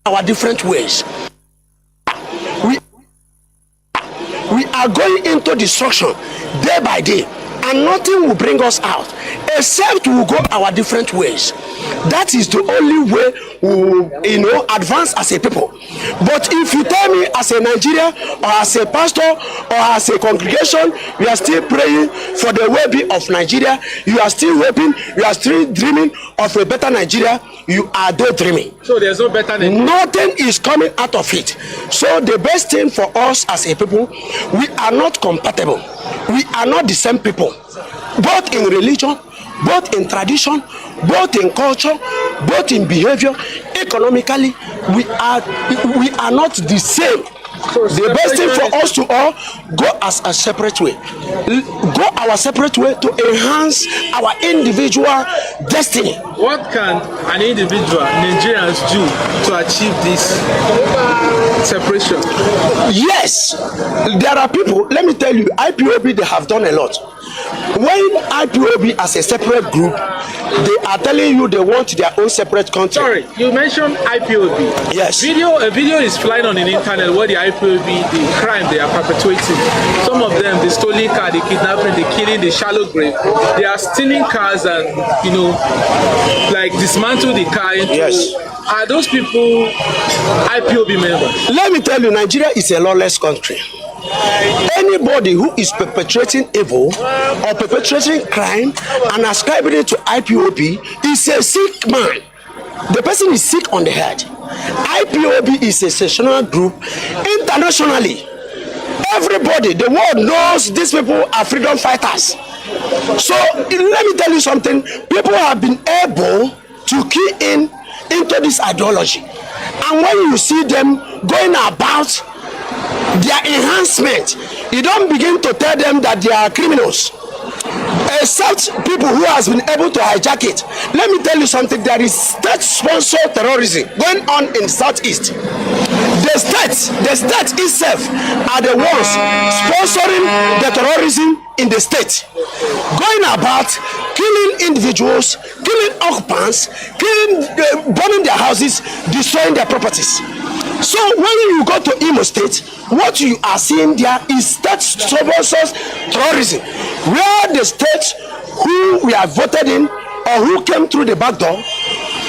our different ways. We are going into destruction day by day, and nothing will bring us out except we will go our different ways. That is the only way we will, advance as a people. But if you tell me as a Nigeria or as a pastor or as a congregation, we are still praying for the well-being of Nigeria, you are still hoping, you are still dreaming of a better Nigeria, you are daydreaming. So there's no better Nigeria? Nothing is coming out of it. So the best thing for us as a people, we are not compatible. We are not the same people, both in religion, both in tradition, both in culture, both in behavior. Economically, we are not the same. So the best thing for us to all go as a separate way, go our separate way to enhance our individual destiny. What can an individual, Nigerians, do to achieve this separation? Yes, there are people, let me tell you, IPOB, they have done a lot. When IPOB as a separate group, they are telling you they want their own separate country. Sorry, you mentioned IPOB. Yes. A video is flying on the internet where the IPOB, the crime they are perpetuating. Some of them, the stolen car, the kidnapping, the killing, the shallow grave. They are stealing cars and, like dismantle the car into. Yes. Are those people IPOB members? Let me tell you, Nigeria is a lawless country. Anybody who is perpetrating evil or perpetrating crime and ascribing it to IPOB is a sick man. The person is sick on the head. IPOB is a sectional group internationally. Everybody, the world knows these people are freedom fighters. So let me tell you something. People have been able to key into this ideology. And when you see them going about their enhancement, you don't begin to tell them that they are criminals, except people who has been able to hijack it. Let me tell you something. There is state-sponsored terrorism going on in the southeast. The state itself are the ones sponsoring the terrorism in the state, going about killing individuals, killing occupants, burning their houses, destroying their properties. So when you go to Imo State, what you are seeing there is state-sponsored terrorism, where the states who we have voted in or who came through the back door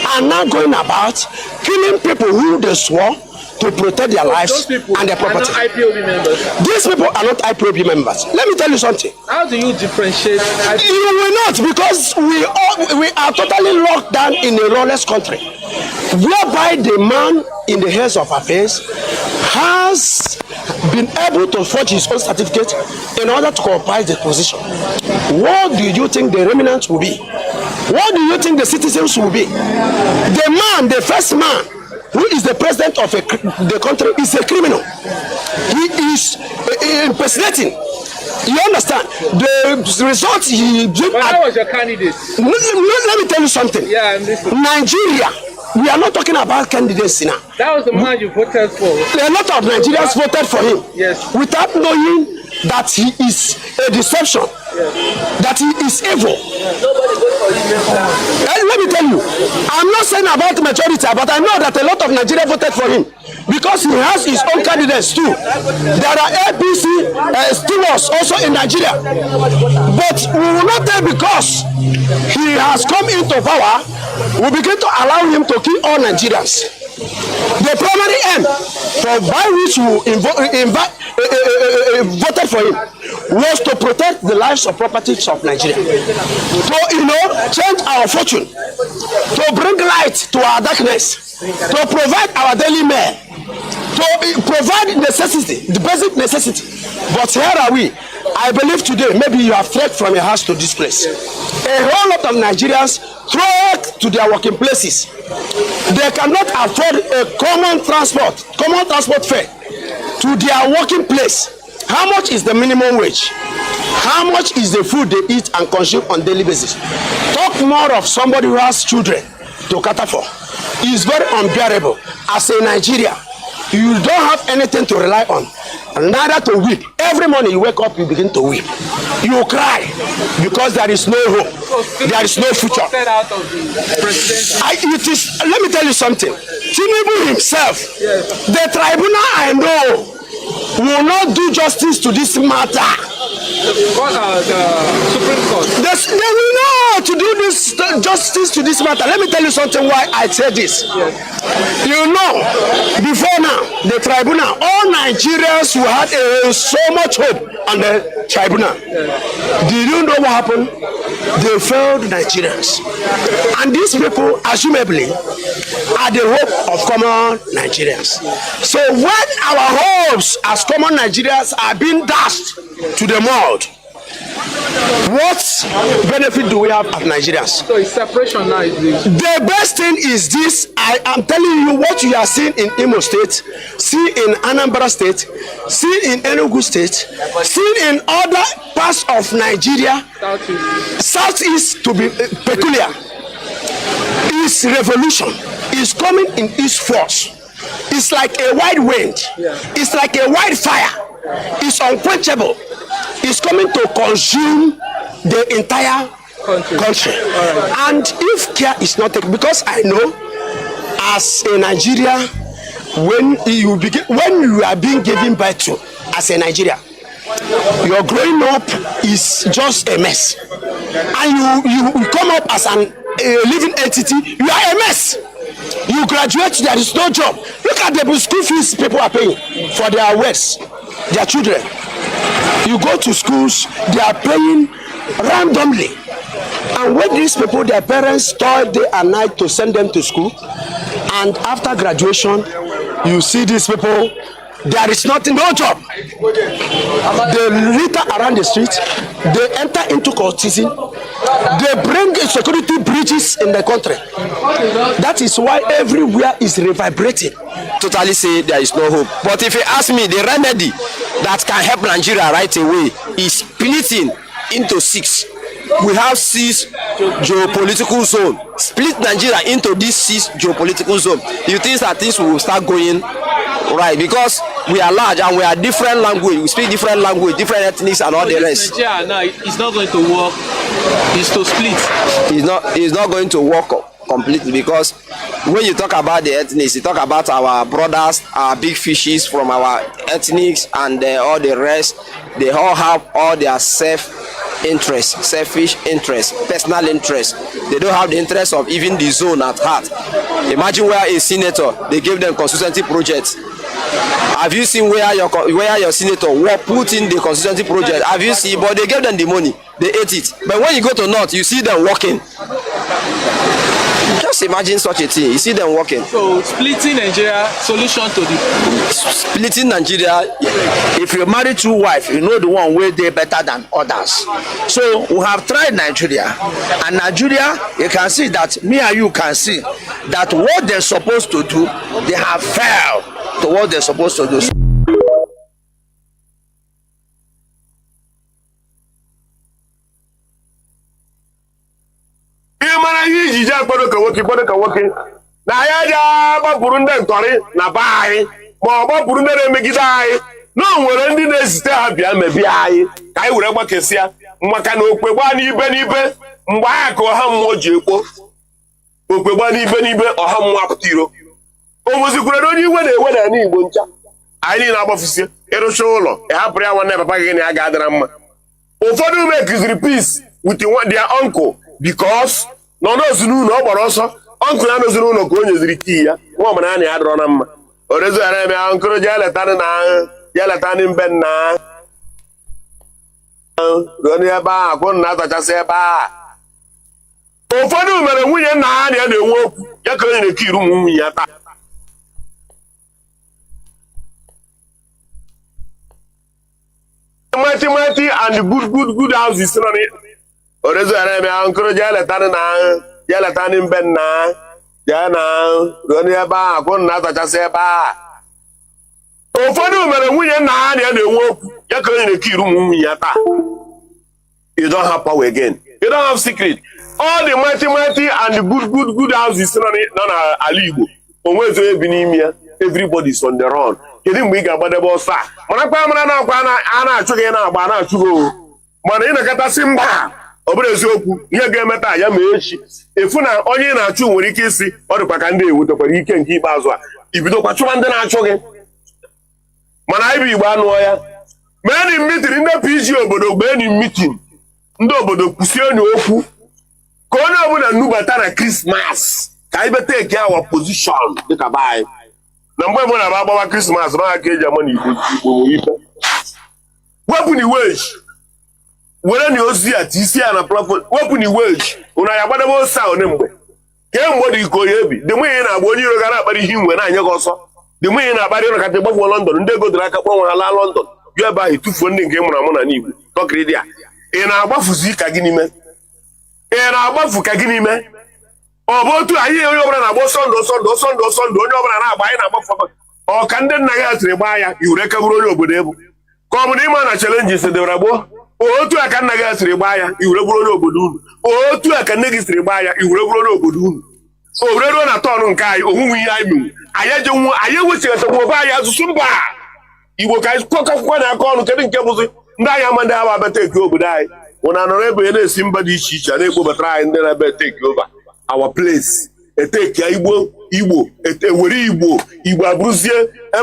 are now going about killing people who they swore to protect their lives and their property. Are not IPOB members? These people are not IPOB members. Let me tell you something. How do you differentiate IPOB? You will not, because we are totally locked down in a lawless country, whereby the man in the heads of affairs has been able to forge his own certificate in order to comprise the position. What do you think the remnants will be? What do you think the citizens will be? The man, the first man, who is the president of the country, is a criminal. He is impersonating. You understand? The results he did. But how was your candidate? Let me tell you something. Yeah, I'm listening. Nigeria, we are not talking about candidates now. That was the man you voted for. A lot of Nigerians voted for him. Yes. Without knowing that he is a deception. Yes. That he is evil. Yes. Let me tell you, I'm not saying about the majority, but I know that a lot of Nigerians voted for him because he has his own candidates too. There are APC stewards also in Nigeria, but we will not tell because he has come into power, we begin to allow him to kill all Nigerians. The primary aim for by which we voted for him was to protect the lives of properties of Nigeria, to change our fortune, to bring light to our darkness, to provide our daily meal, to provide necessity, the basic necessity. But here are we. I believe today maybe you have fled from your house to this place. A whole lot of Nigerians trek to their working places. They cannot afford a common transport fare to their working place. How much is the minimum wage? How much is the food they eat and consume on daily basis? Talk more of somebody who has children to cater for. It's very unbearable. As a Nigerian, you don't have anything to rely on, neither to weep. Every morning you wake up, you begin to weep. You cry because there is no hope. There is no future. Let me tell you something. Tinubu himself, Yes. the tribunal I know will not do justice to this matter. The Supreme Court. They will not to do this justice to this matter. Let me tell you something why I say this. Yes. You know, before now, the tribunal, all Nigerians who had so much hope on the tribunal. Yes. Did you know what happened? They failed Nigerians. And these people, assumably, are the hope of common Nigerians. So when our hopes as common Nigerians are being dashed to the mud, what benefit do we have as Nigerians? So it's separation now. The best thing is this. I am telling you what you are seeing in Imo State, see in Anambra State, see in Enugu State, see in other parts of Nigeria, Southeast to be peculiar. This revolution is coming in its force. It's like a wide wind. Yeah. It's like a wildfire. It's unquenchable. It's coming to consume the entire country. Right. And if care is not taken, because I know as a Nigeria, when you are being given birth to as a Nigeria, your growing up is just a mess, and you come up as a living entity, you are a mess. You graduate, there is no job. Look at the school fees people are paying for their works, their children. You go to schools, they are paying randomly. And when these people, their parents toil day and night to send them to school, and after graduation, you see these people, there is nothing, no job. They litter around the streets, they enter into cultism, they bring security breaches in the country. That is why everywhere is reverberating. Totally say there is no hope. But if you ask me, the remedy that can help Nigeria right away is splitting into 6. We have 6 geopolitical zones. Split Nigeria into these 6 geopolitical zones. You think that things will start going right? Because we are large and we are different language. We speak different language, different ethnics and all the rest. Nigeria now, it's not going to work. It's to split. It's not going to work completely, because when you talk about the ethnics, you talk about our brothers, our big fishes from our ethnics and all the rest. They all have all their selfish interest, personal interest. They don't have the interest of even the zone at heart. Imagine where a senator, they gave them constituency projects. Have you seen where your senator put in the constituency project? Have you seen? But they gave them the money, they ate it. But when you go to North, you see them working. Just imagine such a thing. You see them working. So splitting Nigeria, solution to the splitting Nigeria. If you marry 2 wives, you know the one way they better than others. So we have tried Nigeria, and Nigeria, you can see that me and you can see that what they're supposed to do, they have failed to what they're supposed to do. iji akpọrọ ka nwoke na ya ja gbapụrụ ndị ntọrị na be anyị ma ọ gbapụrụ ndị na-emegide anyị na o nwere ndị na-ezite ha bịa mebie anyị ka anyị were gbakesịa maka na okpe gbaa n'ibe n'ibe mgbe anyị ka ọha mmụọ ji ekpo okpe gbaa n'ibe ọha mmụọ apụta iro o nwezikwara na onye iwe na-ewe na ala Igbo ncha anyị niile agbafusie ịrụcha ụlọ ịhapụrụ ya nwanne papa gị na ya ga-adịra mma. Ụfọdụ ume kụziri peace with their uncle because nọ n'ozu n'ụlọ ọ gbara ọsọ ọnkụ ya n'ozu n'ụlọ ka o nyeziri kii ya nwa ọmara ya na ya dịrọ na mma orezo ya na-eme ahụ nkụrụ ya letanị mbe nna ruo n'ebe ahụ akwụ na atachasị ebe ahụ. Ụfọdụ mere nwunye nna ha na ya na-enwe okwu ya ka o nyere kii ụmụ nwunye ya taa. Mighty and good houses orezo ya na-eme ahụ nkụrụ ya letanị mbe nna ya na ruo n'ebe ahụ akwụ na atachasị ebe ahụ. Ụfọdụ mere nwunye nna ha na ya na-enwe okwu ya ka o nyere kii ụmụ nwunye ya taa. You don't have power again. You don't have secret. All the mighty and good houses nọ n'ala Igbo onwezo ebi n'ime ya. Everybody is on the run. Kedu mgbe ị ga-agbadebe ọsọ a? Mana kwa mara na akwa a na-achụ gị na-agba na-achụ gị o. Mana ị na-akatasị mba ọ bụrụ eziokwu ihe ga-emeta ya ma echi efu na onye na-achụ nwere ike isi ọ dịkwa ka ndị ewutekwara ike nke ikpeazụ a ibidokwa chụba ndị na-achụ gị mana anyị bụ Igbo anụọ ya meeni mitin ndị PG obodo gbeeni mitin ndị obodo kwụsie onye okwu ka onye ọbụla nnubata na Krismas ka anyị beta eke awa pozishọn dịka be anyị na mgbe mụ na-aba agbawa Krismas na aka eji ama na Igbo ife wepụ na iweji were na ozi ya tisi ya na plafon wepụ na iweji ụna ya gbadebe ose a one mgbe kemgbe dị iko ya ebi dị mụ ihe na-agba onye iro ga na-akparị ihe inwe na-anye gị ọsọ dị mụ ihe na-akparị ụlọ kacha gbafuo London ndị ego dịrị aka kpọnwe ha laa London bịa ebe ahụ tufuo ndị nke mụrụ amụ na n'Igbo tọkịrị dị a ị na-agbafuzi ka gị n'ime ị na-agbafu ka gị n'ime ọ bụ otu anyị onye ọbụla na-agba Sọndụ onye ọbụla na-agba anyị na-agbafu ọ ka ndị nna ya siri gbaa ya iwere kaburu onye obodo ebu ka ọ bụ na ịma na chalenji sedebara gboo otu a ka nna gị siri gbaa ya iwere bụrụ onye obodo unu otu a ka nne gị siri gbaa ya iwere bụrụ onye obodo unu o were ruo na tọnụ nke anyị onwunwe ihe anyị menwu anyị ejenwu anyị ewechighatagbụ obe anyị asụsụ mba Igbo ka anyị kọkọkwa na aka ọnụ kedụ nke bụzi ndị anyị ama ndị ha abata eke obodo anyị ụna nọrọ ebe ya na-esi mba dị iche iche a na-ekpobatara anyị ndị na-ebe eteki over our place eteki Igbo ewere Igbo abụrụzie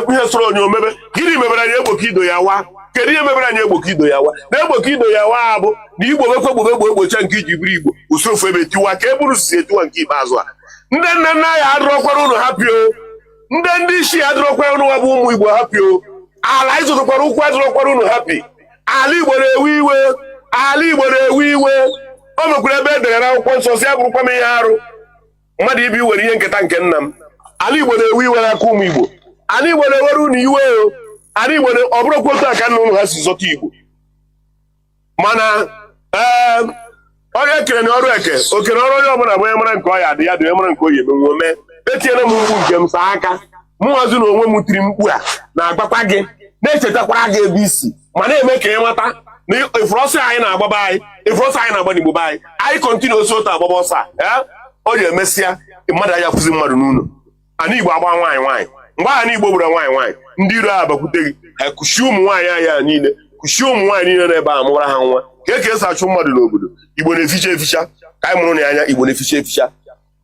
ihe soro onye omebe gịnị mebere anyị egboka ido ya wa kedu ihe mebere anyị egboka ido ya wa na egboka ido ya wa bụ na Igbo bekwe egbocha nke iji bụrụ Igbo usofu ebe tiwa ka e bụrụ si etiwa nke ikpeazụ a ndị nne nna anyị adụrọkwara ụnụ hapio ndị isi adụrọkwara ụnụ wa bụ ụmụ Igbo hapio ala ịzụtụkwara ụkwụ adụrọkwara ụnụ hapi ala Igbo na-ewe iwe o mekwara ebe edere na akwụkwọ nsọ si abụrụkwa m ihe arụ mmadụ ibi were ihe nketa nke nna m ala Igbo na-ewe iwe n'aka ụmụ Igbo ala Igbo na-ewere ụnụ iwe ala Igbo ọ bụrụkwa otu aka nna ụnụ ha si zọta Igbo mana onye ekere na ọrụ eke okere ọrụ onye ọbụla bụ onye mara nke ọ ya dị ya dị onye mara nke o yi emenwe mee etinyere m mkpu nke m saa aka mụnwazi na onwe m tiri mkpu a na-agbakwa gị na-echetakwara gị ebe isi ma na-eme ka ị mata na ifrọsị anyị na-agbaba anyị ifrọsị anyị na-agba n'Igbo anyị kontinu osi otu agbaba ọsọ a o ji emesịa mmadụ anya kwụzi mmadụ n'ụlọ ana Igbo agba nwaanyị mgbe aha na Igbo gbura nwaanyị ndị iro a bakwute gị ha kuchie ụmụ nwaanyị anya niile kuchie ụmụ nwaanyị niile n'ebe a mụbara ha nwa ka esi achụ mmadụ n'obodo Igbo na-eficha eficha ka anyị mụrụ na anya Igbo na-eficha eficha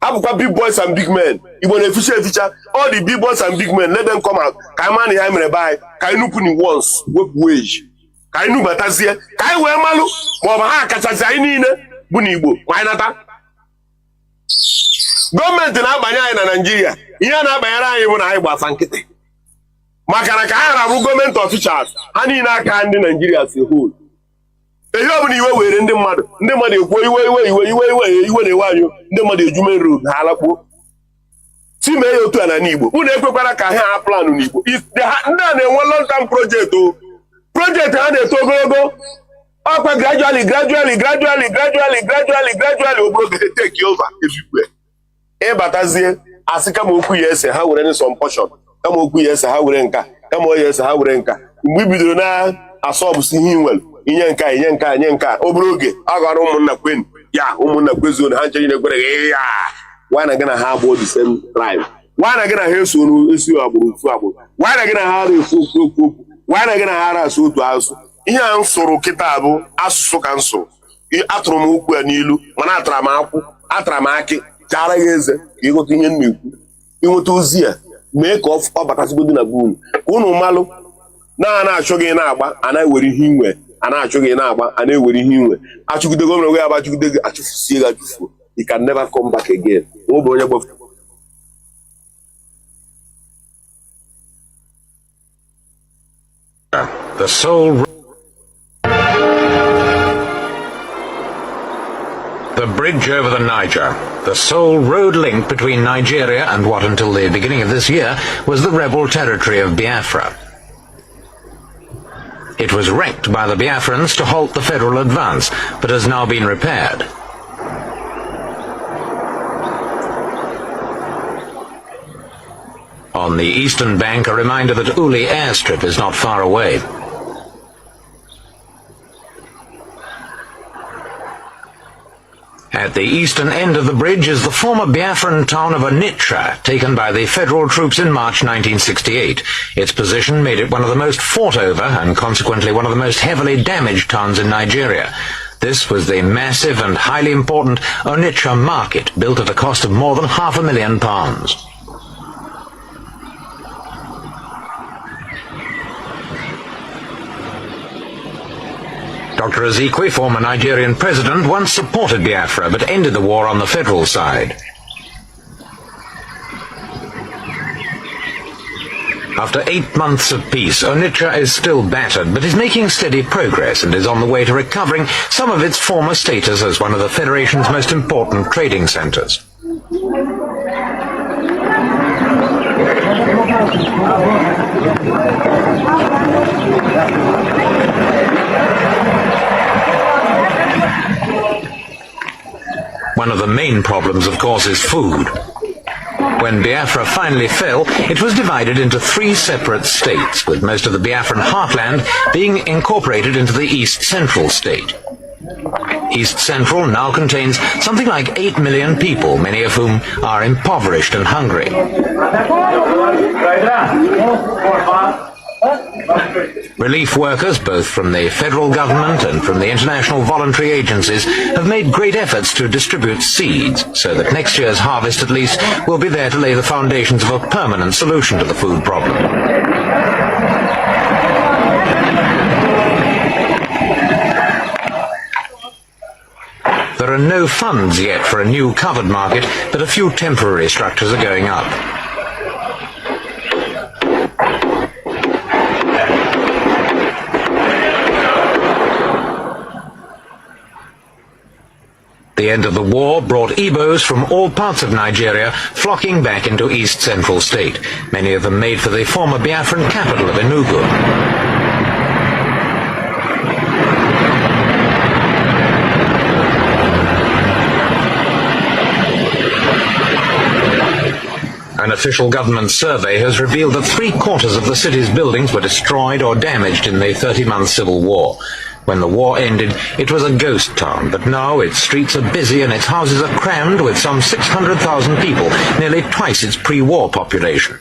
abụkwa big boys and big men Igbo na-eficha eficha all the big boys and big men let them come out ka anyị maa na ya mere be anyị ka anyị nupụ ni once wepụ wage ka anyị nubatazie ka anyị wee malụ ma ọ bụ ha kachasị anyị niile bụ na Igbo ma anyị nata gọọmenti na-abanye anyị na Naịjirịa ihe a na-abanyere anyị bụ na anyị gbasa nkịtị maka na ka ha rabụ gọọmenti ọfishals ha niile aka ndị Naịjirịa si hol ihe ọ bụla iwe were ndị mmadụ ekwuo iwe na-ewe anyị ndị mmadụ eju main road ha alakpuo si mee ya otu a na n'Igbo unu ekwekwara ka ha planụ n'Igbo ndị a na-enwe long term project projekti ha na-eto ogologo ọkwa gradually obodo ga-eteki over everywhere ịbatazie asị kama okwu ya ese ha were some portion kama okwu ya ese ha were nka kama oya ese ha were nka mgbe i bidoro na-asọbụsi ihe nwere inye nka obere oge a gwara ụmụnna kwen ya ụmụnna kwezuo ha nchere na-ekwere gị ya why na gị na ha abụọ the same tribe why na gị na ha esi agbụrụ ofu agbụrụ why na gị na ha ara efu okwu why na gị na ha ara asụ otu asụ ihe a m sụrụ kịta bụ asụsụ ka m sụrụ atụrụ m okwu ya n'ilu mana atara m akị chara ya eze ka ịghọta ihe m na-ekwu ịnweta ozi ya mee ka ọ batasịgodị na be unu ka unu malụ na-achọ gị na-agba a na-ewere ihe inwe a na-achọ gị na-agba a na-ewere ihe inwe achụgide gọvanọ gị abachụgide gị achụfusie gị achụfuo you can never come back again. The sole the bridge over the Niger, the sole road link between Nigeria and what until the beginning of this year was the rebel territory of Biafra. It was wrecked by the Biafrans to halt the federal advance, but has now been repaired. On the eastern bank, a reminder that Uli airstrip is not far away. At the eastern end of the bridge is the former Biafran town of Onitsha, taken by the federal troops in March 1968. Its position made it one of the most fought over and consequently one of the most heavily damaged towns in Nigeria. This was the massive and highly important Onitsha market, built at a cost of more than £500,000. Dr. Ezekwe, former Nigerian president, once supported Biafra but ended the war on the federal side. After 8 months of peace, Onitsha is still battered, but is making steady progress and is on the way to recovering some of its former status as one of the Federation's most important trading centres. One of the main problems, of course, is food. When Biafra finally fell, it was divided into 3 separate states, with most of the Biafran heartland being incorporated into the East Central state. East Central now contains something like 8 million people, many of whom are impoverished and hungry. Relief workers, both from the federal government and from the international voluntary agencies, have made great efforts to distribute seeds, so that next year's harvest at least will be there to lay the foundations of a permanent solution to the food problem. There are no funds yet for a new covered market, but a few temporary structures are going up. The end of the war brought Igbos from all parts of Nigeria flocking back into East Central State. Many of them made for the former Biafran capital of Enugu. An official government survey has revealed that 3/4 of the city's buildings were destroyed or damaged in the 30-month civil war. When the war ended, it was a ghost town, but now its streets are busy and its houses are crammed with some 600,000 people, nearly twice its pre-war population.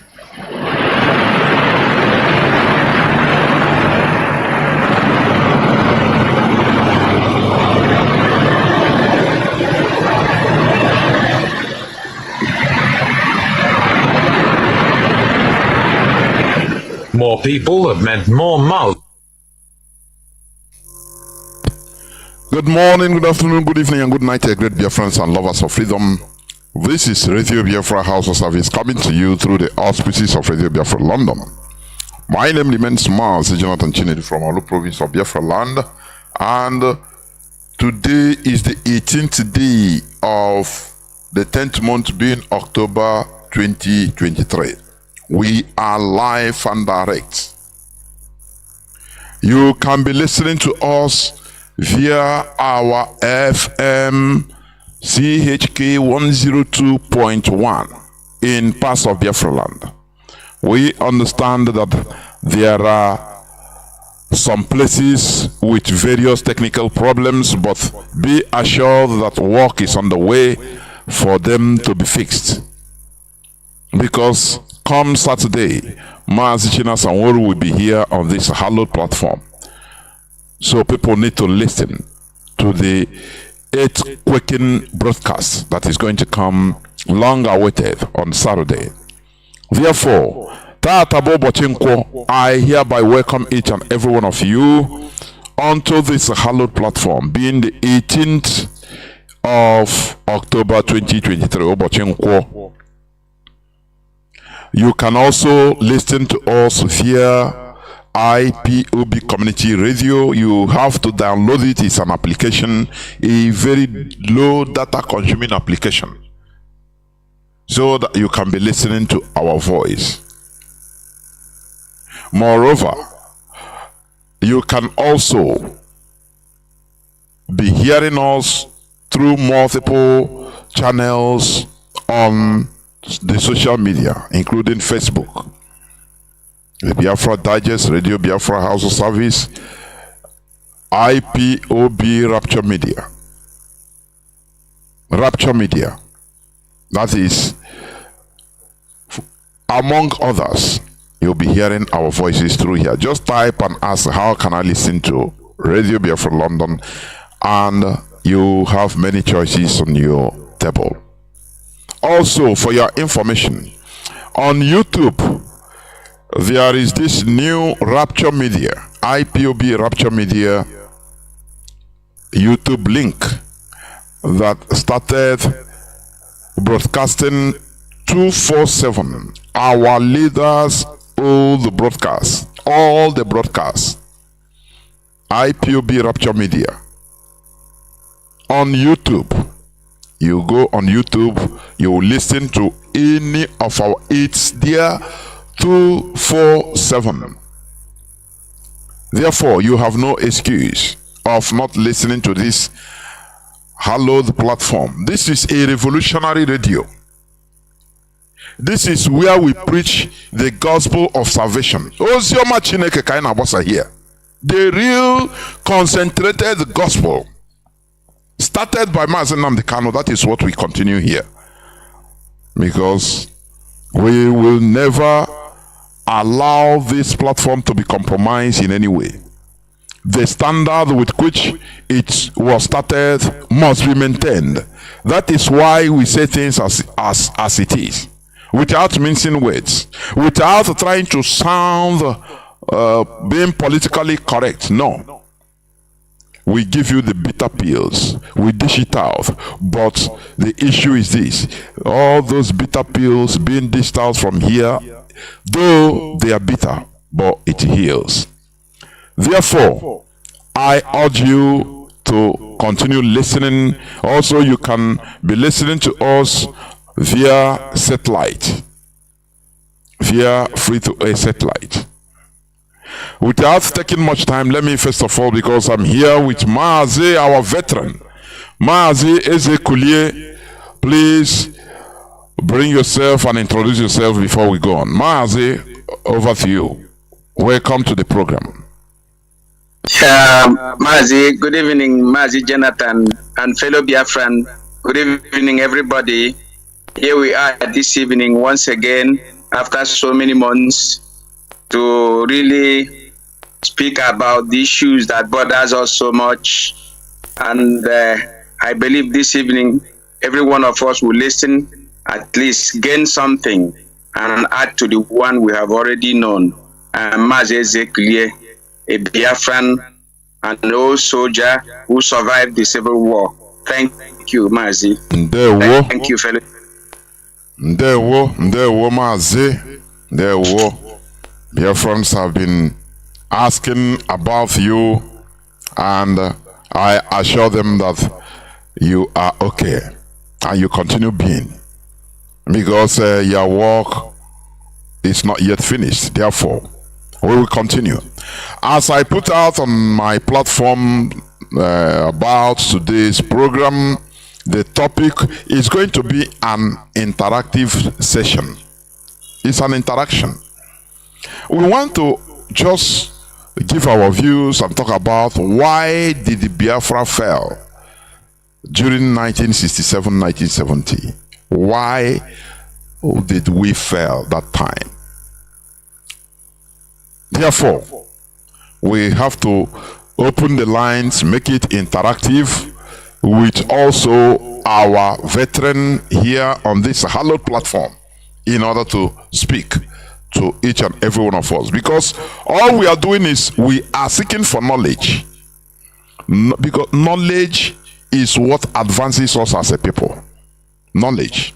More people have meant more mouths. Good morning, good afternoon, good evening, and good night, great Biafrans and lovers of freedom. This is Radio Biafra HAUSA-SERVICE coming to you through the auspices of Radio Biafra London. My name remains Mazi Chinedu from Olu province of Biafra land, and today is the 18th day of the 10th month being October 2023. We are live and direct. You can be listening to us via our FM CHK 102.1 in parts of Biafra land. We understand that there are some places with various technical problems, but be assured that work is on the way for them to be fixed. Because come Saturday, Mazi Chinedu will be here on this hallowed platform. So people need to listen to the earthquaking broadcast that is going to come long awaited on Saturday. Therefore, I hereby welcome each and every one of you onto this hallowed platform, being the 18th of October 2023. You can also listen to us via IPOB Community Radio. You have to download it. It's an application, a very low data consuming application, so that you can be listening to our voice. Moreover, you can also be hearing us through multiple channels on the social media, including Facebook, the Biafra Digest, Radio Biafra HAUSA-SERVICE, IPOB Rapture Media. That is, among others, you'll be hearing our voices through here. Just type and ask, how can I listen to Radio Biafra London? and you have many choices on your table. Also, for your information, on YouTube, there is this new Rapture Media, IPOB Rapture Media YouTube link that started broadcasting 247. Our leaders all the broadcasts, IPOB Rapture Media. On YouTube, you go on YouTube, you listen to any of our hits there, 247. Therefore, you have no excuse of not listening to this hallowed platform. This is a revolutionary radio. This is where we preach the gospel of salvation. Ozioma Chineke ka anyị na-agbasa here. The real concentrated gospel started by Mazi Nnamdi Kanu. That is what we continue here. Because we will never allow this platform to be compromised in any way. The standard with which it was started must be maintained. That is why we say things as it is, without mincing words, without trying to sound being politically correct. No. We give you the bitter pills, we dish it out, but the issue is this: all those bitter pills being dished out from here, though they are bitter, but it heals. Therefore, I urge you to continue listening. Also, you can be listening to us via satellite, via free-to-air satellite. Without taking much time, let me first of all, because I'm here with Mazi, our veteran. Mazi Ezekulie, please bring yourself and introduce yourself before we go on. Mazi, over to you. Welcome to the program. Mazi, good evening, Mazi Jonathan and fellow Biafran. Good evening, everybody. Here we are this evening once again after so many months to really speak about the issues that bothers us so much. And I believe this evening every one of us will listen, at least gain something and add to the one we have already known. Mazi Ezekulie, a Biafran and an old soldier who survived the civil war. Thank you, Mazi. Thank you, fellow. Ndewo, Mazi. Ndewo. Biafrans have been asking about you, and I assure them that you are okay and you continue being, because your work is not yet finished. Therefore, we will continue. As I put out on my platform about today's program, the topic is going to be an interactive session. It's an interaction. We want to just give our views and talk about why did the Biafra fail during 1967-1970. Why did we fail that time? Therefore, we have to open the lines, make it interactive, with also our veteran here on this hallowed platform, in order to speak to each and every one of us. Because all we are doing is we are seeking for knowledge. Because knowledge is what advances us as a people. Knowledge.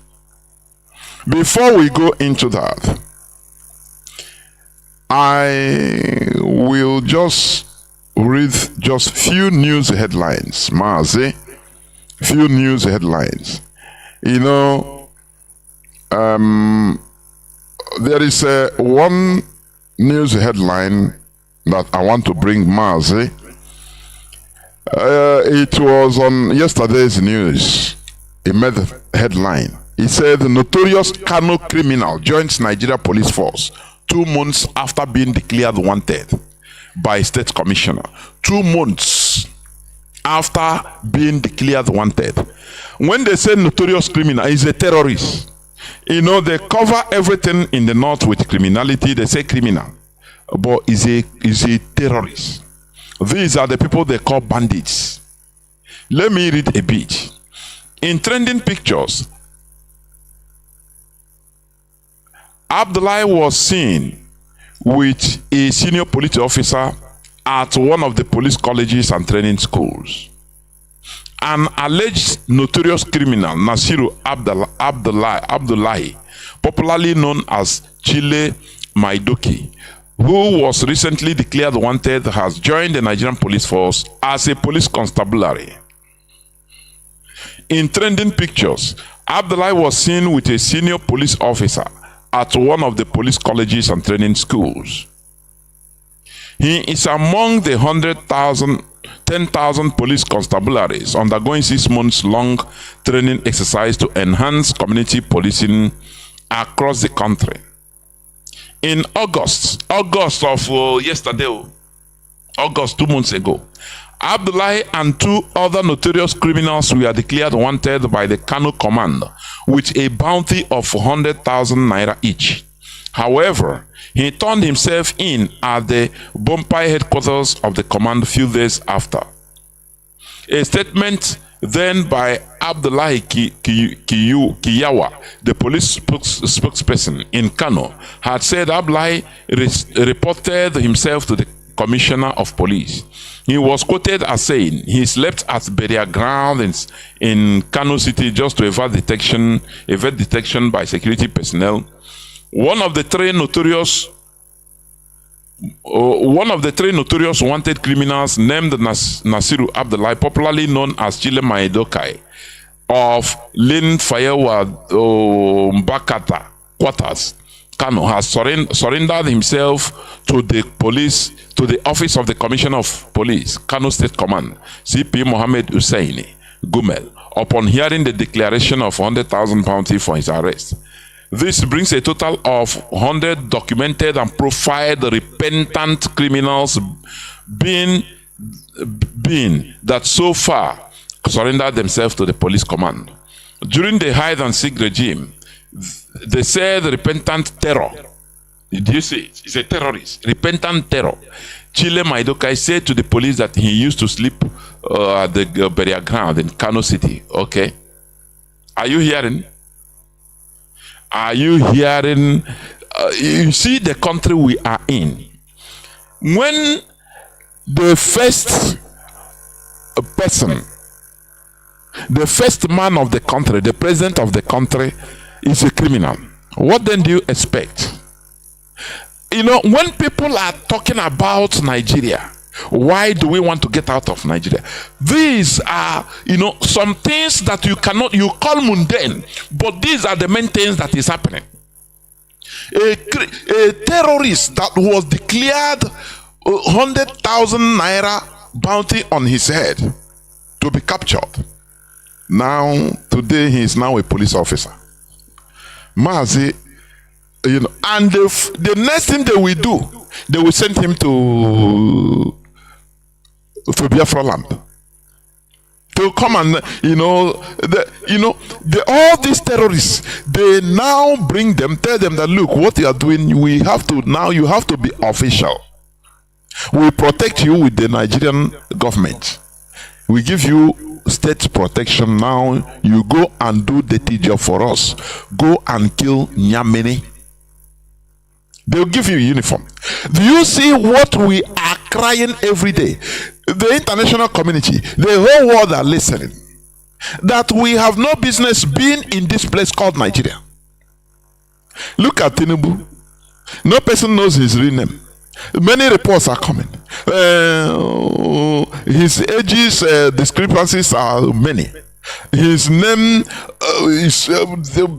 Before we go into that, I will just read just few news headlines, Mazi. Few news headlines. You know, there is one news headline that I want to bring, Mazi. It was on yesterday's news. It made the headline. It said the notorious Kanu criminal joins Nigeria police force 2 months after being declared wanted by state commissioner. 2 months after being declared wanted. When they say notorious criminal, he's a terrorist. You know, they cover everything in the north with criminality. They say criminal, but he's a terrorist. These are the people they call bandits. Let me read a bit. In trending pictures, Abdullahi was seen with a senior police officer at one of the police colleges and training schools. An alleged notorious criminal, Nasiru Abdullahi, popularly known as Chile Maidoki, who was recently declared wanted, has joined the Nigerian police force as a police constabulary. In trending pictures, Abdullahi was seen with a senior police officer at one of the police colleges and training schools. He is among the 10,000 police constabularies undergoing 6 months long training exercise to enhance community policing across the country. In August of yesterday, August 2 months ago, Abdullahi and 2 other notorious criminals were declared wanted by the Kanu command with a bounty of 100,000 naira each. However, he turned himself in at the Bompai headquarters of the command a few days after. A statement then by Abdullahi Kiyawa, the police spokesperson in Kano, had said Abdullahi reported himself to the commissioner of police. He was quoted as saying he slept at burial ground in Kano City just to evade detection by security personnel. One of the three notorious wanted criminals named Nasiru Abdullahi, popularly known as Chile Maidokai, of Lin Fayewa Mbakata quarters, Kano, has surrendered himself to the office of the Commissioner of Police, Kano State Command, CP Mohammed Husseini Gumel, upon hearing the declaration of 100,000 bounty for his arrest. This brings a total of 100 documented and profiled repentant criminals being that so far surrendered themselves to the police command. During the hide-and-seek regime, they said repentant terror. Did you see it? It's a terrorist. Repentant terror. Chile Maidokai said to the police that he used to sleep at the burial ground in Kano City. Okay? Are you hearing? Are you hearing? You see the country we are in. When the first person, the first man of the country, the president of the country is a criminal, what then do you expect? You know, when people are talking about Nigeria, why do we want to get out of Nigeria? These are, some things that you call mundane, but these are the main things that is happening. A terrorist that was declared 100,000 naira bounty on his head to be captured. Now, today he is now a police officer. Mazi, and the next thing they will do, they will send him to Biafra land to come and all these terrorists, they now bring them, tell them that look, what you are doing, you have to be official. We protect you with the Nigerian government. We give you state protection. Now you go and do the job for us. Go and kill Nyamini. They'll give you a uniform. Do you see what we are crying every day? The international community, the whole world are listening. That we have no business being in this place called Nigeria. Look at Tinubu. No person knows his real name. Many reports are coming. His ages discrepancies are many. His name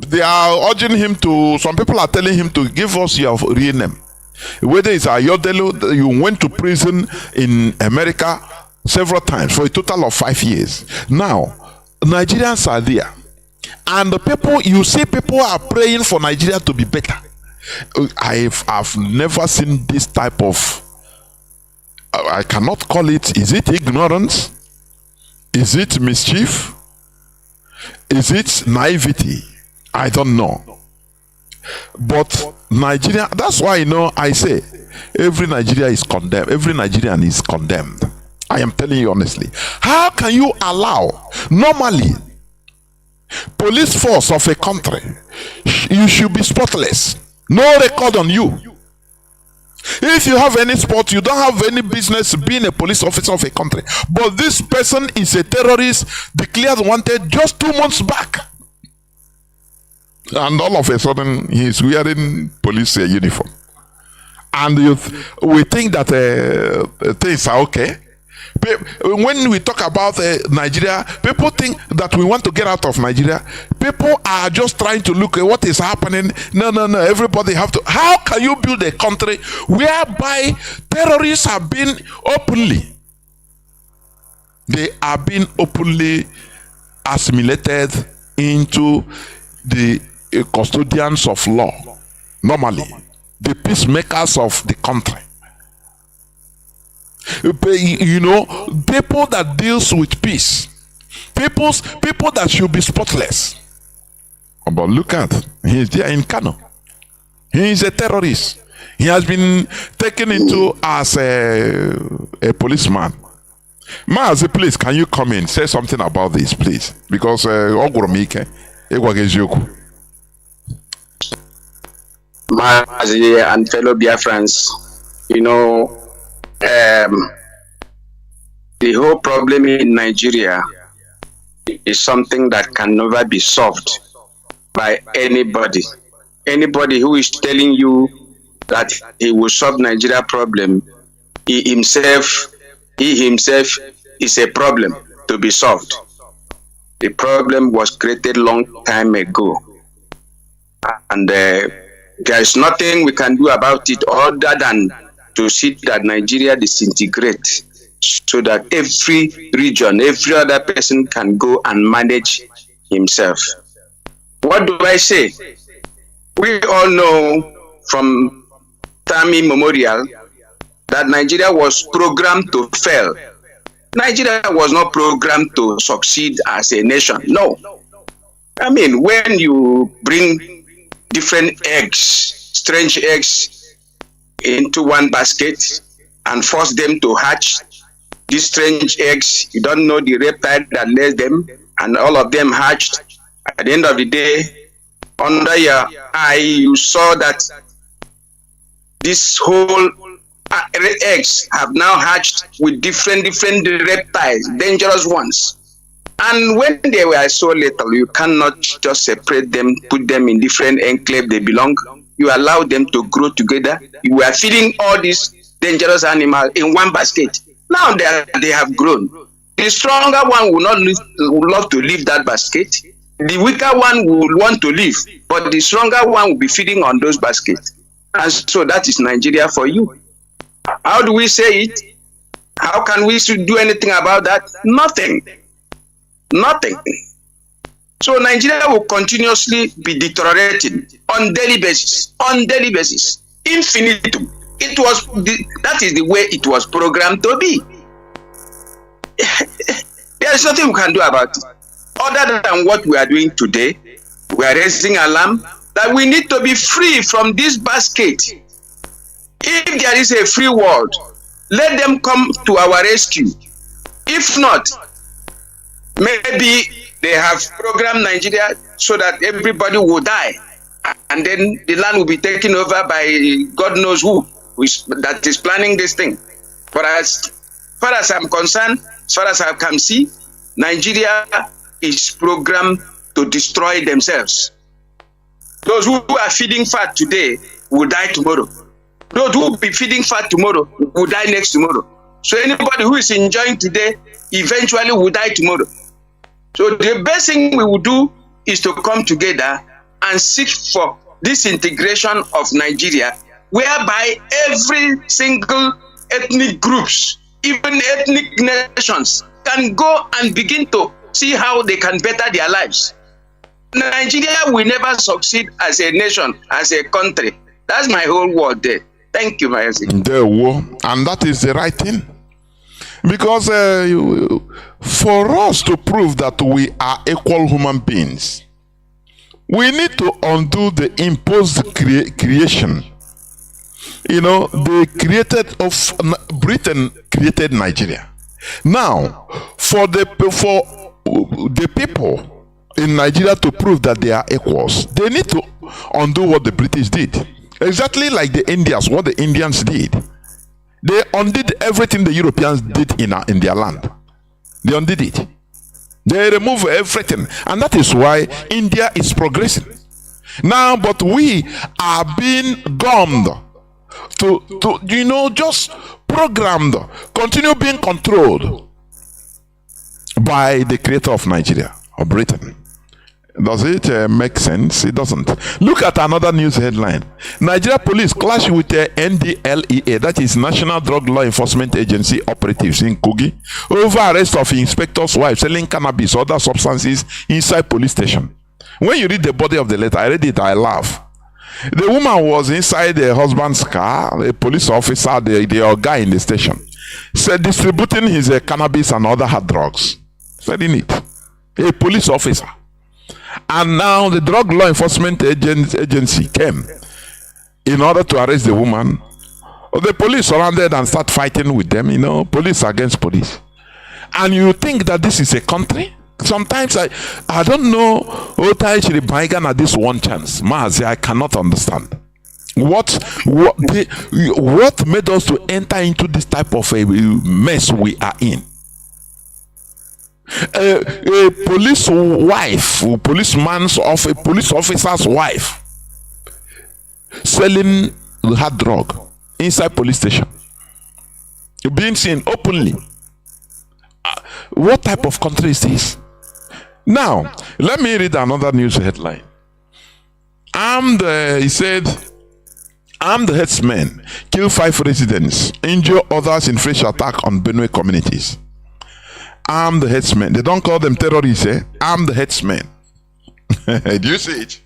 they are urging him to, some people are telling him to give us your real name. Whether it's Ayodele, you went to prison in America several times for a total of 5 years. Now, Nigerians are there. And the people, you see people are praying for Nigeria to be better. I've never seen this type of, I cannot call it, is it ignorance? Is it mischief? Is it naivety? I don't know. But Nigeria, that's why I say every Nigeria is condemned. Every Nigerian is condemned. I am telling you honestly. How can you allow, normally, police force of a country, you should be spotless. No record on you. If you have any sport, you don't have any business being a police officer of a country. But this person is a terrorist declared wanted just 2 months back. And all of a sudden, he's wearing police uniform. And we think that things are okay. When we talk about Nigeria, people think that we want to get out of Nigeria. People are just trying to look at what is happening. No. Everybody have to. How can you build a country whereby terrorists have been openly? They are being openly assimilated into the custodians of law. Normally, the peacemakers of the country. You know, people that deals with peace, people that should be spotless. But look at, he's there in Kanu. He is a terrorist. He has been taken into as a policeman. Mazi, please, can you come in, say something about this, please? Because Mazi and fellow Biafrans, you know, the whole problem in Nigeria is something that can never be solved by anybody. Anybody who is telling you that he will solve Nigeria problem, he himself is a problem to be solved. The problem was created long time ago, and there is nothing we can do about it other than to see that Nigeria disintegrates, so that every region, every other person can go and manage himself. What do I say? We all know from time immemorial that Nigeria was programmed to fail. Nigeria was not programmed to succeed as a nation. No. I mean, when you bring different eggs, strange eggs, into one basket and force them to hatch these strange eggs, you don't know the reptile that lays them, and all of them hatched. At the end of the day, under your eye, you saw that this whole eggs have now hatched with different reptiles, dangerous ones. And when they were so little, you cannot just separate them, put them in different enclaves they belong. You allow them to grow together. You are feeding all these dangerous animals in one basket. Now they have grown. The stronger one will not love to leave that basket. The weaker one will want to leave, but the stronger one will be feeding on those baskets. And so that is Nigeria for you. How do we say it? How can we do anything about that? Nothing. Nothing. So Nigeria will continuously be deteriorating on daily basis, infinitum. That is the way it was programmed to be. There is nothing we can do about it. Other than what we are doing today, we are raising alarm that we need to be free from this basket. If there is a free world, let them come to our rescue. If not, maybe they have programmed Nigeria so that everybody will die, and then the land will be taken over by God knows who that is planning this thing. But as far as I'm concerned, as far as I can see, Nigeria is programmed to destroy themselves. Those who are feeding fat today will die tomorrow. Those who will be feeding fat tomorrow will die next tomorrow. So anybody who is enjoying today eventually will die tomorrow. So the best thing we will do is to come together and seek for this integration of Nigeria, whereby every single ethnic groups, even ethnic nations, can go and begin to see how they can better their lives. Nigeria will never succeed as a nation, as a country. That's my whole word there. Thank you, Mazi. And that is the right thing. Because for us to prove that we are equal human beings, we need to undo the imposed creation. You know, Britain created Nigeria. Now, for the people in Nigeria to prove that they are equals, they need to undo what the British did. Exactly like the Indians, what the Indians did. They undid everything the Europeans did in their land. They undid it. They removed everything. And that is why India is progressing. Now, but we are being gummed to just programmed, continue being controlled by the creator of Nigeria or Britain. Does it make sense? It doesn't. Look at another news headline. Nigeria police clash with NDLEA, that is National Drug Law Enforcement Agency operatives in Kogi, over arrest of inspector's wife selling cannabis or other substances inside police station. When you read the body of the letter, I read it, I laugh. The woman was inside the husband's car, a police officer, the guy in the station, said distributing his cannabis and other hard drugs. Selling it. A police officer. And now the Drug Law Enforcement Agency came in order to arrest the woman. The police surrounded and start fighting with them, police against police. And you think that this is a country? Sometimes I don't know at this one chance. Mazi, I cannot understand. What made us to enter into this type of a mess we are in? A police wife, a police officer's wife selling hard drug inside police station, being seen openly. What type of country is this? Now, let me read another news headline. He said, armed headsmen kill 5 residents, injure others in fresh attack on Benue communities. Armed headsmen. They don't call them terrorists, eh? Armed headsmen. Do you see it?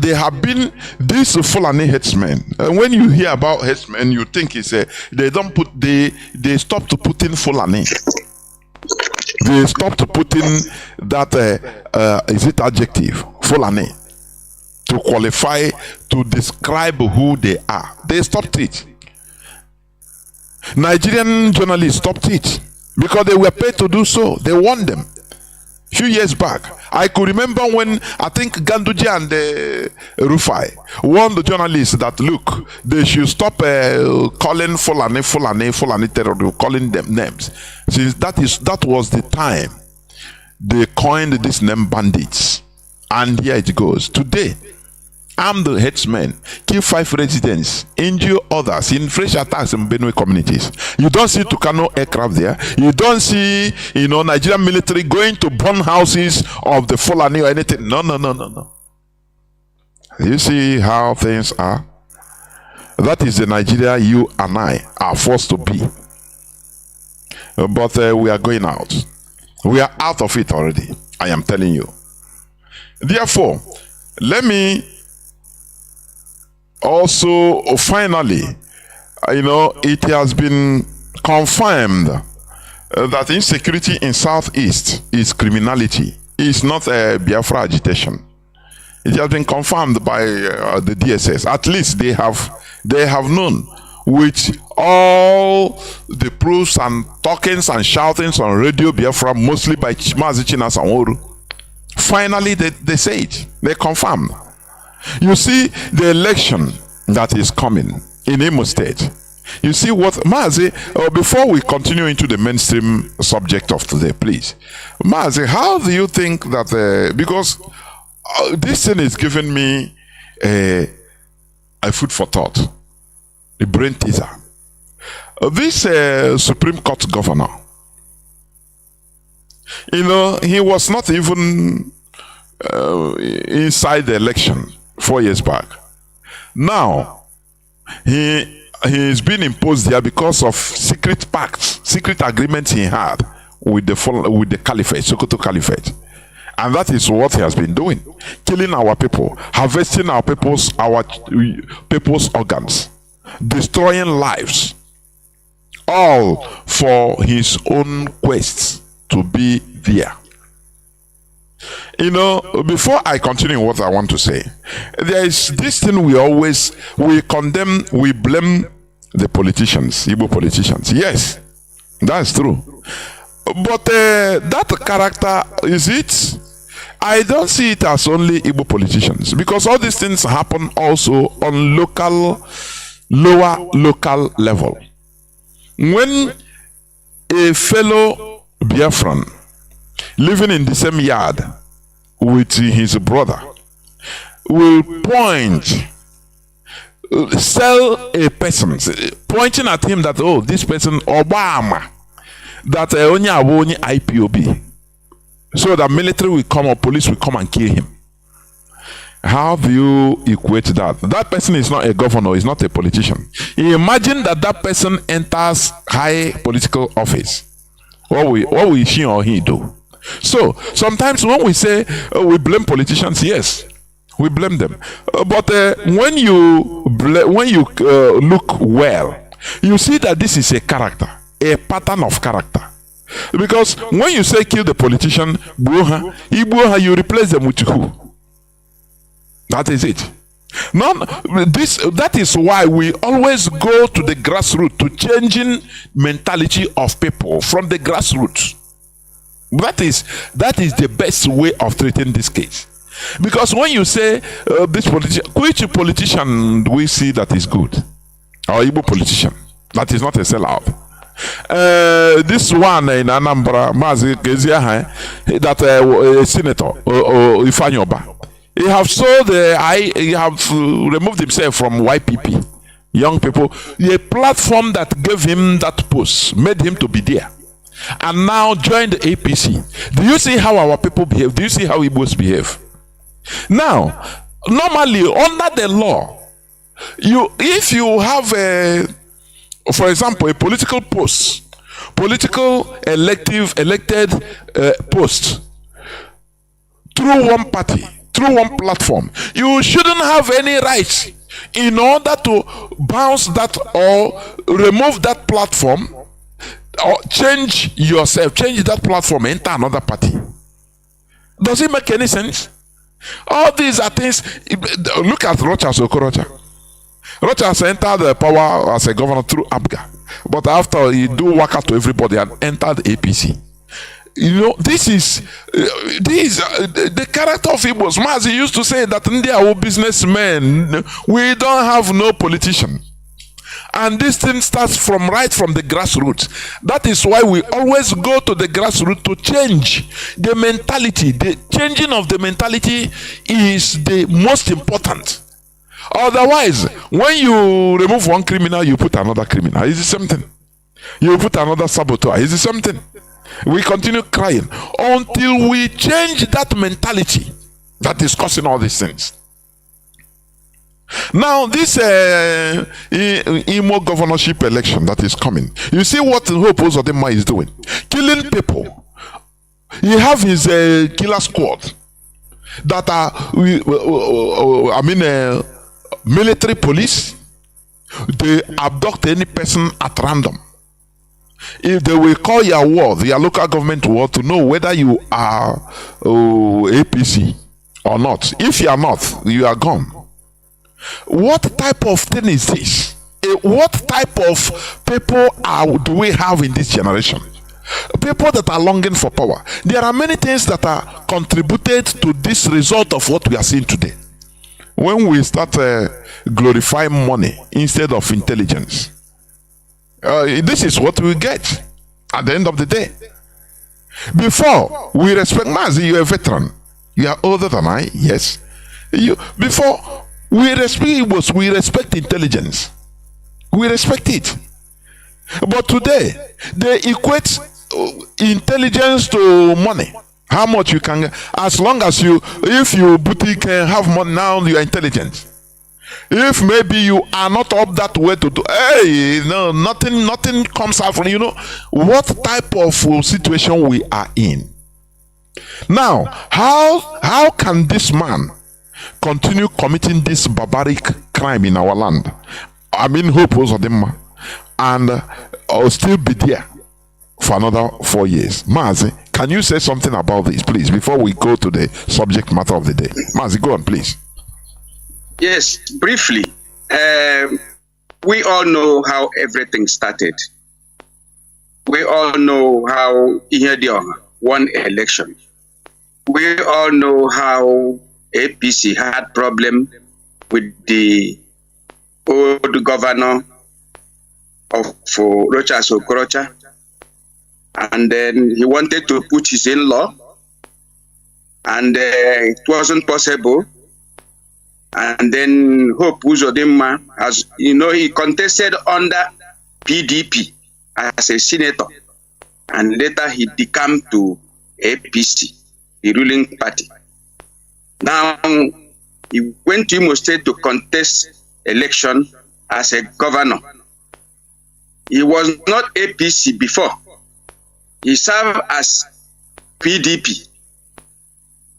They have been these Fulani headsmen. And when you hear about headsmen, you think it's they stopped putting Fulani. They stopped putting that is it adjective Fulani to qualify to describe who they are. They stopped it. Nigerian journalists stopped it because they were paid to do so. They warned them a few years back. I could remember when I think Ganduji and Rufai warned the journalists that look, they should stop calling Fulani terrorists, calling them names. Since that was the time they coined this name bandits. And here it goes. Today, armed headsmen kill 5 residents, injure others in fresh attacks in Benue communities. You don't see Kanu aircraft there. You don't see, Nigerian military going to burn houses of the Fulani or anything. No. You see how things are? That is the Nigeria you and I are forced to be. But we are going out. We are out of it already. I am telling you. Therefore, let me also finally, it has been confirmed that insecurity in Southeast is criminality. It's not a Biafra agitation. It has been confirmed by the DSS. At least they have known, with all the proofs and talkings and shoutings on Radio Biafra, mostly by Mazi Sanwo-Olu. Finally, they say it. They confirm. You see the election that is coming in Imo State. You see what, Mazi, before we continue into the mainstream subject of today, please. Mazi, how do you think that, because this thing is giving me a food for thought, a brain teaser. This Supreme Court governor, he was not even inside the election 4 years back. Now, he's been imposed there because of secret pacts, secret agreements he had with the Caliphate, Sokoto Caliphate. And that is what he has been doing. Killing our people, harvesting our people's organs, destroying lives, all for his own quest to be there. Before I continue what I want to say, there is this thing we condemn, we blame the politicians, Igbo politicians. Yes, That's true. But that character, is it? I don't see it as only Igbo politicians, because all these things happen also on lower local level. When a fellow Biafran living in the same yard with his brother will sell a person, pointing at him that, oh, this person Obama, that only IPOB, so that military will come or police will come and kill him. How do you equate that? That person is not a governor, is not a politician. Imagine that person enters high political office. What will she or he do? So sometimes when we say we blame politicians, yes, we blame them. But when you look well, you see that this is a character, a pattern of character. Because when you say kill the politician, you replace them with who? That is it. That is why we always go to the grassroots, to changing mentality of people from the grassroots. That is the best way of treating this case. Because when you say this politician, which politician do we see that is good? Our Igbo politician that is not a sellout. This one in Anambra, Mazi, that a senator, Ifanyoba, he have removed himself from YPP, young people, a platform that gave him that post, made him to be there, and now joined the APC. Do you see how our people behave? Do you see how Igbos behave? Now, normally under the law, if you have for example, a political post, elected post through one party, through one platform, you shouldn't have any rights in order to bounce that or remove that platform or change that platform, enter another party. Does it make any sense? All these are things. Look at Rochas Okorocha. Rochas entered the power as a governor through ABGA, but after he do waka to everybody and entered APC. You know, this is the character of Igbos. Mazi used to say that India are businessmen. We don't have no politician. And this thing starts right from the grassroots. That is why we always go to the grassroots to change the mentality. The changing of the mentality is the most important. Otherwise, when you remove one criminal, you put another criminal. It's the same thing. You put another saboteur. It's the same thing. We continue crying until we change that mentality that is causing all these things. Now, this Imo governorship election that is coming, you see what Hope Uzodinma is doing? Killing people. He have his killer squad that are, military police. They abduct any person at random. If they will call your ward, your local government ward, to know whether you are APC or not. If you are not, you are gone. What type of thing is this? What type of people do we have in this generation? People that are longing for power. There are many things that are contributed to this result of what we are seeing today. When we start glorifying money instead of intelligence, this is what we get at the end of the day. Before, we respect Mazi, you're a veteran. You are older than I, yes. Before, we respect intelligence. We respect it. But today, they equate intelligence to money. How much you can get. As long as if you boutique can have money, now you are intelligent. If maybe you are not up that way to do, nothing comes out from, what type of situation we are in. Now, how can this man continue committing this barbaric crime in our land? Hope Uzodinma, and still be there for another 4 years. Mazi, can you say something about this, please, before we go to the subject matter of the day? Mazi, go on, please. Yes, briefly. We all know how everything started. We all know how Ihedion won election. We all know how APC had problem with the old governor of Rochas Okorocha, and then he wanted to put his in-law, and it wasn't possible. And then Hope Uzodinma, as you know, he contested under PDP as a senator, and later he decamped to APC, the ruling party. Now he went to Imo State to contest election as a governor. He was not APC before. He served as PDP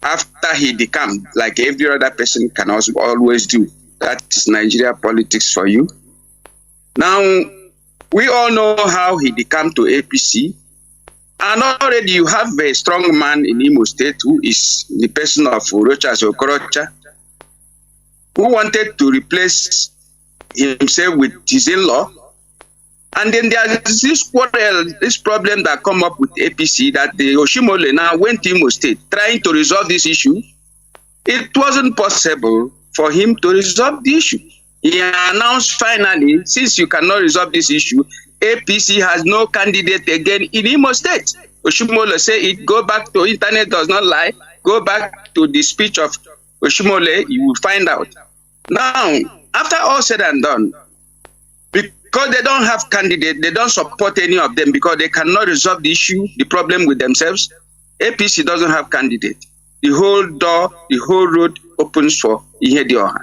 after he decamped, like every other person can also always do. That is Nigeria politics for you. Now, we all know how he decamped to APC, and already you have a strong man in Imo State who is the person of Rochas Okorocha, who wanted to replace himself with his in-law. And then there's this quarrel, this problem that come up with APC, that the Oshimole now went to Imo State trying to resolve this issue. It wasn't possible for him to resolve the issue. He announced finally, since you cannot resolve this issue, APC has no candidate again in Imo State. Oshimole say it, go back to internet does not lie, go back to the speech of Oshimole, you will find out. Now, after all said and done, because they don't have candidate, they don't support any of them because they cannot resolve the issue, the problem with themselves. APC doesn't have candidate. The whole door, the whole road opens for Ihedioha.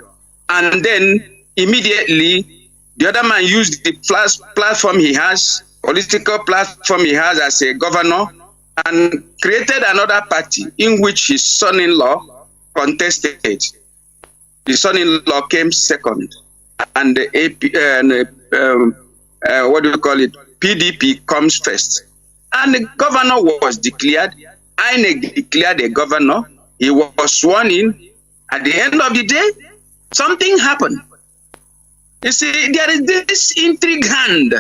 And then immediately, the other man used the platform he has, political platform he has as a governor, and created another party in which his son-in-law contested. The son-in-law came second, and the PDP comes first. And the governor was declared. INEC declared a governor. He was sworn in. At the end of the day, something happened. You see, there is this intrigue hand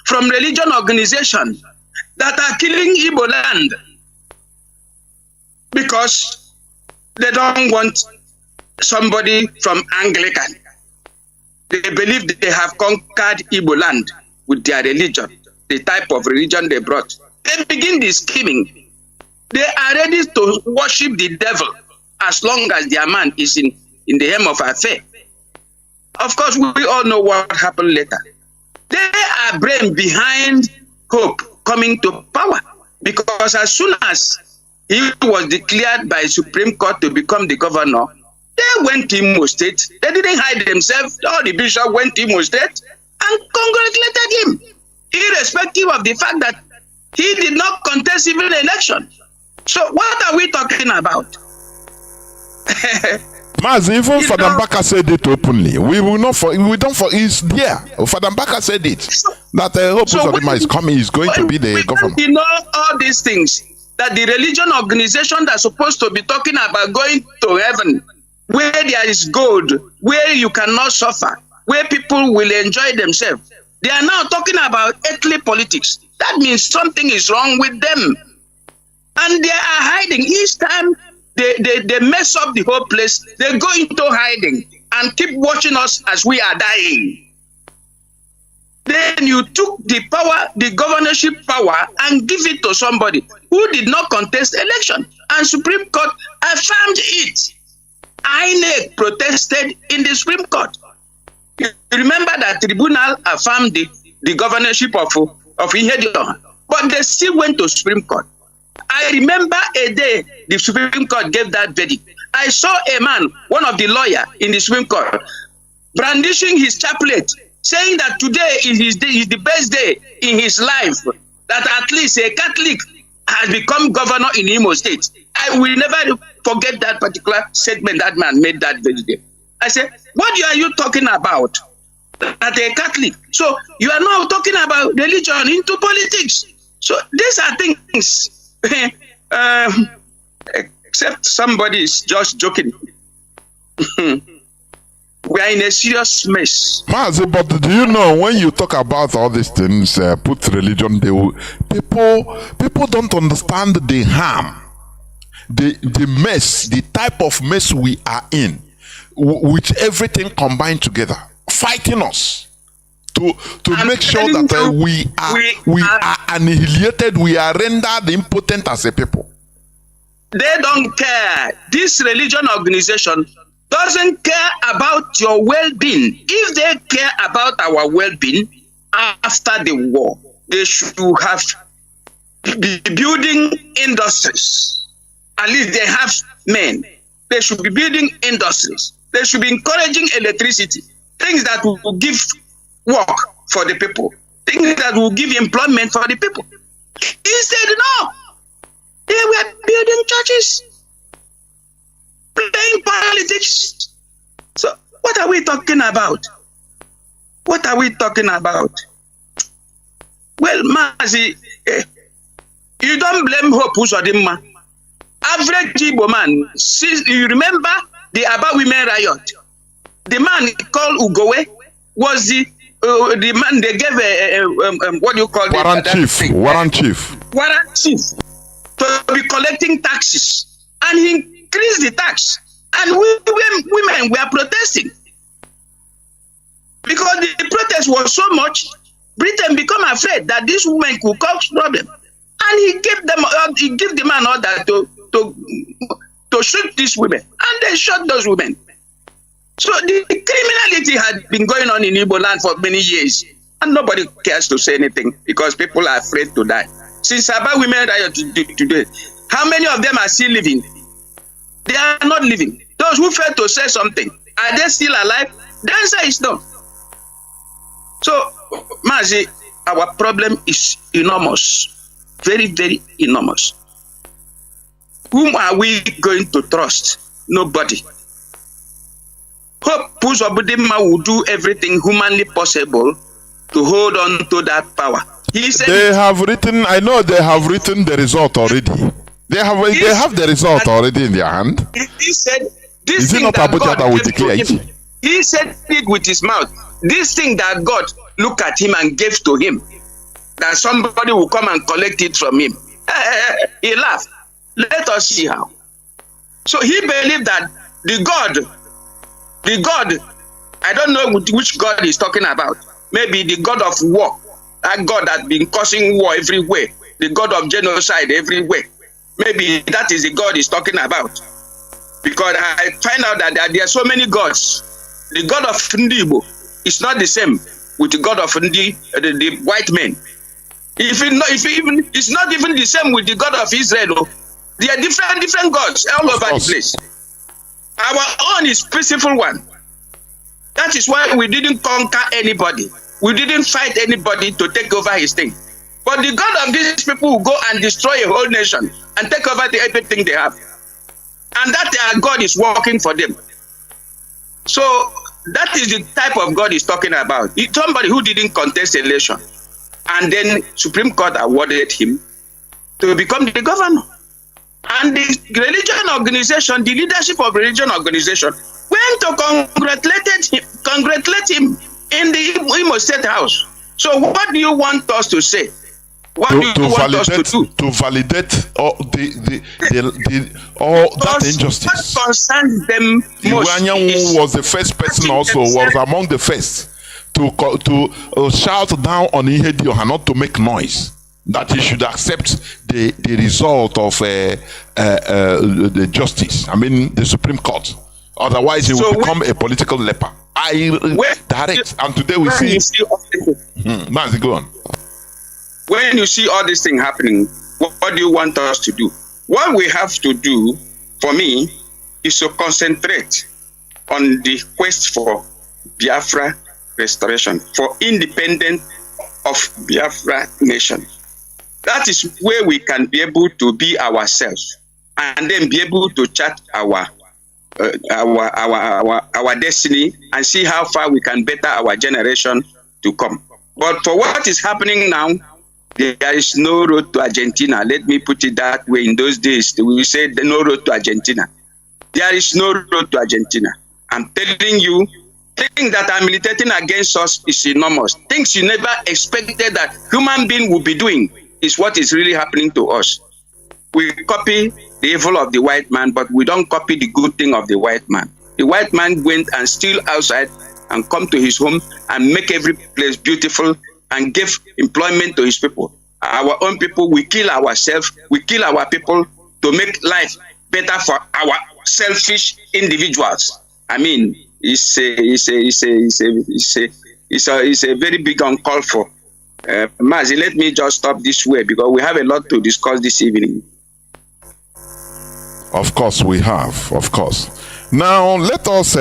from religion organizations that are killing Igbo land because they don't want somebody from Anglican. They believe they have conquered Igbo land with their religion, the type of religion they brought. They begin the scheming. They are ready to worship the devil as long as their man is in the hem of affair. Of course, we all know what happened later. They are brain behind Hope coming to power, because as soon as he was declared by Supreme Court to become the governor, they went to Imo State. They didn't hide themselves. All the bishops went to Imo State and congratulated him, irrespective of the fact that he did not contest even an election. So what are we talking about? Mazi, even Father Mbaka said it openly. We don't for it's there. Father Mbaka said it. That Hope Uzodinma is coming, is going to be the governor. We know all these things, that the religion organization that's supposed to be talking about going to heaven, where there is gold, where you cannot suffer, where people will enjoy themselves. They are now talking about earthly politics. That means something is wrong with them. And they are hiding. Each time they mess up the whole place, they go into hiding and keep watching us as we are dying. Then you took the power, the governorship power, and give it to somebody who did not contest election. And Supreme Court affirmed it. INEC protested in the Supreme Court. You remember that tribunal affirmed the governorship of Ihedioha, but they still went to Supreme Court. I remember a day the Supreme Court gave that verdict. I saw a man, one of the lawyers in the Supreme Court, brandishing his chaplet, saying that today is the best day in his life, that at least a Catholic has become governor in Imo State. I will never forget that particular statement that man made that very day. I said, what are you talking about? That a Catholic. So you are now talking about religion into politics. So these are things, except somebody is just joking. We We are in a serious mess. Mazi, but do you know when you talk about all these things, put religion, people don't understand the harm, the mess, the type of mess we are in, with everything combined together, fighting us to make sure that we are annihilated, we are rendered impotent as a people. They don't care. This religion organization doesn't care about your well-being. If they care about our well-being, after the war, they should have be building industries. At least they have men. They should be building industries. They should be encouraging electricity. Things that will give work for the people. Things that will give employment for the people. Instead, no. They were building churches, playing politics. So what are we talking about? What are we talking about? Well, Mazi, you don't blame Hope Uzodimma. Average Igbo man, you remember the Aba women riot? The man called Ugowe was the man they gave what do you call warrant chief. Warrant chief to be collecting taxes, and he increased the tax, and women were protesting because the protest was so much. Britain became afraid that this woman could cause problem, and he gave the man order to shoot these women, and they shot those women. So the criminality had been going on in Igbo land for many years, and nobody cares to say anything because people are afraid to die. Since Aba women riot today, how many of them are still living? They are not living. Those who fail to say something, are they still alive? The answer is no. So, Mazi, our problem is enormous, very, very enormous. Whom are we going to trust? Nobody. Hope Uzodimma will do everything humanly possible to hold on to that power. He said they have written, I know they have written the result already. They have the result already in their hand. He said, this is it thing not that Abuja that will declare it? He said it with his mouth. This thing that God looked at him and gave to him, that somebody will come and collect it from him. He laughed. Let us see how. So he believed that the God, I don't know which God he's talking about. Maybe the God of war. That God that been causing war everywhere. The God of genocide everywhere. Maybe that is the God he's talking about. Because I find out that there are so many gods. The God of Ndibo is not the same with the God of the white men. It's not even the same with the God of Israel. They are different gods all over the place. Our own is peaceful one. That is why we didn't conquer anybody. We didn't fight anybody to take over his thing. But the God of these people will go and destroy a whole nation and take over everything they have. And that their God is working for them. So that is the type of God he's talking about. It's somebody who didn't contest election. And then Supreme Court awarded him to become the governor. And the religion organization, the leadership of religion organization, went to congratulate him in the Imo State House. So what do you want us to say? What do you want us to do? To validate all that injustice. What concerns them most was the first person also, was among the first to shout down on Ihedioha not to make noise. That he should accept the result of the justice. I mean, the Supreme Court. Otherwise, he will become a political leper. Direct. And today we see. Mazi, go on. When you see all this thing happening, what do you want us to do? What we have to do, for me, is to concentrate on the quest for Biafra restoration, for independence of Biafra nation. That is where we can be able to be ourselves and then be able to chart our destiny and see how far we can better our generation to come. But for what is happening now, there is no road to Argentina. Let me put it that way. In those days, we said no road to Argentina. There is no road to Argentina. I'm telling you, things that are militating against us is enormous. Things you never expected that human being would be doing is what is really happening to us. We copy the evil of the white man, but we don't copy the good thing of the white man. The white man went and steal outside and come to his home and make every place beautiful and give employment to his people. Our own people, we kill ourselves, we kill our people to make life better for our selfish individuals. I mean, it's a very big uncalled for. Mazi, let me just stop this way because we have a lot to discuss this evening. Of course we have, of course. Now let us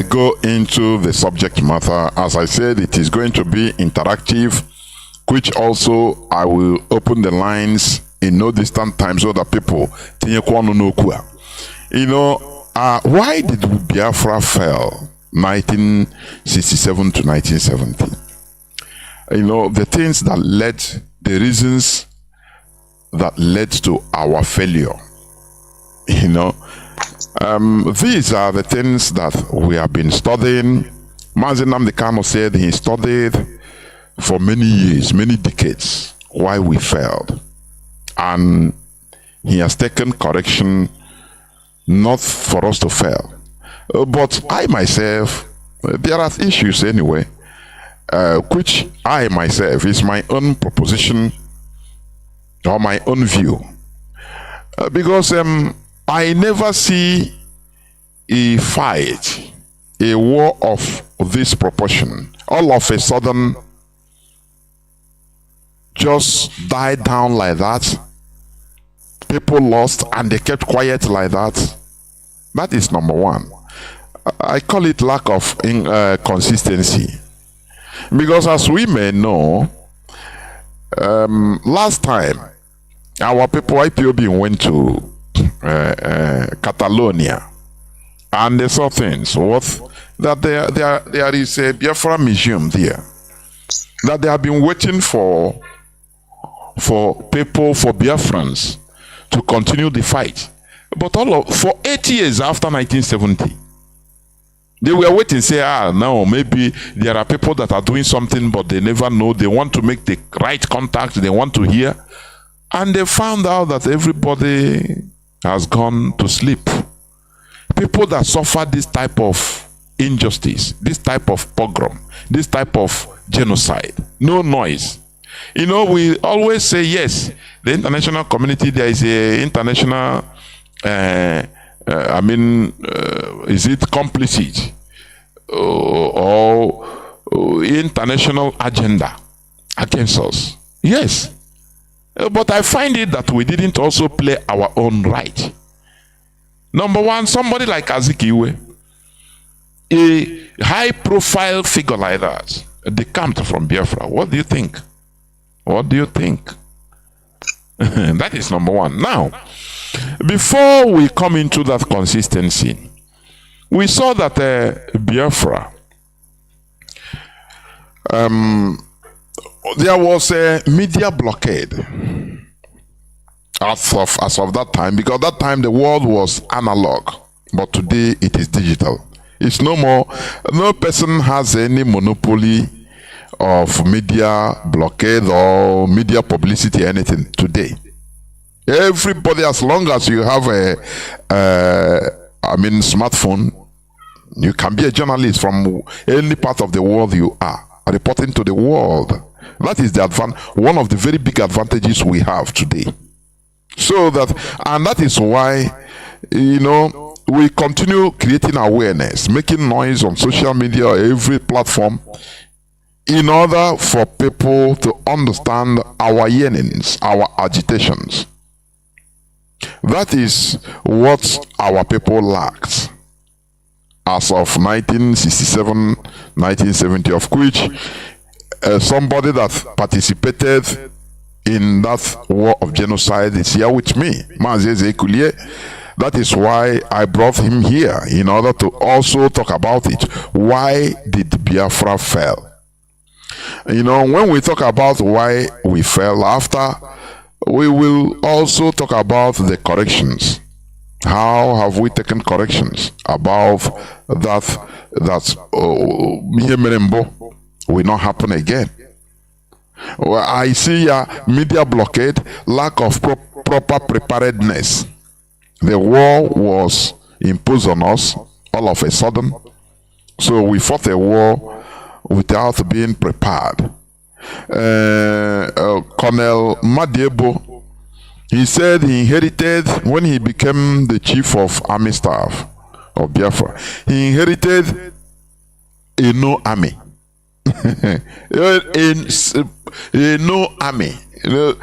go into the subject matter. As I said, it is going to be interactive, which also I will open the lines in no distant time so that people, you know, why did Biafra fail 1967 to 1970? You know, the things that led, the reasons that led to our failure. You know, these are the things that we have been studying. Mazi Nnamdi Kanu said he studied for many years, many decades, why we failed. And he has taken correction not for us to fail. But I myself, there are issues anyway, which I myself is my own proposition or my own view. Because I never see a fight, a war of this proportion, all of a sudden just died down like that. People lost and they kept quiet like that. That is number one. I call it lack of consistency. Because as we may know, last time our people, IPOB, went to Catalonia and they saw things worth that there is a Biafra museum there that they have been waiting for people, for Biafrans to continue the fight. But for 8 years after 1970, they were waiting, say, now maybe there are people that are doing something, but they never know. They want to make the right contact. They want to hear. And they found out that everybody has gone to sleep. People that suffer this type of injustice, this type of pogrom, this type of genocide, no noise. You know, we always say, yes, the international community, there is a international, is it complicit or international agenda against us? Yes. But I find it that we didn't also play our own right. Number one, somebody like Azikiwe, a high-profile figure like that, decamped from Biafra. What do you think? What do you think? That is number one. Now, before we come into that consistency, we saw that Biafra, there was a media blockade as of that time, because that time the world was analog, but today it is digital. It's no more, no person has any monopoly of media blockade or media publicity, anything today. Everybody, as long as you have a smartphone, you can be a journalist from any part of the world you are, reporting to the world. That is the one of the very big advantages we have today. So that, and that is why, you know, we continue creating awareness, making noise on social media or every platform, in order for people to understand our yearnings, our agitations. That is what our people lacked as of 1967, 1970, of which somebody that participated in that war of genocide is here with me, Mazi. That is why I brought him here, in order to also talk about it. Why did Biafra fail? You know, when we talk about why we fell after, we will also talk about the corrections How have we taken corrections about that will not happen again? Well, I see media blockade, lack of proper preparedness. The war was imposed on us all of a sudden, so we fought a war without being prepared. Colonel Madiebo, he said he inherited, when he became the chief of army staff of Biafra, he inherited a no army. No army. You know,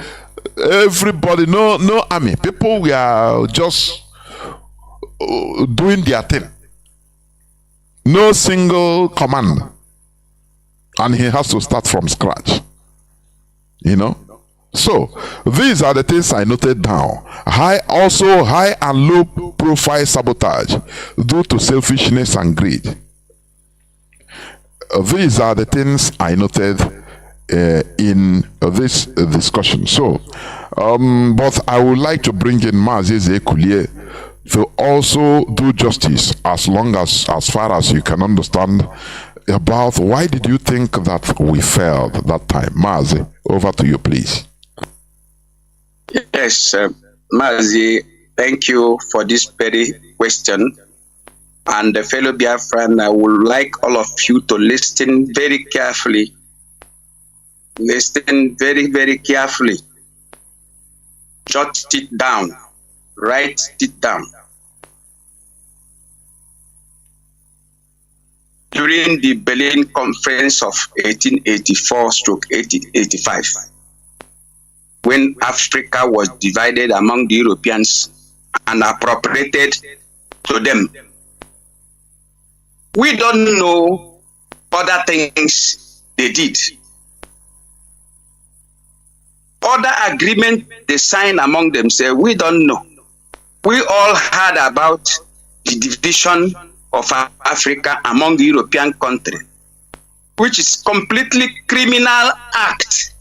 everybody, no army. People were just doing their thing. No single command. And he has to start from scratch. You know? So, these are the things I noted down. High and low profile sabotage due to selfishness and greed. These are the things I noted in this discussion. So, but I would like to bring in Mazi Kulie to also do justice as far as you can understand about why did you think that we failed that time. Mazi, over to you, please. Yes, Mazi, thank you for this very question. And fellow Biafran, I would like all of you to listen very carefully. Listen very, very carefully. Jot it down. Write it down. During the Berlin Conference of 1884-1885, when Africa was divided among the Europeans and appropriated to them, we don't know other things they did. Other agreement they signed among themselves, we don't know. We all heard about the division of Africa among the European countries, which is completely criminal act.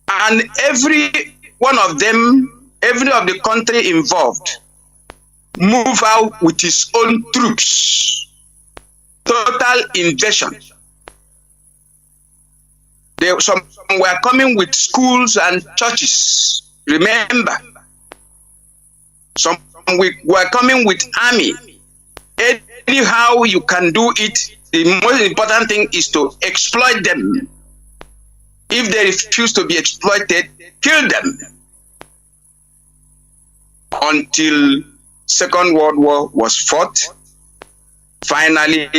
And every one of them, every of the country involved, move out with his own troops. Total invasion. Some were coming with schools and churches. Remember, some were coming with army. Anyhow you can do it, the most important thing is to exploit them. If they refuse to be exploited, kill them. Until Second World War was fought, finally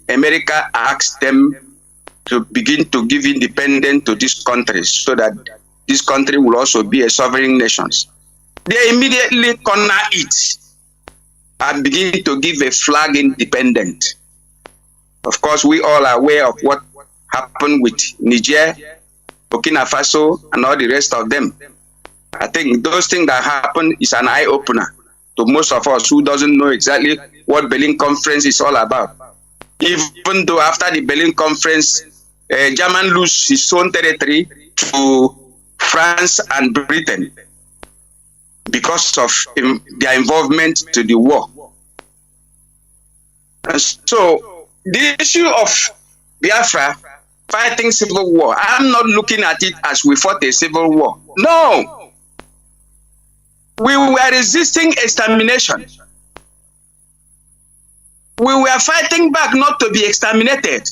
America asked them to begin to give independence to this country so that this country will also be a sovereign nation. They immediately corner it and begin to give a flag independence. Of course, we all are aware of what happened with Niger, Burkina Faso, and all the rest of them. I think those things that happened is an eye-opener to most of us who doesn't know exactly what Berlin Conference is all about. Even though after the Berlin Conference, Germany lose his own territory to France and Britain because of their involvement to the war. And so the issue of Biafra fighting civil war, I'm not looking at it as we fought a civil war. No. We were resisting extermination. We were fighting back not to be exterminated.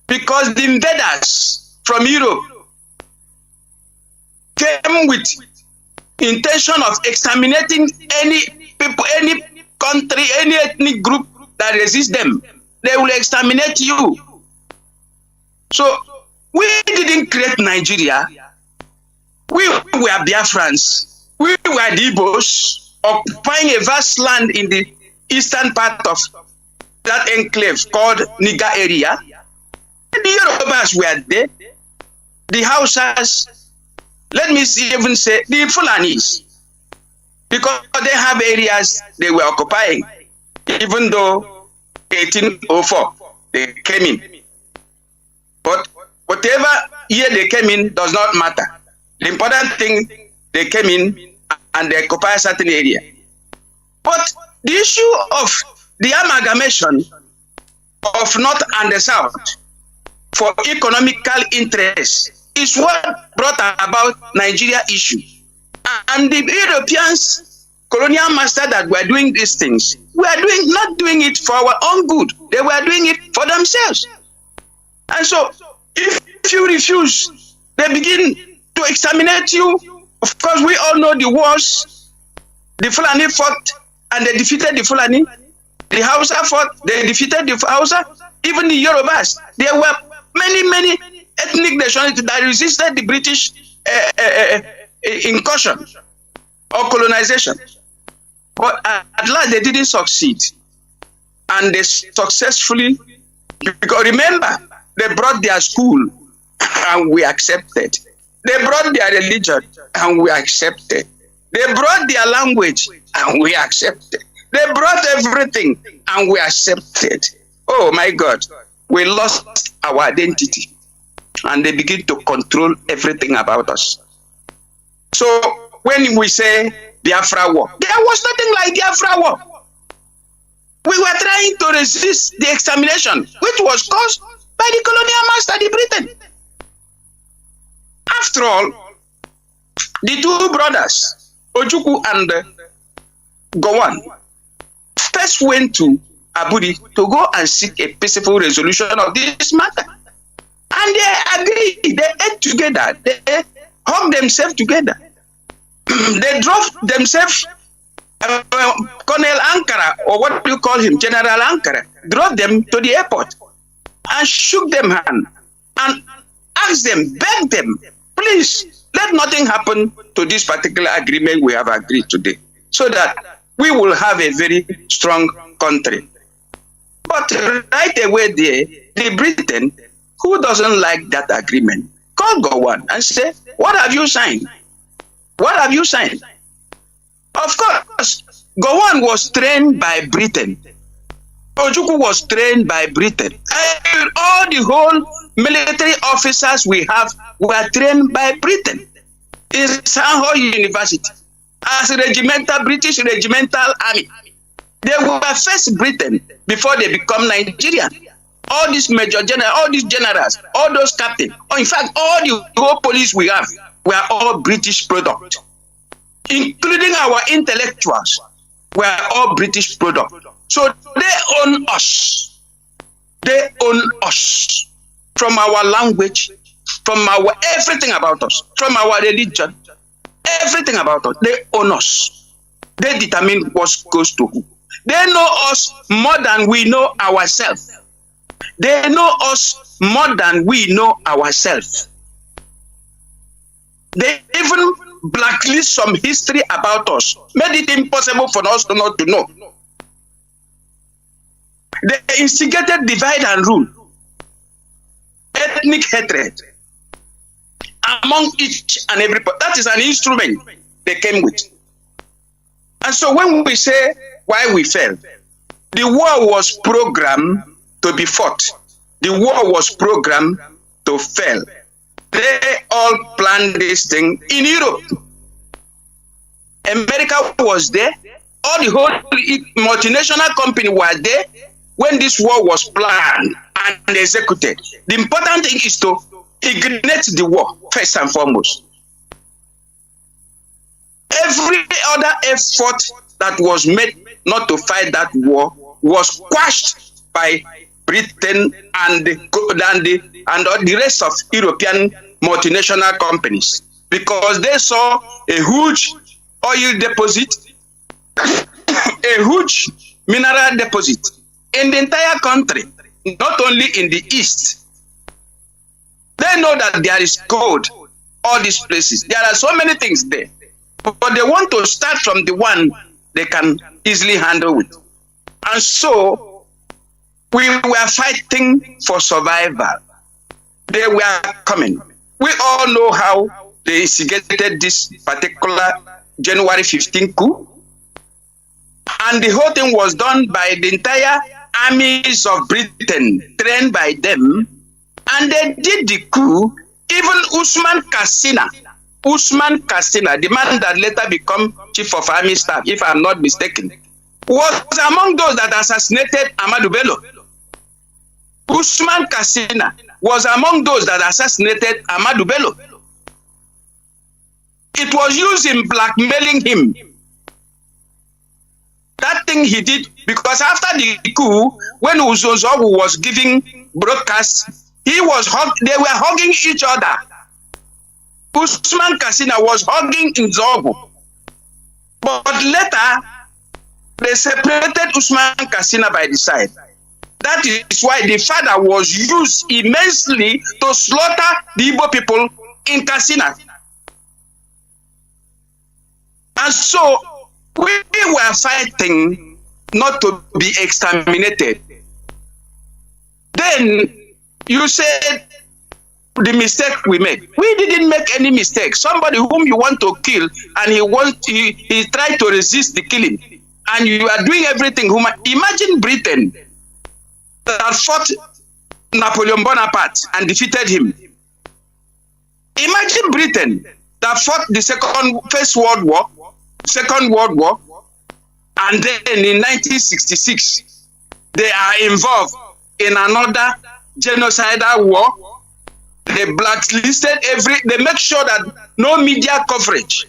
Because the invaders from Europe came with intention of exterminating any people, any country, any ethnic group that resists them. They will exterminate you. So we didn't create Nigeria. We were Biafrans. We were the Igbos occupying a vast land in the eastern part of that enclave called Niger area. The Yorubas were there. The Hausas, let me even say the Fulanis, because they have areas they were occupying, even though 1804 they came in. But whatever year they came in does not matter. The important thing they came in and they occupied a certain area. But the issue of the amalgamation of North and the South for economical interests is what brought about Nigeria issue. And the Europeans, colonial masters that were doing these things, were not doing it for our own good. They were doing it for themselves. And so, if you refuse, they begin to exterminate you. Of course, we all know the wars. The Fulani fought and they defeated the Fulani. The Hausa fought, they defeated the Hausa. Even the Yorubas. There were many ethnic nationalities that resisted the British incursion or colonization. But at last they didn't succeed. And they successfully, because remember, they brought their school and we accepted. They brought their religion and we accepted. They brought their language and we accepted. They brought everything and we accepted. Oh my God, we lost our identity and they begin to control everything about us. So when we say Biafra war, there was nothing like Biafra war. We were trying to resist the extermination, which was caused by the colonial master, the Britain. After all, the two brothers, Ojukwu and Gowon, first went to Abudi to go and seek a peaceful resolution of this matter. And they agreed, they ate together, they hugged themselves together. They drove themselves, Colonel Ankara, or what do you call him, General Ankara, drove them to the airport and shook them hand and asked them, begged them, please, let nothing happen to this particular agreement we have agreed today, so that we will have a very strong country. But right away there, the Britain, who doesn't like that agreement, called Gowon and said, what have you signed? What have you signed? Of course, Gowon was trained by Britain. Ojukwu was trained by Britain. And all the whole military officers we have were trained by Britain in Sanho University as British regimental army. They were first Britain before they become Nigerian. All these major generals, all these generals, all those captains, or in fact, all the whole police we have were all British product, including our intellectuals were all British product. So they own us. They own us from our language, from our everything about us, from our religion, everything about us. They own us. They determine what goes to who. They know us more than we know ourselves. They know us more than we know ourselves. They even blacklist some history about us, made it impossible for us to not to know. They instigated divide and rule, ethnic hatred among each and every person. That is an instrument they came with. And so when we say why we fell, the war was programmed to be fought. The war was programmed to fail. They all planned this thing in Europe. America was there. All the whole multinational company were there when this war was planned and executed. The important thing is to ignite the war first and foremost. Every other effort that was made not to fight that war was quashed by Britain and the rest of European multinational companies, because they saw a huge oil deposit, a huge mineral deposit in the entire country, not only in the east. They know that there is gold, all these places. There are so many things there, but they want to start from the one they can easily handle with. And so we were fighting for survival. They were coming. We all know how they instigated this particular January 15 coup. And the whole thing was done by the entire armies of Britain, trained by them. And they did the coup. Even Usman Kassina, Usman Katsina, the man that later became Chief of Army Staff, if I'm not mistaken, was among those that assassinated Ahmadu Bello. Usman Katsina was among those that assassinated Ahmadu Bello. It was used in blackmailing him. That thing he did, because after the coup, when Uzozogu was giving broadcasts, they were hugging each other. Usman Katsina was hugging Nzogu. But later, they separated Usman Katsina by the side. That is why the father was used immensely to slaughter the Igbo people in Katsina. And so, we were fighting not to be exterminated. Then you said the mistake we made. We didn't make any mistake. Somebody whom you want to kill and he tried to resist the killing, and you are doing everything. Imagine Britain that fought Napoleon Bonaparte and defeated him. Imagine Britain that fought the First World War, Second World War, and then in 1966, they are involved in another genocidal war. They blacklisted they make sure that no media coverage,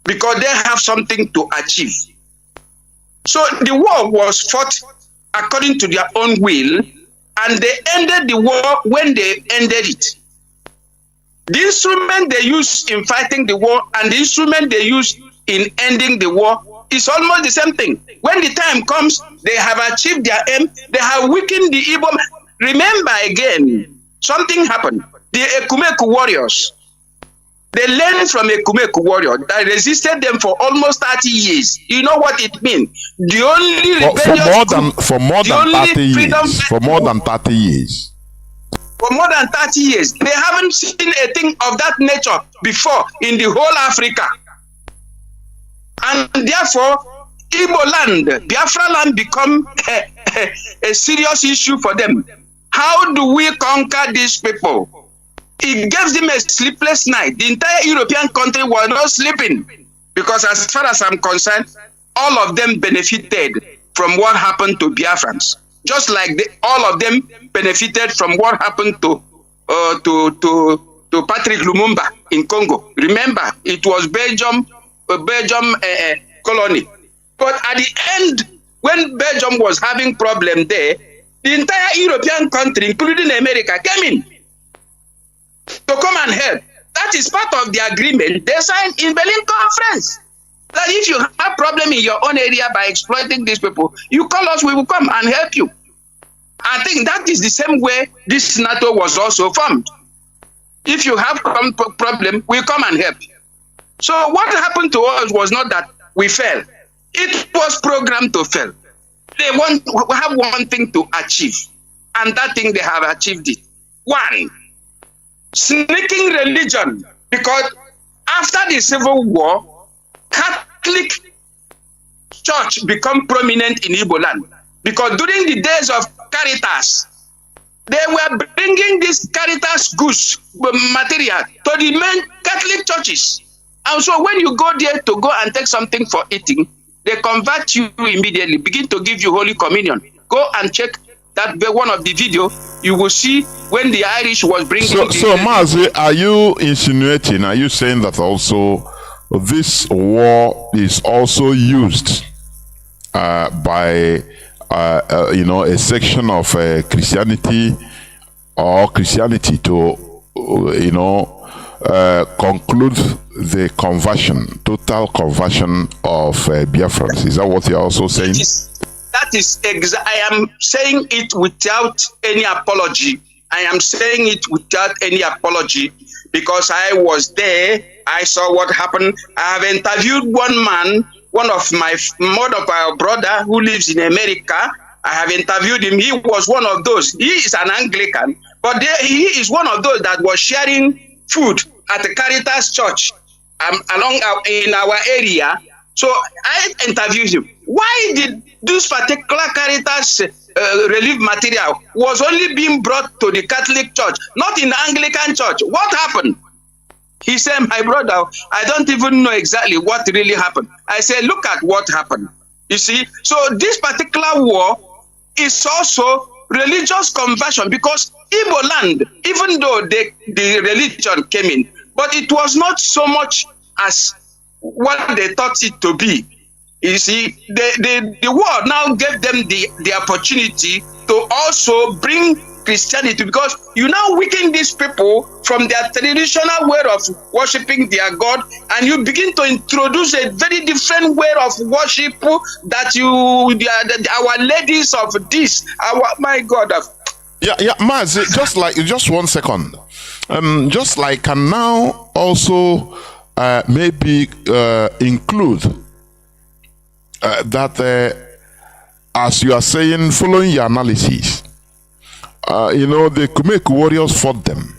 because they have something to achieve. So the war was fought according to their own will, and they ended the war when they ended it. The instrument they used in fighting the war and the instrument they used in ending the war is almost the same thing. When the time comes, they have achieved their aim, they have weakened the Igbo. Remember again, something happened. The Ekumeku warriors, they learned from Ekumeku warrior that resisted them for almost 30 years. You know what it means? The only for more than 30 years. For more than 30 years. They haven't seen a thing of that nature before in the whole Africa. And therefore, Igbo land, Biafra land become a serious issue for them. How do we conquer these people? It gives them a sleepless night. The entire European country was not sleeping, because as far as I'm concerned, all of them benefited from what happened to Biafrans. Just like all of them benefited from what happened to Patrick Lumumba in Congo. Remember, it was Belgium colony. But at the end, when Belgium was having problem there, the entire European country, including America, came in to come and help. That is part of the agreement they signed in Berlin Conference. That if you have problem in your own area by exploiting these people, you call us, we will come and help you. I think that is the same way this NATO was also formed. If you have problem, we come and help. So what happened to us was not that we fell. It was programmed to fail. We have one thing to achieve, and that thing they have achieved it. One, sneaking religion, because after the Civil War, Catholic Church become prominent in Igbo land, because during the days of Caritas, they were bringing this Caritas goods material to the main Catholic churches. And so when you go there to go and take something for eating, they convert you immediately, begin to give you Holy Communion. Go and check that one of the video, you will see when the Irish was bringing... So Mazi, are you insinuating, are you saying that also this war is also used by a section of Christianity to conclude the conversion, total conversion of Biafrans? Is that what you're also saying? I am saying it without any apology. I am saying it without any apology because I was there. I saw what happened. I have interviewed one man, one of our brother who lives in America. I have interviewed him. He was one of those. He is an Anglican, but he is one of those that was sharing food at the Caritas Church in our area. So I interviewed him. Why did this particular Caritas relief material was only being brought to the Catholic Church, not in the Anglican Church? What happened? He said, my brother, I don't even know exactly what really happened. I said, look at what happened. You see, so this particular war is also religious conversion, because Igbo land, even though the religion came in, but it was not so much as what they thought it to be. You see, the war now gave them the opportunity to also bring Christianity, because you now weaken these people from their traditional way of worshiping their God, and you begin to introduce a very different way of worship that our ladies of this, my God. Yeah, Mazi, just 1 second. Just like can now also maybe include that as you are saying, following your analysis, the Kumeku warriors fought them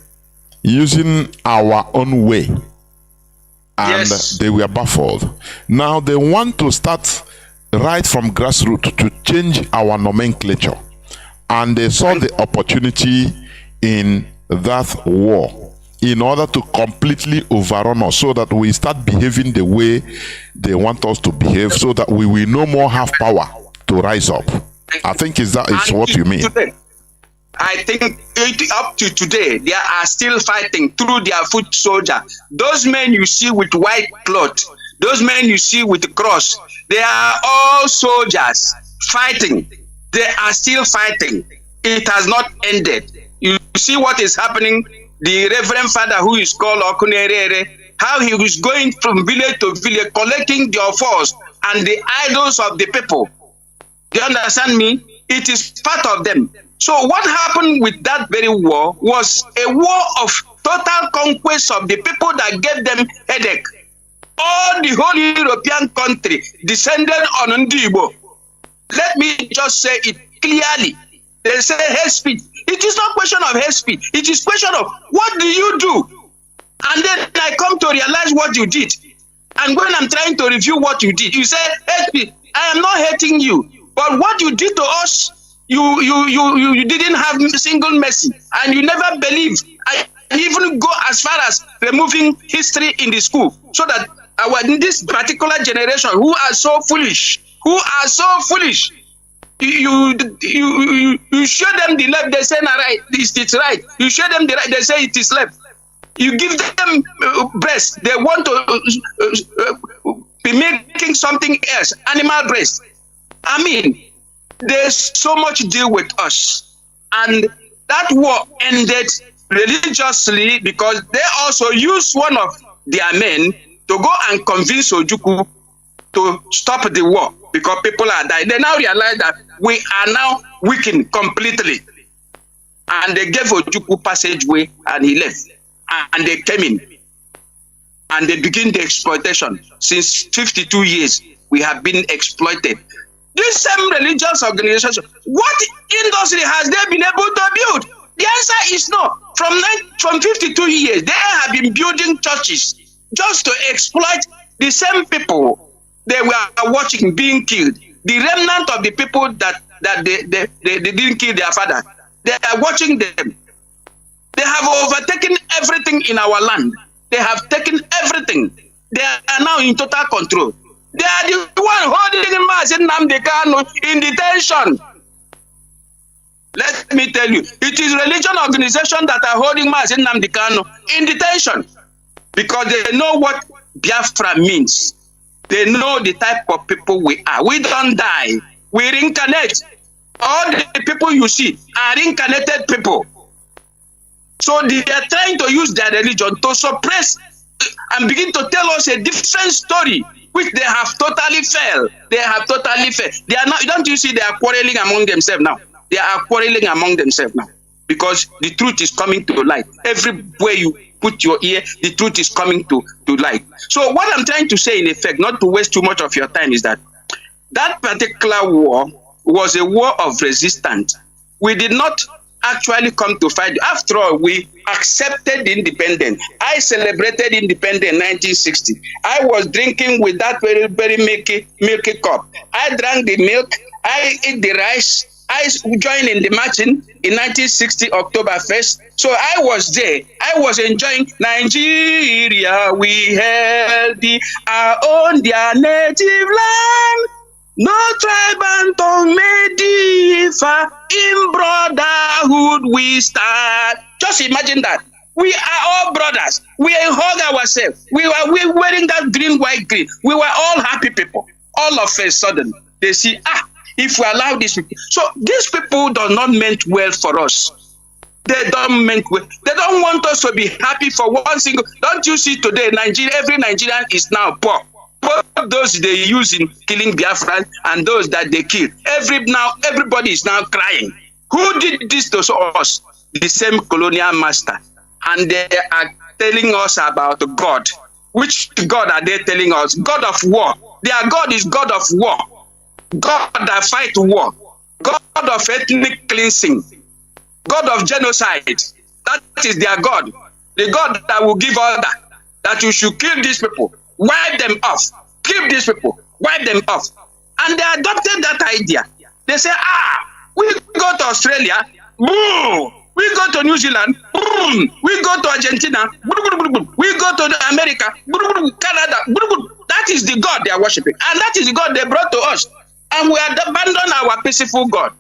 using our own way, and yes, they were baffled. Now they want to start right from grassroots to change our nomenclature, and they saw the opportunity in that war in order to completely overrun us, so that we start behaving the way they want us to behave, so that we will no more have power to rise up. I think is what you mean. Today, I think up to today, they are still fighting through their foot soldier. Those men you see with white cloth, those men you see with the cross, they are all soldiers fighting. They are still fighting. It has not ended. You see what is happening. The Reverend Father, who is called Okunerere, how he was going from village to village collecting the offers and the idols of the people. Do you understand me? It is part of them. So what happened with that very war was a war of total conquest of the people that gave them headache. All the whole European country descended on Ndibo. Let me just say it clearly. They say hate speech. It is not question of hate speech. It is question of what do you do? And then I come to realize what you did. And when I'm trying to review what you did, you say, hate speech. I am not hating you. But what you did to us, you didn't have single mercy, and you never believed. I even go as far as removing history in the school, so that this particular generation who are so foolish, you show them the left, they say no, right, it's right. You show them the right, they say it is left. You give them breast, they want to be making something else, animal breast. I mean, there's so much deal with us, and that war ended religiously because they also used one of their men to go and convince Ojukwu to stop the war because people are dying. They now realize that we are now weakened completely, and they gave Ojukwu passageway, and he left, and they came in, and they begin the exploitation. Since 52 years, we have been exploited. This same religious organization, what industry has they been able to build? The answer is no. From 52 years, they have been building churches just to exploit the same people they were watching being killed. The remnant of the people that they didn't kill their father, they are watching them. They have overtaken everything in our land. They have taken everything. They are now in total control. They are the one holding Mazi Nnamdi Kanu in detention. Let me tell you, it is religion organization that are holding Mazi Nnamdi Kanu in detention because they know what Biafra means. They know the type of people we are. We don't die. We reincarnate. All the people you see are reincarnated people. So they are trying to use their religion to suppress and begin to tell us a different story, which they have totally failed. They have totally failed. They are not. Don't you see they are quarreling among themselves now? They are quarreling among themselves now because the truth is coming to light. Everywhere you put your ear, the truth is coming to light. So what I'm trying to say, in effect, not to waste too much of your time, is that that particular war was a war of resistance. We did not actually come to fight. After all, we accepted independence. I celebrated independence in 1960. I was drinking with that very, very milky cup. I drank the milk. I ate the rice. I joined in the marching in 1960, October 1st. So I was there. I was enjoying Nigeria. We held our own, their native land. No tribe and tongue may differ. In brotherhood we stand. Just imagine that. We are all brothers. We hug ourselves. We were wearing that green, white, green. We were all happy people. All of a sudden, they see, if we allow these people. So these people do not meant well for us. They don't meant well. They don't want us to be happy for one single. Don't you see today, Nigeria, every Nigerian is now poor. Both those they use in killing Biafran and those that they kill. Everybody is now crying. Who did this to us? The same colonial master. And they are telling us about God. Which God are they telling us? God of war. Their God is God of war. God that fight war, God of ethnic cleansing, God of genocide. That is their God. The God that will give order that you should kill these people, wipe them off, kill these people, wipe them off. And they adopted that idea. They say, we go to Australia, boom. We go to New Zealand, boom. We go to Argentina, boom. We go to America, boom. Canada, boom. That is the God they are worshiping. And that is the God they brought to us. And we abandon our peaceful God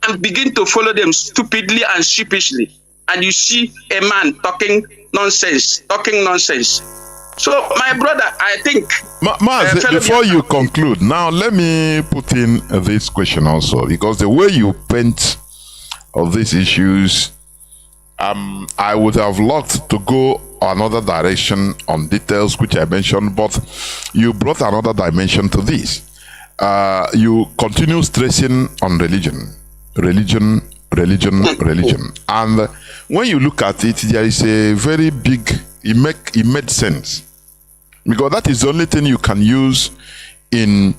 and begin to follow them stupidly and sheepishly. And you see a man talking nonsense. So, my brother, I think... Mazi, before you conclude, now let me put in this question also, because the way you paint of these issues, I would have loved to go another direction on details which I mentioned, but you brought another dimension to this. You continue stressing on religion. And when you look at it, there is a very big, it made sense. Because that is the only thing you can use in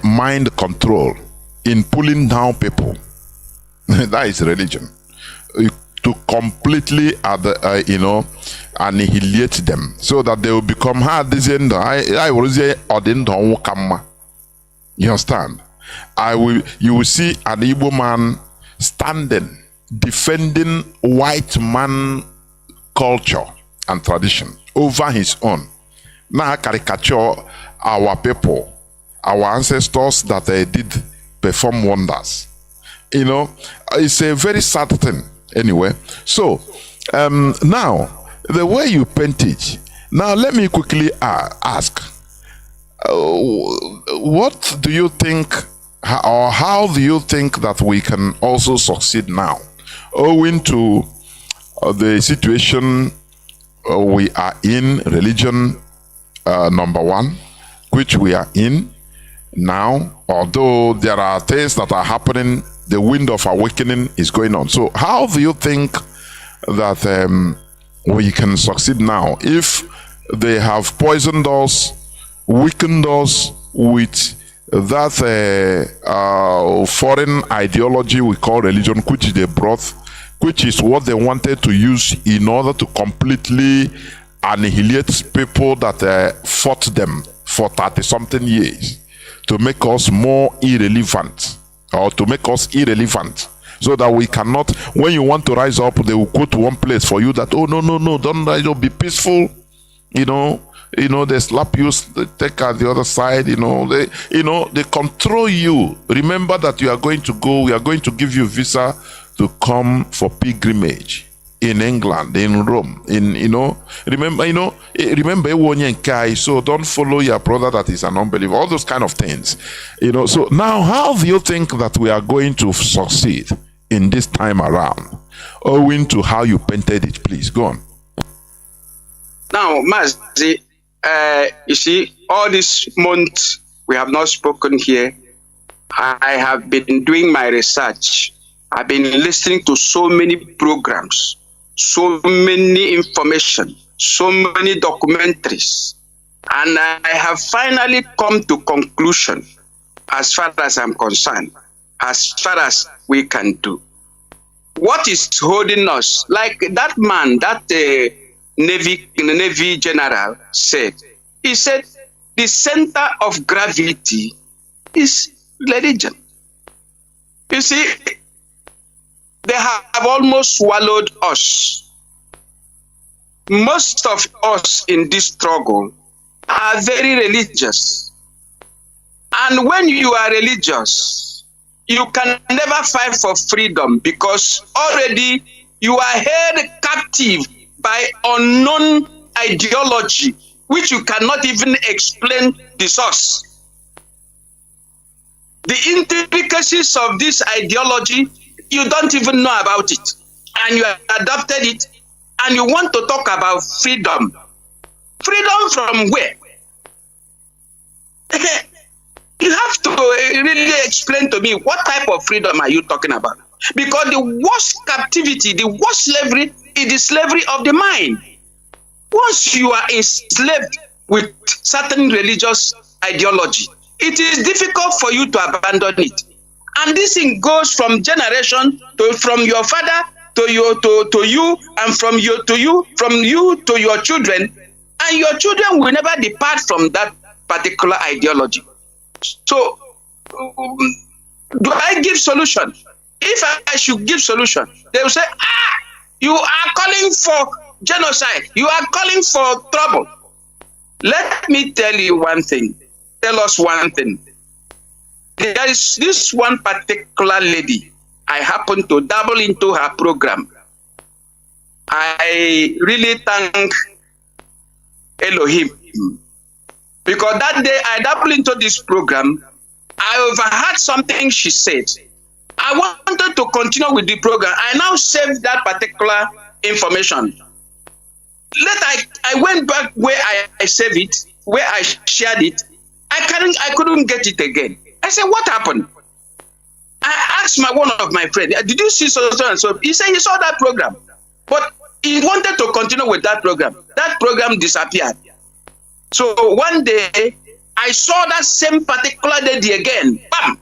mind control, in pulling down people. That is religion. To completely, annihilate them so that they will become hard. You understand? You will see an Igbo man standing, defending white man culture and tradition over his own. Now caricature our people, our ancestors that they did perform wonders. It's a very sad thing. Anyway, so now the way you paint it. Now let me quickly ask. What do you think, or how do you think that we can also succeed now, owing to the situation we are in, religion, number one, which we are in now, although there are things that are happening, the wind of awakening is going on. So how do you think that we can succeed now if they have poisoned us, weakened us with that foreign ideology we call religion, which they brought, which is what they wanted to use in order to completely annihilate people that fought them for 30-something years, to make us more irrelevant, or to make us irrelevant, so that we cannot, when you want to rise up, they will go to one place for you that, oh, no, don't rise up, be peaceful, they slap you, they take out the other side, they control you. Remember that we are going to give you visa to come for pilgrimage in England, in Rome, remember, so don't follow your brother that is an unbeliever, all those kind of things, So now, how do you think that we are going to succeed in this time around, owing to how you painted it? Please go on. Now, Mazi, you see, all this month we have not spoken here. I have been doing my research. I've been listening to so many programs, so many information, so many documentaries, and I have finally come to conclusion, as far as I'm concerned, as far as we can do. What is holding us? Like that man, that Navy general said, he said, the center of gravity is religion. You see, they have almost swallowed us. Most of us in this struggle are very religious. And when you are religious, you can never fight for freedom because already you are held captive by unknown ideology, which you cannot even explain the source. The intricacies of this ideology, you don't even know about it. And you adopted it, and you want to talk about freedom. Freedom from where? You have to really explain to me what type of freedom are you talking about? Because the worst captivity, the worst slavery is the slavery of the mind. Once you are enslaved with certain religious ideology, it is difficult for you to abandon it. And this thing goes from generation to from your father to you, and from you to your children, and your children will never depart from that particular ideology. So, do I give solution? If I should give solution, they will say, you are calling for genocide. You are calling for trouble. Let me tell you one thing. Tell us one thing. There is this one particular lady. I happen to dabble into her program. I really thank Elohim. Because that day I dabbled into this program, I overheard something she said. I wanted to continue with the program. I now saved that particular information. I went back where I saved it, where I shared it. I couldn't get it again. I said, what happened? I asked one of my friends, did you see so and so? He said he saw that program, but he wanted to continue with that program. That program disappeared. So one day, I saw that same particular lady again. Bam!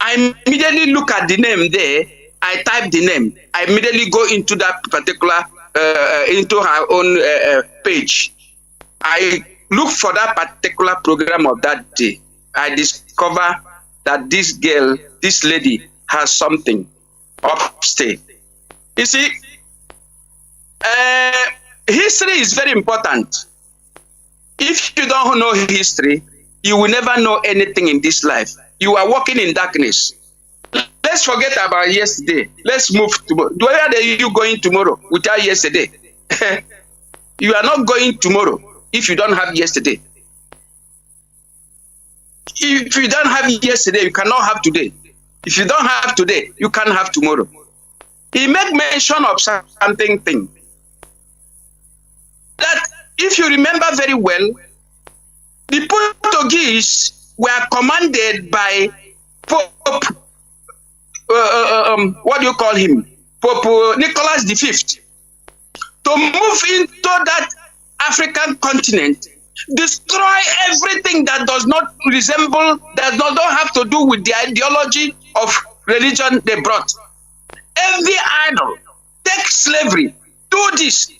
I immediately look at the name there. I type the name. I immediately go into that particular, into her own page. I look for that particular program of that day. I discover that this girl, this lady, has something upstate. You see, history is very important. If you don't know history, you will never know anything in this life. You are walking in darkness. Let's forget about yesterday. Let's move tomorrow. Where are you going tomorrow without yesterday? You are not going tomorrow if you don't have yesterday. If you don't have yesterday, you cannot have today. If you don't have today, you can't have tomorrow. He made mention of something thing. That if you remember very well, the Portuguese were commanded by Pope, what do you call him? Pope Nicholas V, to move into that African continent, destroy everything that does not resemble, that don't have to do with the ideology of religion they brought. Every idol, take slavery, do this,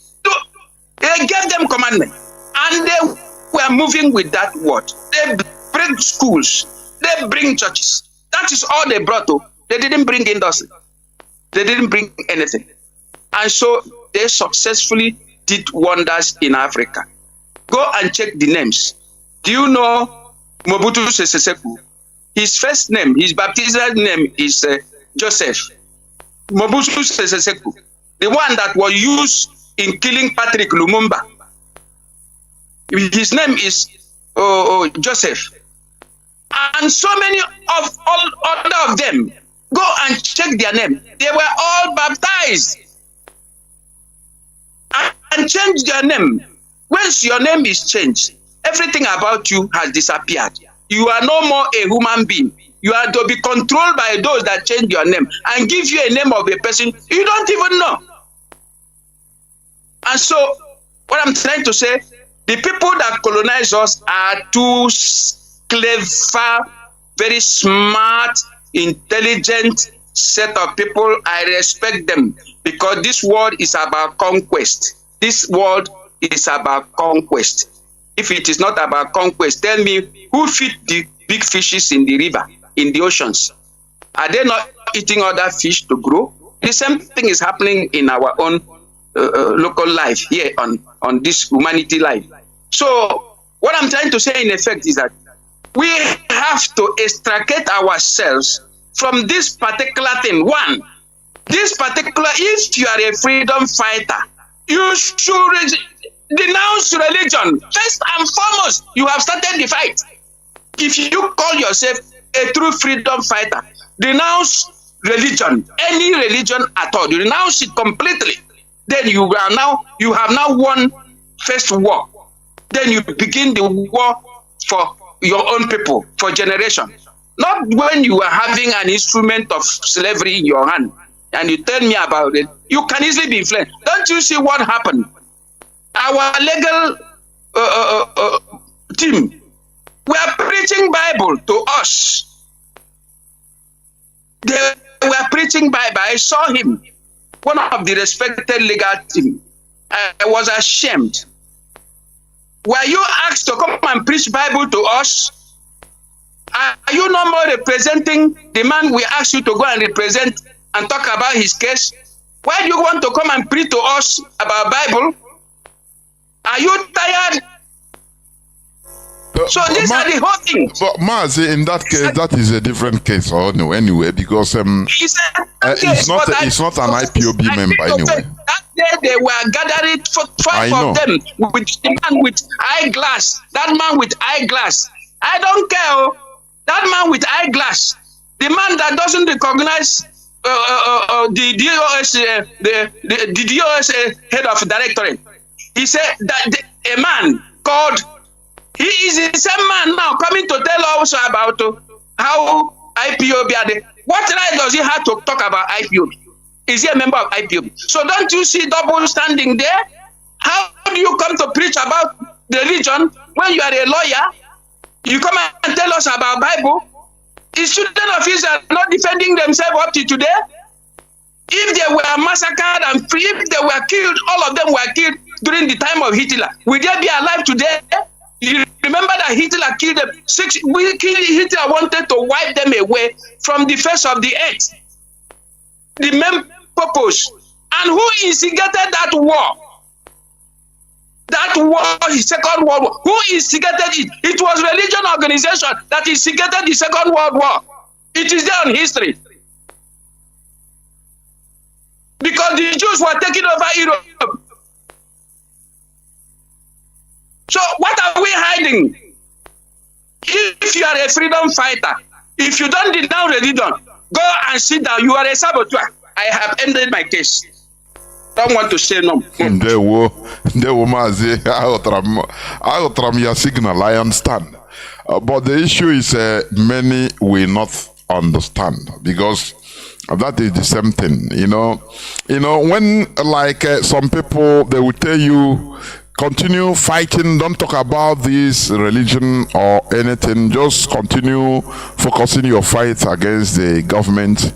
they gave them commandment, and they were moving with that word. They bring schools, they bring churches. That is all they brought. They didn't bring industry. They didn't bring anything. And so they successfully did wonders in Africa. Go and check the names. Do you know Mobutu Sese Seko? His first name, his baptismal name is Joseph. Mobutu Sese Seko, the one that was used in killing Patrick Lumumba. His name is Joseph. And so many of all other of them, go and check their name. They were all baptized and changed their name. Once your name is changed, everything about you has disappeared. You are no more a human being. You are to be controlled by those that change your name and give you a name of a person you don't even know. And so, what I'm trying to say, the people that colonize us are too clever, very smart, intelligent set of people. I respect them because this world is about conquest. This world is about conquest. If it is not about conquest, tell me who feed the big fishes in the river, in the oceans? Are they not eating other fish to grow. The same thing is happening in our own local life here on this humanity life. So what I'm trying to say in effect is that we have to extricate ourselves from this particular thing. One, this particular, if you are a freedom fighter, you should denounce religion. First and foremost, you have started the fight. If you call yourself a true freedom fighter, denounce religion, any religion at all. You renounce it completely. Then you have now won first war. Then you begin the war for your own people, for generation. Not when you are having an instrument of slavery in your hand and you tell me about it. You can easily be influenced. Don't you see what happened? Our legal team were preaching Bible to us. They were preaching Bible. I saw him, one of the respected legal team. I was ashamed. Were you asked to come and preach Bible to us? Are you no more representing the man we asked you to go and represent and talk about his case? Why do you want to come and preach to us about Bible? Are you tired? So these are the whole things. But Mazi, in that case, that is a different case anyway, because it's not an IPOB member anyway. That day they were gathering five of them with the man with eyeglass. That man with eyeglass. I don't care. That man with eyeglass. The man that doesn't recognize the DOS, the DOS head of directorate. He said that a man called. He is the same man now coming to tell us about how IPOB are there. What right does he have to talk about IPOB? Is he a member of IPOB? So don't you see double standing there? How do you come to preach about religion when you are a lawyer? You come and tell us about Bible? Is student of Israel not defending themselves up to today? If they were massacred and if they were killed, all of them were killed during the time of Hitler. Will they be alive today? You remember that Hitler killed them. Hitler wanted to wipe them away from the face of the earth. The main purpose. And who instigated that war? That war, the Second World War. Who instigated it? It was religion organization that instigated the Second World War. It is there on history. Because the Jews were taking over Europe. So what are we hiding? If you are a freedom fighter, if you don't denounce religion, go and sit down. You are a saboteur. I have ended my case. Don't want to say no. Ndewo Mazi, aghọtara your signal, I understand. But the issue is many will not understand because that is the same thing. You know, when like some people, they will tell you, continue fighting, don't talk about this religion or anything, just continue focusing your fight against the government.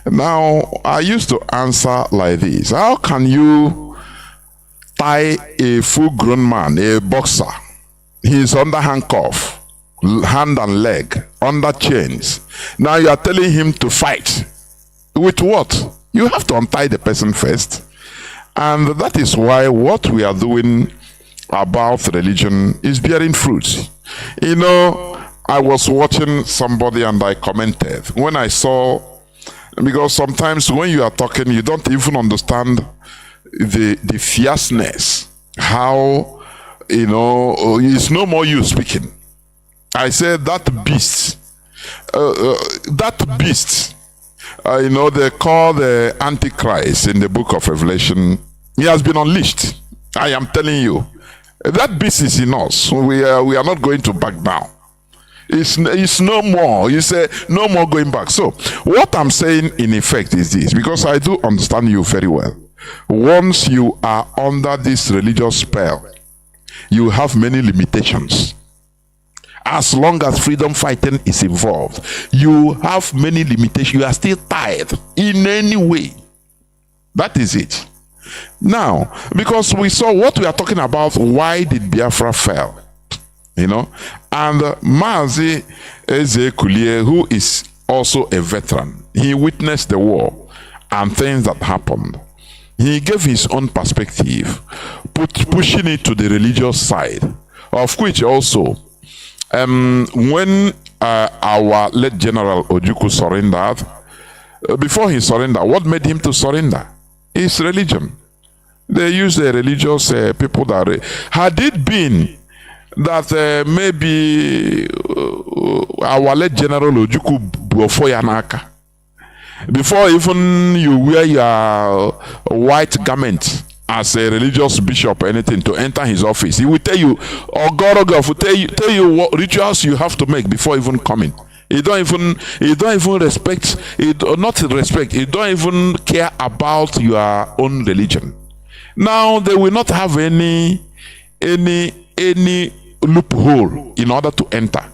Now, I used to answer like this: how can you tie a full-grown man, a boxer, he's under handcuff, hand and leg, under chains, now you are telling him to fight? With what? You have to untie the person first. And that is why what we are doing about religion is bearing fruit. You know, I was watching somebody and I commented when I saw, because sometimes when you are talking, you don't even understand the fierceness, how, you know, it's no more you speaking. I said that beast, you know, they call the Antichrist in the book of Revelation, he has been unleashed. I am telling you. That beast is in us. We are not going to back down. It's no more. You say no more going back. So what I'm saying in effect is this, because I do understand you very well. Once you are under this religious spell, you have many limitations. As long as freedom fighting is involved, you have many limitations. You are still tied in any way. That is it. Now, because we saw what we are talking about, why did Biafra fail? You know, and Mazi Ezekulie, who is also a veteran, He witnessed the war and things that happened. He gave his own perspective, pushing it to the religious side, of which also, when our late General Ojukwu surrendered, before he surrendered, what made him to surrender? His religion. They used the religious people that... Had it been that maybe our late General Ojukwu Buofoyanaka, before even you wear your white garment as a religious bishop or anything to enter his office, he will tell you, or God will tell you what rituals you have to make before even coming. He don't even respect, he don't even care about your own religion. Now they will not have any loophole in order to enter.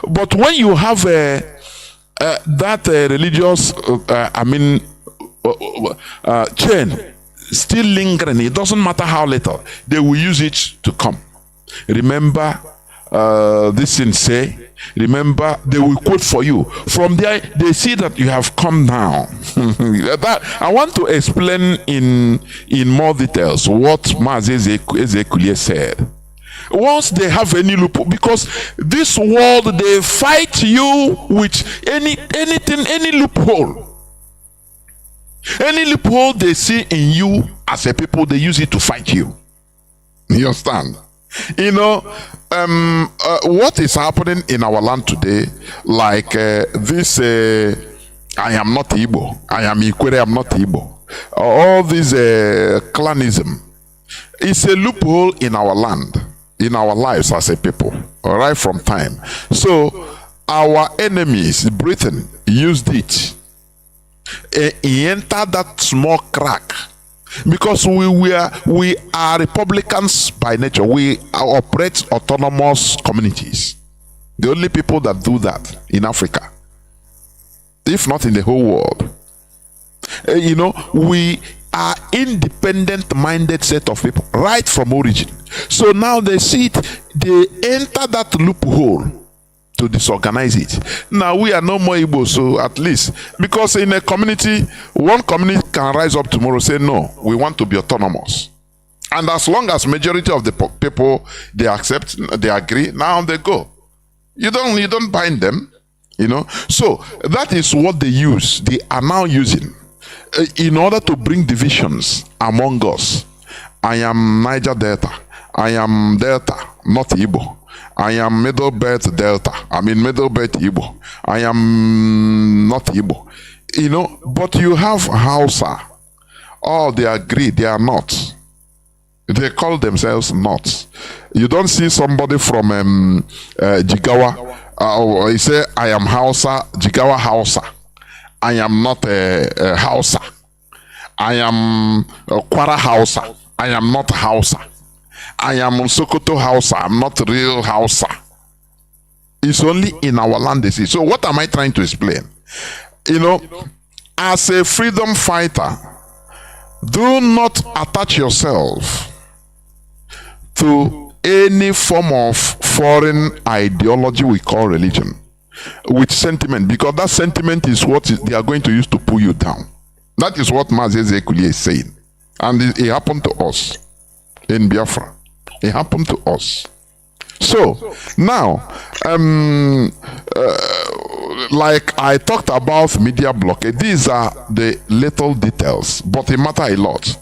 But when you have that religious chain still lingering, it doesn't matter how little, they will use it to come. Remember this thing say, remember, they will quote for you. From there, they see that you have come down. That I want to explain in more details what Mazi Ezekwulie said. Once they have any loophole, because this world, they fight you with any loophole. Any loophole they see in you as a people, they use it to fight you. You understand? You know, what is happening in our land today, like this, I am not Igbo, I am Ikwere, I am not Igbo. All this clanism is a loophole in our land, in our lives as a people, right from time. So our enemies, Britain, used it. He entered that small crack. Because we are Republicans by nature. We operate autonomous communities. The only people that do that in Africa, if not in the whole world. You know, we are independent-minded set of people right from origin. So now they see it, they enter that loophole to disorganize it. Now we are no more Igbo, so at least, because in a community, one community can rise up tomorrow and say, no, we want to be autonomous. And as long as majority of the people, they accept, they agree, now they go. You don't bind them, you know. So that is what they use, they are now using, in order to bring divisions among us. I am Niger Delta, I am Delta, not Igbo. I am Middle Belt Delta. I mean Middle Belt Igbo. I am not Igbo. You know, but you have Hausa. Oh, they agree, they are not. They call themselves not. You don't see somebody from Jigawa. He say, I am Hausa, Jigawa Hausa. I am not Hausa. I am Kwara Hausa. I am not Hausa. I am Sokoto Hausa, I'm not real Hausa. It's only in our land they see. So what am I trying to explain? You know, as a freedom fighter, do not attach yourself to any form of foreign ideology we call religion with sentiment, because that sentiment is what they are going to use to pull you down. That is what Mazi Ezekwulie is saying. And it happened to us in Biafra. It happened to us. So now, like I talked about media blockade, these are the little details, but they matter a lot,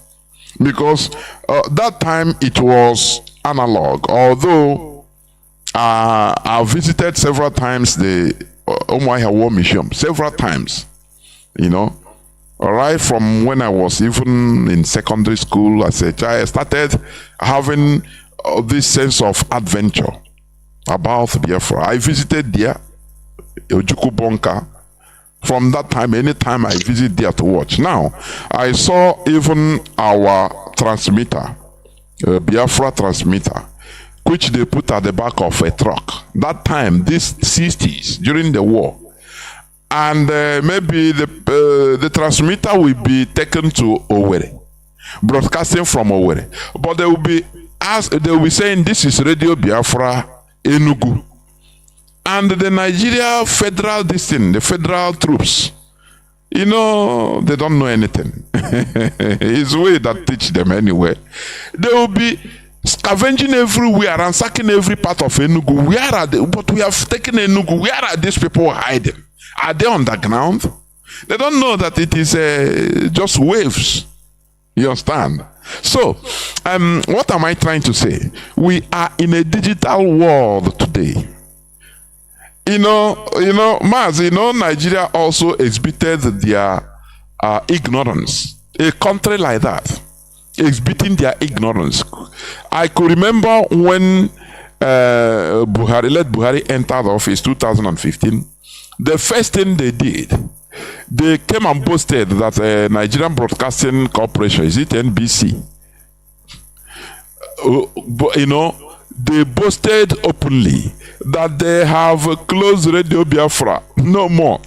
because that time it was analog. Although I visited several times the Umuahia War Museum, several times, you know. Right from when I was even in secondary school as a child, I started having this sense of adventure about Biafra. I visited there, Ojukwu Bunker. From that time, anytime I visit there to watch. Now, I saw even our transmitter, Biafra transmitter, which they put at the back of a truck. That time, this 60s, during the war. And maybe the transmitter will be taken to Owerri, broadcasting from Owerri. But they will be saying this is Radio Biafra Enugu. And the Nigeria federal the federal troops, You know, they don't know anything. It's way that teach them anyway. They will be scavenging everywhere, ransacking every part of Enugu. Where are they? But we have taken Enugu. Where are these people hiding? Are they underground? They don't know that it is just waves. You understand? So, what am I trying to say? We are in a digital world today. You know, Mazi, Nigeria also exhibited their ignorance. A country like that, exhibiting their ignorance. I could remember when Buhari entered office 2015, the first thing they did, they came and boasted that Nigerian Broadcasting Corporation, is it NBC? They boasted openly that they have closed Radio Biafra, no more.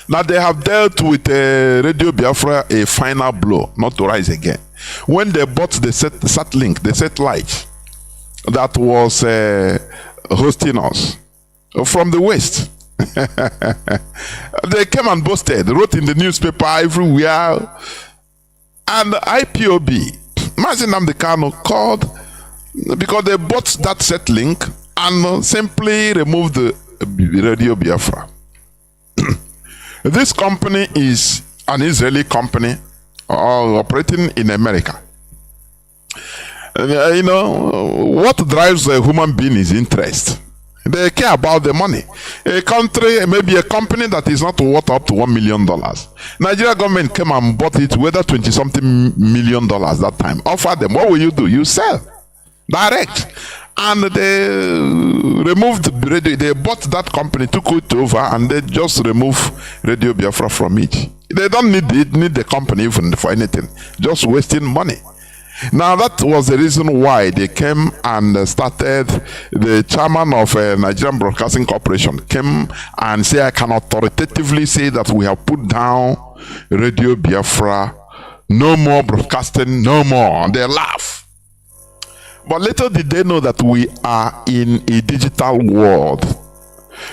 That they have dealt with Radio Biafra a final blow, not to rise again. When they bought the Satlink, the satellite that was hosting us from the West, they came and boasted, wrote in the newspaper everywhere, and IPOB, Mazi Nnamdi Kanu, called because they bought that Satlink and simply removed the Radio Biafra. This company is an Israeli company operating in America. What drives a human being is interest. They care about the money. A country, maybe a company that is not worth up to $1 million. Nigeria government came and bought it, whether 20-something million that time. Offer them, what will you do? You sell. Direct. And they removed radio. They bought that company, took it over, and they just remove Radio Biafra from it. They don't need the company even for anything. Just wasting money. Now that was the reason why they came and started. The chairman of Nigerian Broadcasting Corporation came and said, I can authoritatively say that we have put down Radio Biafra. No more broadcasting, no more. And they laugh. But little did they know that we are in a digital world.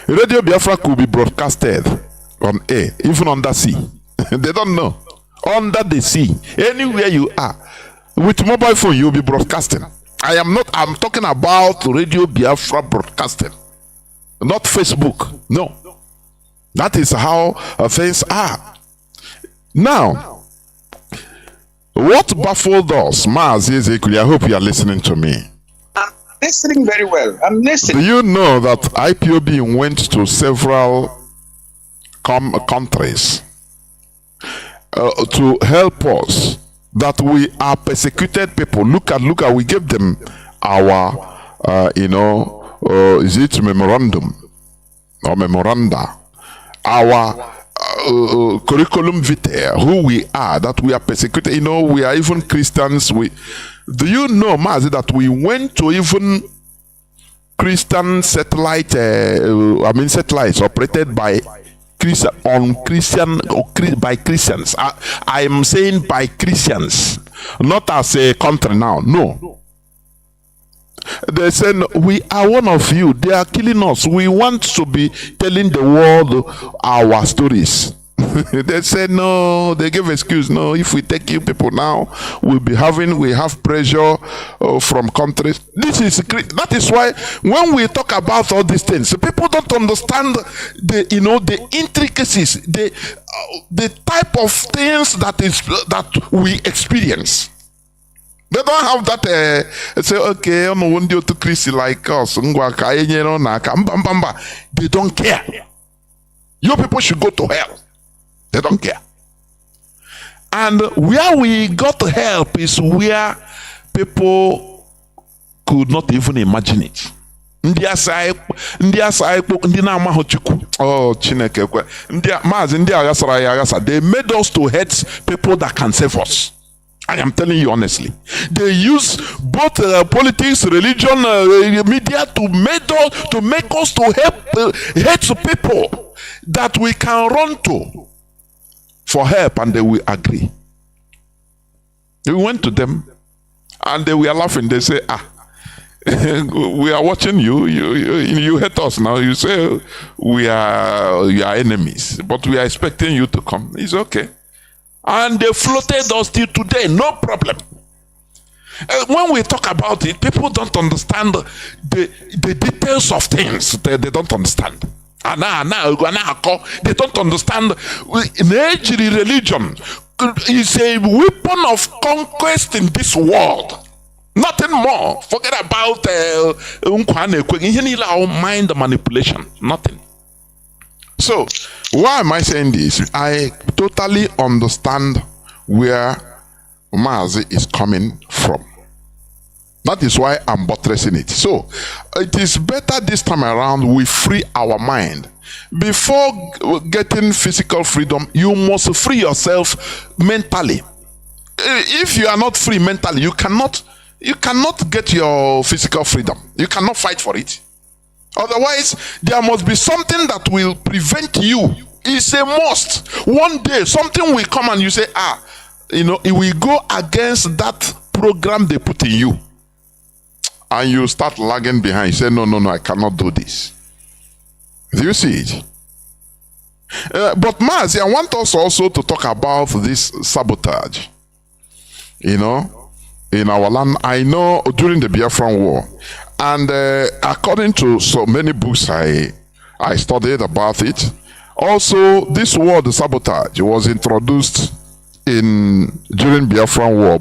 Radio Biafra could be broadcasted on air, even under sea. They don't know. Under the sea, anywhere you are. With mobile phone, you'll be broadcasting. I'm talking about Radio Biafra broadcasting. Not Facebook. No. That is how things are. Now, what baffled us, Mazi Ezekwili, I hope you are listening to me. I'm listening very well. I'm listening. Do you know that IPOB went to several countries to help us? That we are persecuted people. Look at, we gave them our, is it memorandum or memoranda? Our curriculum vitae, who we are, that we are persecuted. We are even Christians. Do you know, Mazi, that we went to even Christian satellites operated by by Christians. I am saying by Christians, not as a country now. No. They said, we are one of you. They are killing us. We want to be telling the world our stories. They said no. They gave excuse. No, if we take you people now, we have pressure from countries. That is why when we talk about all these things, people don't understand the intricacies, the type of things that we experience. They don't have that say, okay, I'm one day to Christy like us. They don't care. You people should go to hell. They don't care. And where we got help is where people could not even imagine it. Oh, Chineke. They made us to hate people that can save us. I am telling you honestly. They use both politics, religion, media to make us to hate people that we can run to for help, and they will agree. We went to them and they were laughing. They say, We are watching you. You hate us now. You say we are your enemies, but we are expecting you to come. It's okay. And they floated us till today, no problem. When we talk about it, people don't understand the details of things. They don't understand. They don't understand. Religion is a weapon of conquest in this world. Nothing more. Forget about mind manipulation. Nothing. So, why am I saying this? I totally understand where Mazi is coming from. That is why I'm buttressing it. So, it is better this time around we free our mind. Before getting physical freedom, you must free yourself mentally. If you are not free mentally, you cannot get your physical freedom. You cannot fight for it. Otherwise, there must be something that will prevent you. It's a must. One day, something will come and you say, it will go against that program they put in you. And you start lagging behind. You say, no, I cannot do this. Do you see it? But Mazi, I want us also to talk about this sabotage. In our land, I know during the Biafran War, and according to so many books I studied about it, also this word sabotage was introduced during Biafran War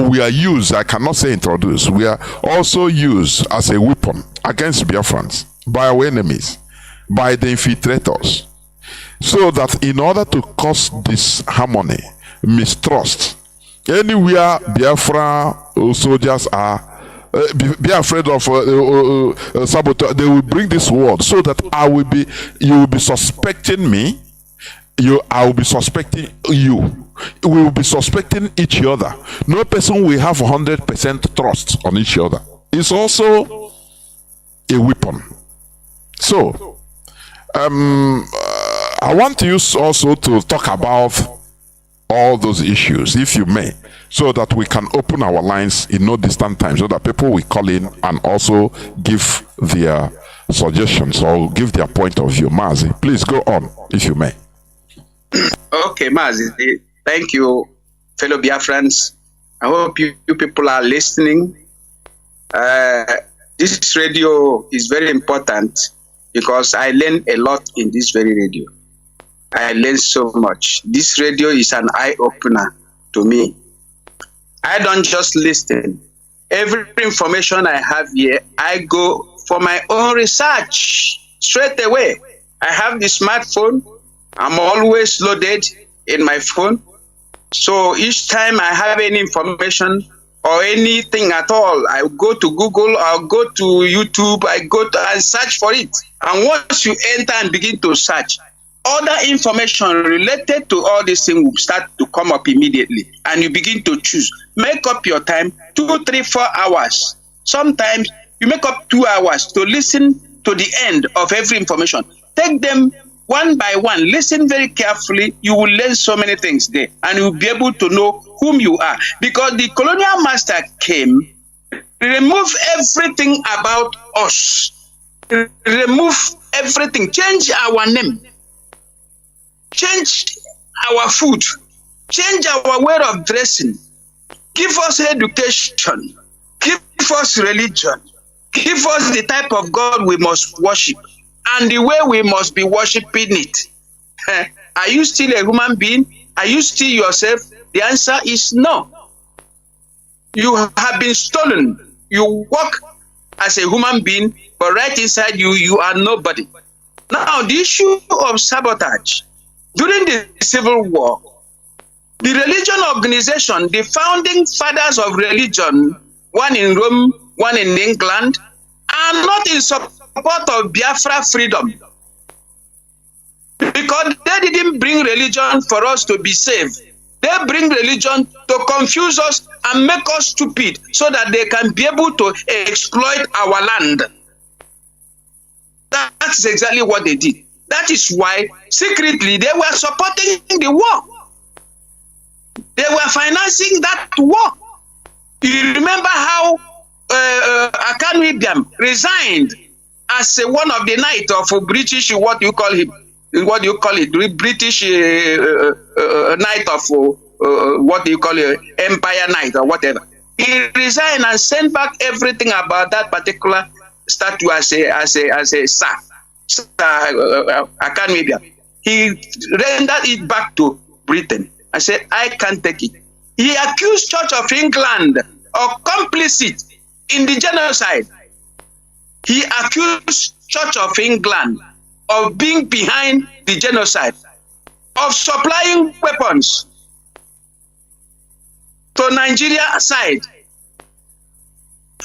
we are used, I cannot say introduced, we are also used as a weapon against Biafrans by our enemies, by the infiltrators, so that in order to cause disharmony, mistrust, anywhere Biafra soldiers are, be afraid of sabotage, they will bring this word so that you will be suspecting me, I will be suspecting you, we will be suspecting each other. No person will have 100% trust on each other. It's also a weapon. So, I want you also to talk about all those issues, if you may, so that we can open our lines in no distant time, so that people will call in and also give their suggestions or give their point of view. Mazi, please go on, if you may. Okay, Mazi, thank you, fellow Biafrans. I hope you people are listening. This radio is very important because I learned a lot in this very radio. I learned so much. This radio is an eye-opener to me. I don't just listen. Every information I have here, I go for my own research straight away. I have the smartphone. I'm always loaded in my phone. So each time I have any information or anything at all, I go to Google, I'll go to YouTube, I go to and search for it. And once you enter and begin to search, other information related to all these things will start to come up immediately. And you begin to choose. Make up your time, 2, 3, 4 hours. Sometimes you make up 2 hours to listen to the end of every information. Take them one by one. Listen very carefully. You will learn so many things there. And you'll be able to know whom you are. Because the colonial master came, remove everything about us. Remove everything. Change our name. Change our food, change our way of dressing, give us education, give us religion, give us the type of God we must worship and the way we must be worshiping it. Are you still a human being? Are you still yourself? The answer is no. You have been stolen. You walk as a human being, but right inside you, you are nobody. Now, the issue of sabotage. During the Civil War, the religion organization, the founding fathers of religion, one in Rome, one in England, are not in support of Biafra freedom. Because they didn't bring religion for us to be saved. They bring religion to confuse us and make us stupid so that they can be able to exploit our land. That's exactly what they did. That is why secretly they were supporting the war. They were financing that war. You remember how Kanu resigned as one of the knight of British, what do you call him? What do you call it? British knight of what do you call it? Empire knight or whatever. He resigned and sent back everything about that particular statue as a sir. Kanu. He rendered it back to Britain. I said, I can't take it. He accused Church of England of complicit in the genocide. He accused Church of England of being behind the genocide, of supplying weapons to Nigeria side.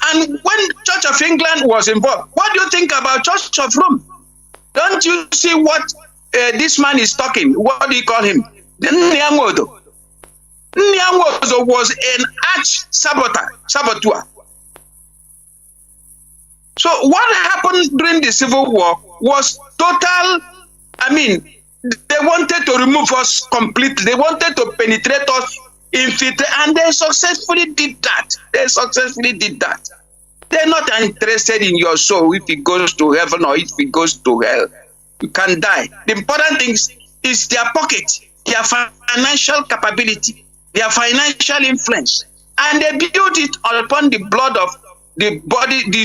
And when Church of England was involved, what do you think about Church of Rome? Don't you see what this man is talking? What do you call him? Nyamodo. Nyamodo was an arch saboteur. So what happened during the Civil War was total, they wanted to remove us completely. They wanted to penetrate us, infiltrate, and they successfully did that. They're not interested in your soul if it goes to heaven or if it goes to hell. You can die. The important thing is their pocket, their financial capability, their financial influence. And they built it upon the blood of the body, the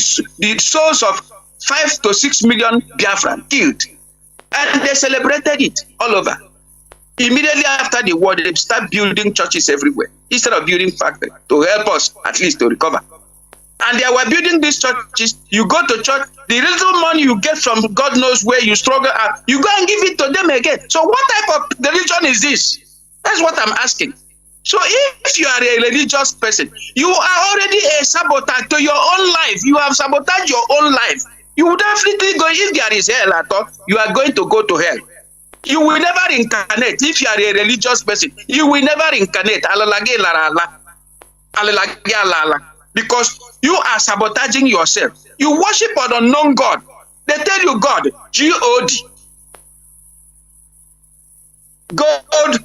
souls of 5 to 6 million Biafran killed. And they celebrated it all over. Immediately after the war, they start building churches everywhere instead of building factories to help us at least to recover. And they were building these churches. You go to church, the little money you get from God knows where you struggle at, you go and give it to them again. So what type of religion is this? That's what I'm asking. So if you are a religious person, you are already a saboteur to your own life. You have sabotaged your own life. You will definitely go, if there is hell at all, you are going to go to hell. You will never incarnate. If you are a religious person, you will never incarnate. Because you are sabotaging yourself. You worship an unknown God. They tell you God, G-O-D. Gold,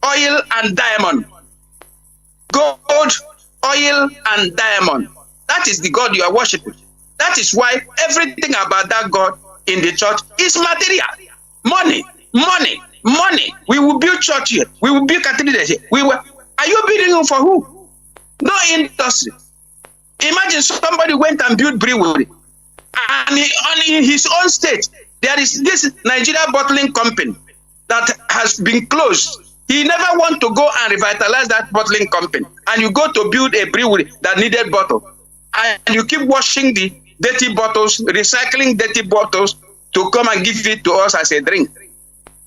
oil, and diamond. Gold, oil, and diamond. That is the God you are worshiping. That is why everything about that God in the church is material. Money, money, money. We will build church here. We will build cathedral here. Are you building for who? No industry. Imagine somebody went and built brewery. And in his own state, there is this Nigeria bottling company that has been closed. He never want to go and revitalize that bottling company. And you go to build a brewery that needed bottle. And you keep washing the dirty bottles, recycling dirty bottles to come and give it to us as a drink.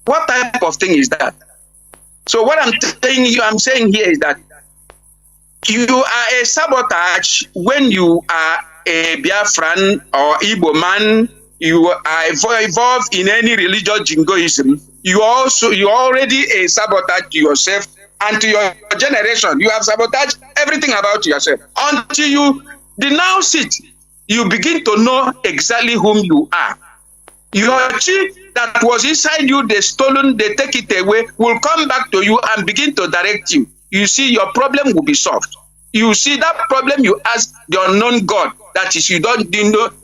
What type of thing is that? So what I'm saying here is that you are a sabotage when you are a Biafran or Igbo man. You are involved in any religious jingoism. You are already a sabotage to yourself and to your generation. You have sabotaged everything about yourself. Until you denounce it, you begin to know exactly whom you are. Your chi that was inside you, they stolen, they take it away, will come back to you and begin to direct you. You see, your problem will be solved. You see that problem, you ask the unknown God, that is, you don't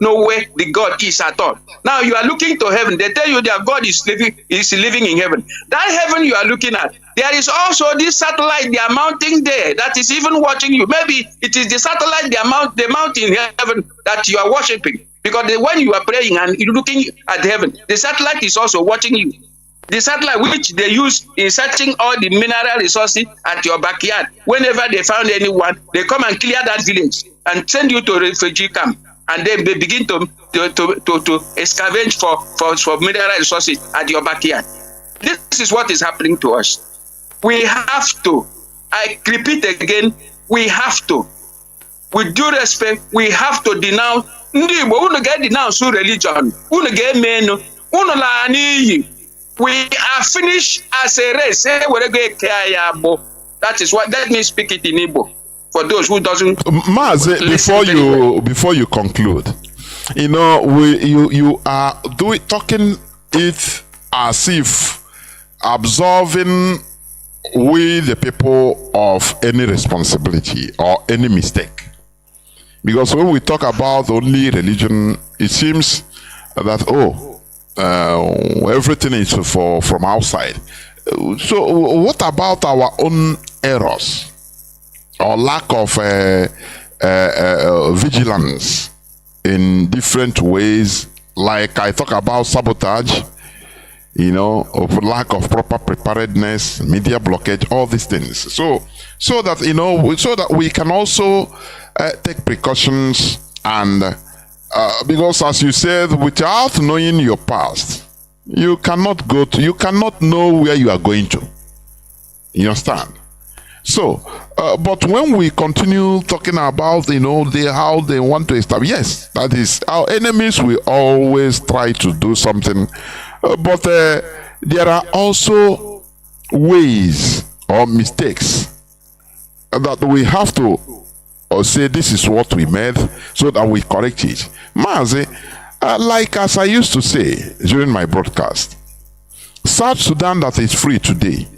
know where the God is at all. Now you are looking to heaven. They tell you their God is living in heaven. That heaven you are looking at, there is also this satellite they are mounting there that is even watching you. Maybe it is the satellite they mount in heaven that you are worshiping. Because when you are praying and you're looking at heaven, the satellite is also watching you. The satellite which they use in searching all the mineral resources at your backyard. Whenever they found anyone, they come and clear that village and send you to a refugee camp. And then they begin to scavenge for mineral resources at your backyard. This is what is happening to us. We have to, I repeat again, we have to, with due respect, we have to denounce. Denounce religion. We are finished as a race. That is what. Let me speak it in Igbo for those who doesn't. Mazi, before you conclude, you know, you are talking it as if absolving we the people of any responsibility or any mistake. Because when we talk about only religion, it seems that everything is from outside. So what about our own errors or lack of vigilance in different ways? Like I talk about sabotage, of lack of proper preparedness, media blockage, all these things. So that we can also take precautions, and because as you said, without knowing your past, you cannot know where you are going to. You understand? So, but when we continue talking about, how they want to establish, yes, that is, our enemies will always try to do something, but there are also ways or mistakes that we have to say this is what we made, so that we correct it. Mazi, like as I used to say during my broadcast, South Sudan that is free today,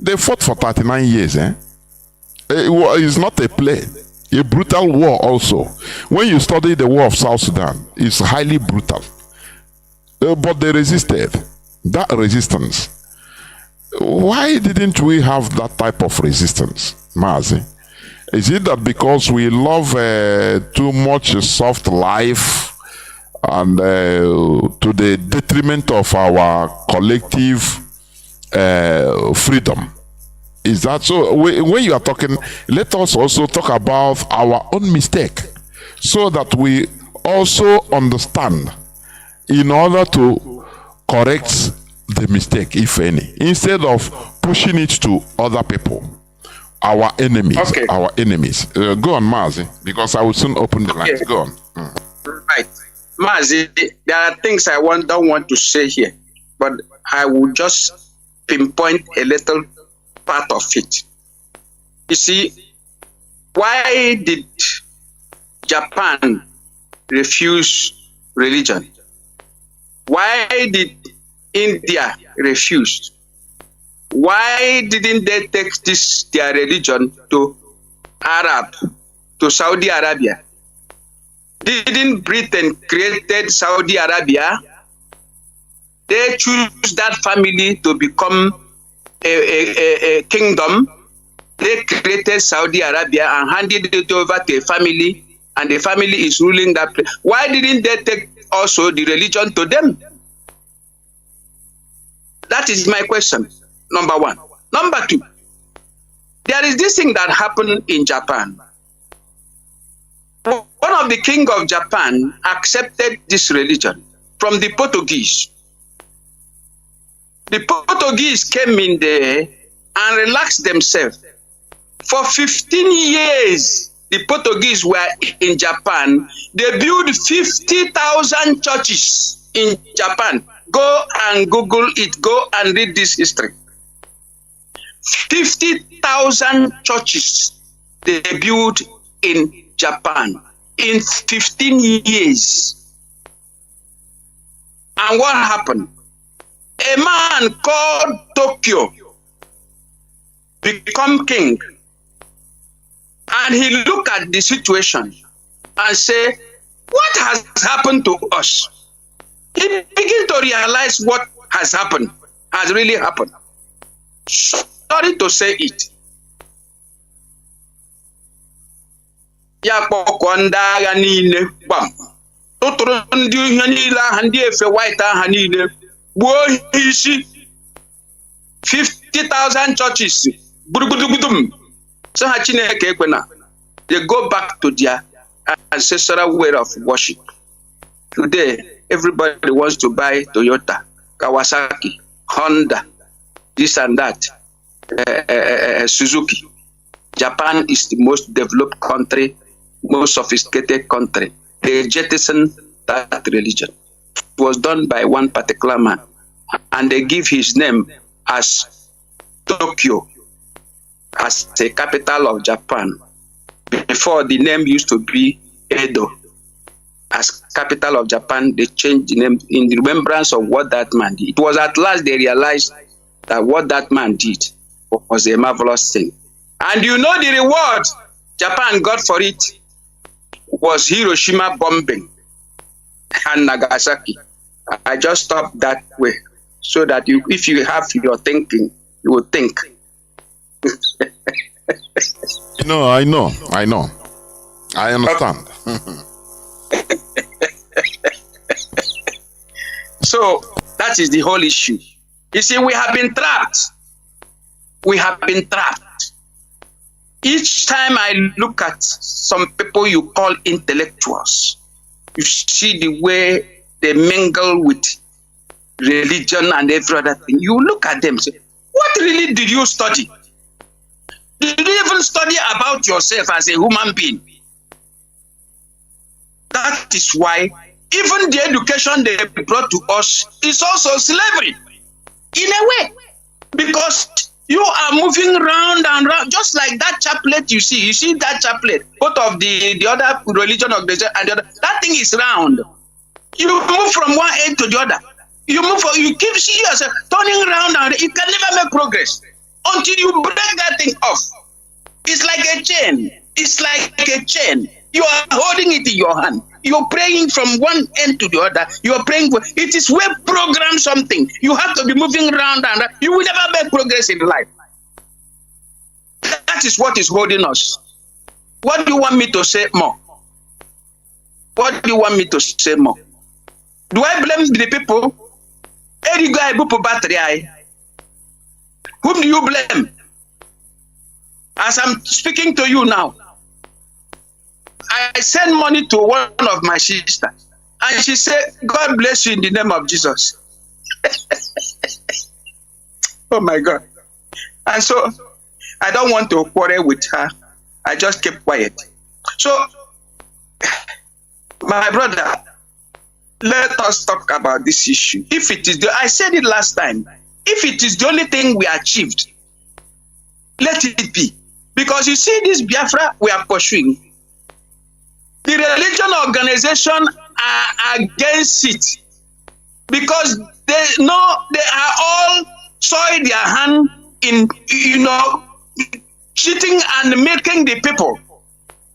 they fought for 39 years. It's not a play. A brutal war also. When you study the war of South Sudan, it's highly brutal. But they resisted. That resistance. Why didn't we have that type of resistance, Mazi? Is it that because we love too much soft life and to the detriment of our collective freedom? Is that so? When you are talking, let us also talk about our own mistake, so that we also understand in order to correct the mistake, if any, instead of pushing it to other people, our enemies. Okay. Our enemies. Go on, Mazi, because I will soon open the lines. Go on. Right. Mazi, there are things I don't want to say here, but I will just pinpoint a little part of it. You see, why did Japan refuse religion? Why did India refuse? Why didn't they take their religion to Arab, to Saudi Arabia? Didn't Britain created Saudi Arabia? They choose that family to become a kingdom. They created Saudi Arabia and handed it over to a family, and the family is ruling that place. Why didn't they take also the religion to them? That is my question, number one. Number two, there is this thing that happened in Japan. One of the king of Japan accepted this religion from the Portuguese. The Portuguese came in there and relaxed themselves. For 15 years, the Portuguese were in Japan. They built 50,000 churches in Japan. Go and Google it. Go and read this history. 50,000 churches they built in Japan in 15 years. And what happened? A man called Tokyo become king. And he looked at the situation and said, what has happened to us? He began to realize what has happened, has really happened. Sorry to say it. Ya kpọkọ ndị agha niile gbam tụtụrụ ndị ihe niile aha ndị efe white aha niile gbuo isi 50,000 churches gburugburu so ha Chineke ekwena. They go back to their ancestral way of worship. Today everybody wants to buy Toyota, Kawasaki, Honda, this and that, Suzuki. Japan is the most developed country, most sophisticated country. They jettisoned that religion. It was done by one particular man, and they give his name as Tokyo, as the capital of Japan. Before, the name used to be Edo. As capital of Japan, they changed the name in remembrance of what that man did. It was at last they realized that what that man did was a marvelous thing. And you know the reward Japan got for it. was Hiroshima bombing and Nagasaki. I just stopped that way so that if you have your thinking, you will think. I know. I understand. So that is the whole issue. You see, we have been trapped. Each time I look at some people you call intellectuals, you see the way they mingle with religion and every other thing. You look at them and say, what really did you study? Did you even study about yourself as a human being? That is why even the education they brought to us is also slavery, in a way, because you are moving round and round, just like that chaplet you see. You see that chaplet, both of the other religion organization and the other, that thing is round. You move from one end to the other. You keep seeing yourself turning around and you can never make progress until you break that thing off. It's like a chain. It's like a chain. You are holding it in your hand. You're praying from one end to the other. You're praying for it is well programmed something. You have to be moving around and you will never make progress in life. That is what is holding us. What do you want me to say more? What do you want me to say more? Do I blame the people? Every guy put battery. Whom do you blame? As I'm speaking to you now, I send money to one of my sisters, and she said, God bless you in the name of Jesus. Oh my God. And so I don't want to quarrel with her. I just keep quiet. So, my brother, let us talk about this issue. If it is I said it last time, if it is the only thing we achieved, let it be. Because you see this Biafra we are pursuing, the religion organization are against it because they know they are all soil their hand in cheating and milking the people.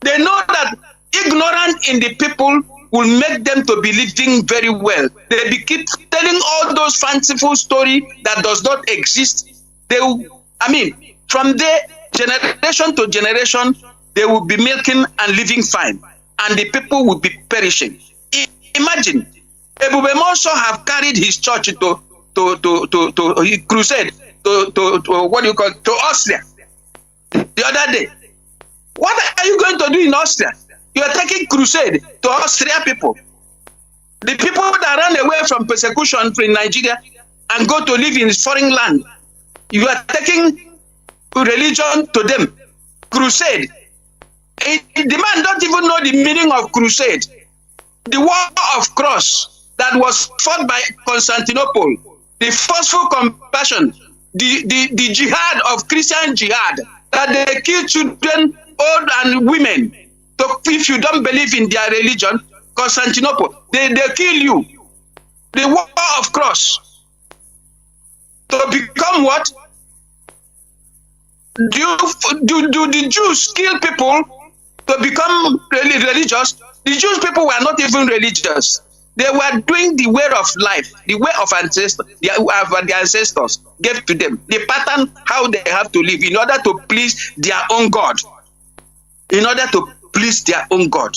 They know that ignorance in the people will make them to be living very well. They keep telling all those fanciful stories that does not exist. From their generation to generation, they will be milking and living fine. And the people will be perishing. Imagine, Ebube Monso have carried his church to crusade to Austria the other day. What are you going to do in Austria? You are taking crusade to Austria people. The people that run away from persecution in Nigeria and go to live in foreign land. You are taking religion to them. Crusade. The man don't even know the meaning of crusade. The war of cross that was fought by Constantinople, the forceful compassion, the jihad of Christian jihad, that they kill children, old and women. So if you don't believe in their religion, Constantinople, they kill you. The war of cross. To become what? Do the Jews kill people to become religious? The Jewish people were not even religious. They were doing the way of life, the way of ancestors, the ancestors gave to them, the pattern how they have to live in order to please their own God. In order to please their own God.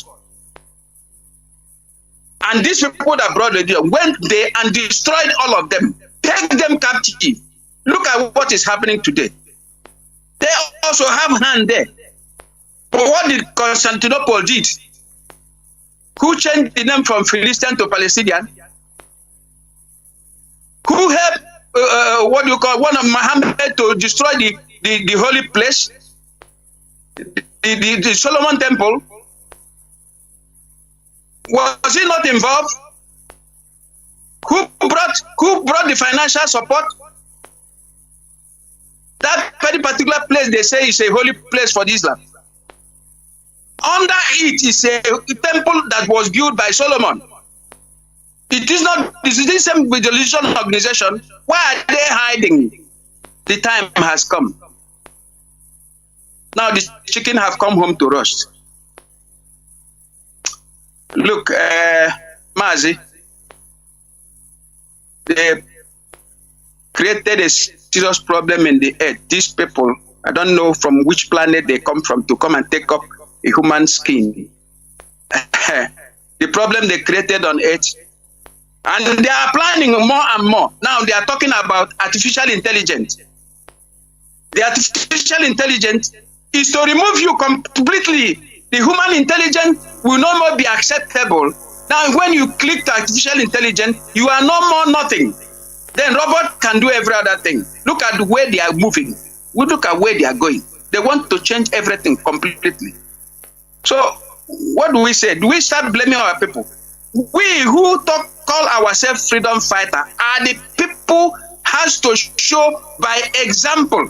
And these people that brought religion went there and destroyed all of them, take them captive. Look at what is happening today. They also have hand there. But what did Constantinople did? Who changed the name from Philistine to Palestinian? Who helped one of Muhammad to destroy the holy place? The Solomon temple? Was he not involved? Who brought the financial support? That very particular place they say is a holy place for Islam. Under it is a temple that was built by Solomon. It is not. This is the same with the religious organization. Why are they hiding? The time has come. Now the chicken have come home to roast. Look, Mazi, they created a serious problem in the earth. These people, I don't know from which planet they come from to come and take up a human skin. The problem they created on earth. And they are planning more and more. Now they are talking about artificial intelligence. The artificial intelligence is to remove you completely. The human intelligence will no more be acceptable. Now when you click to artificial intelligence, you are no more nothing. Then robot can do every other thing. Look at the way they are moving. We look at where they are going. They want to change everything completely. So what do we say? Do we start blaming our people? We who call ourselves freedom fighter are the people has to show by example.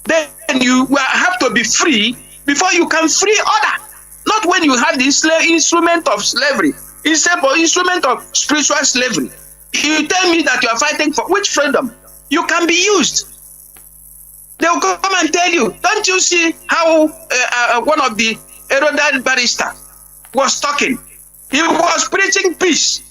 Then you have to be free before you can free other. Not when you have this instrument of slavery, instrument of spiritual slavery. You tell me that you are fighting for which freedom? You can be used. They will come and tell you, don't you see how one of the erudite barrister was talking? He was preaching peace.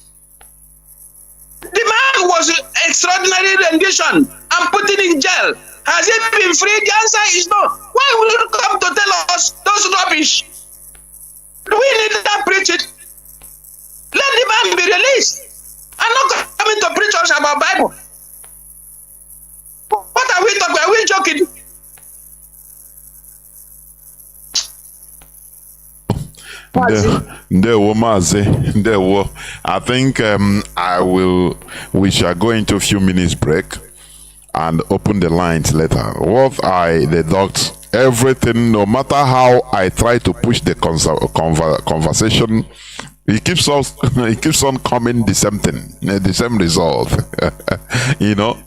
The man was extraordinary rendition and put in jail. Has he been free? The answer is no. Why will you come to tell us those rubbish? Do we need that preaching? Let the man be released. I'm not coming to preach us about Bible. What are we talking? Are we joking? Mazi. I think we shall go into a few minutes break and open the lines later. What I deduct, everything, no matter how I try to push the conversation, it keeps on coming the same thing, the same result. You know.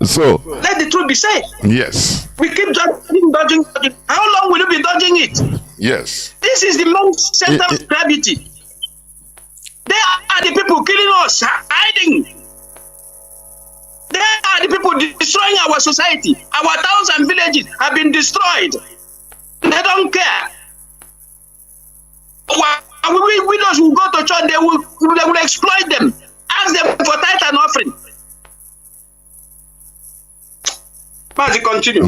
So let the truth be said. Yes. We keep dodging. How long will you be dodging it? Yes. This is the main center of gravity. They are the people killing us, hiding. They are the people destroying our society. Our towns and villages have been destroyed. They don't care. Widows will go to church, they will exploit them. Ask them for tithe and offering. Mazi, continue.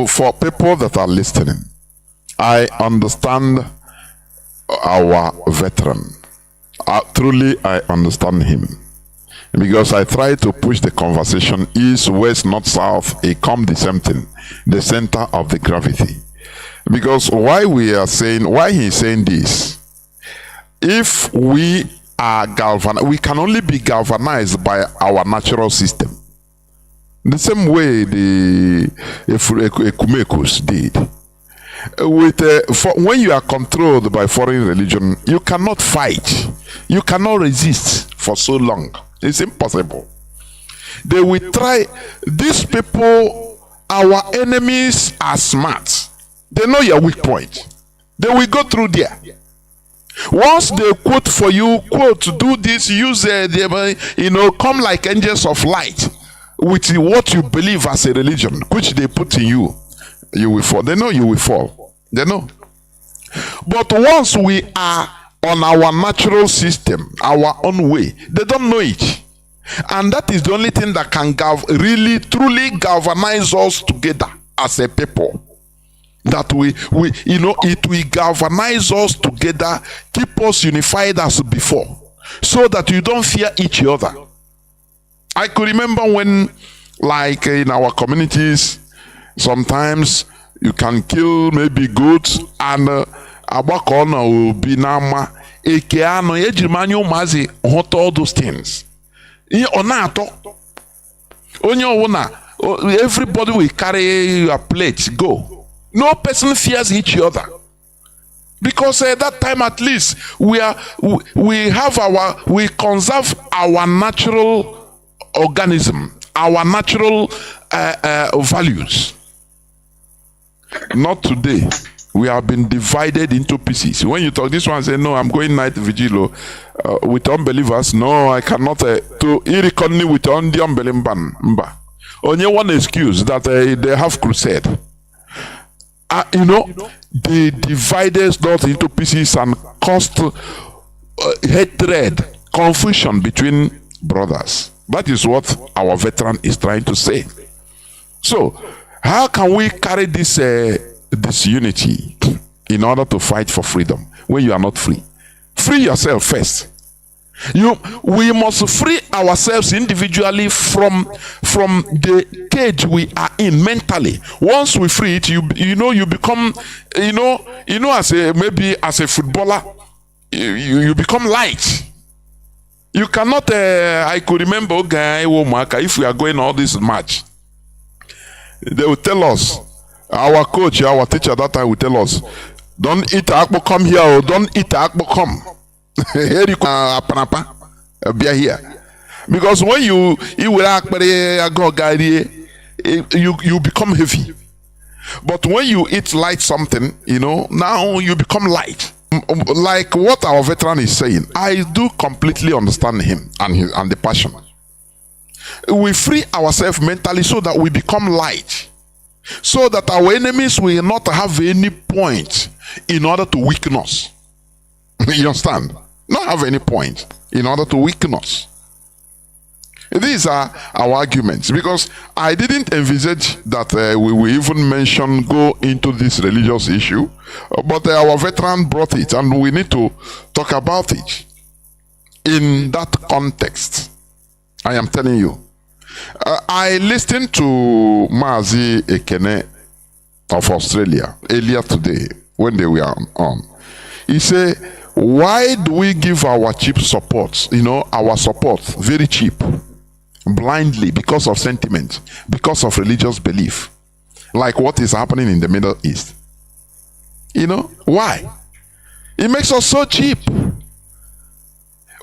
For people that are listening, I understand our veteran. Truly, I understand him. Because I try to push the conversation east, west, north, south, it come the same thing, the center of the gravity. Because why he's saying this, if we are galvanized, we can only be galvanized by our natural system. The same way the Ekumekus did. When you are controlled by foreign religion, you cannot fight. You cannot resist for so long. It's impossible. They will try. These people, our enemies, are smart. They know your weak point. They will go through there. Once they quote for you, do this, use come like angels of light with what you believe as a religion, which they put in you, you will fall. They know you will fall. They know. But once we are on our natural system, our own way, they don't know it. And that is the only thing that can really, truly galvanize us together as a people. That it will galvanize us together, keep us unified as before, so that you don't fear each other. I could remember when, like in our communities, sometimes you can kill maybe goats and abakona will be nama ekeano ejimanyo mazi hot all those things. Everybody will carry a plate, go. No person fears each other. Because at that time at least we conserve our natural organism, our natural values. Not today. We have been divided into pieces. When you talk, this one say, no, I'm going night vigil with unbelievers. No, I cannot. To irreconnect with the unbelievers. Only one excuse that they have crusade. they divided us into pieces and caused hatred, confusion between brothers. That is what our veteran is trying to say. So, how can we carry this unity in order to fight for freedom when you are not free? Free yourself first. We must free ourselves individually from the cage we are in mentally. Once we free it, you become as a footballer, you become light. You cannot. I could remember if we are going all this match, they will tell us, our coach, our teacher that time will tell us, don't eat akpo, come here, or don't eat akpo, come. Here you be here. Because when you become heavy. But when you eat light something, now you become light. Like what our veteran is saying, I do completely understand him and the passion. We free ourselves mentally so that we become light, so that our enemies will not have any point in order to weaken us. You understand? Not have any point in order to weaken us. These are our arguments, because I didn't envisage that we will even go into this religious issue, but our veteran brought it, and we need to talk about it in that context. I am telling you. I listened to Mazi Ekene of Australia earlier today when they were on. He said, why do we give our cheap support, our support very cheap, blindly, because of sentiment, because of religious belief, like what is happening in the Middle East? Why? It makes us so cheap.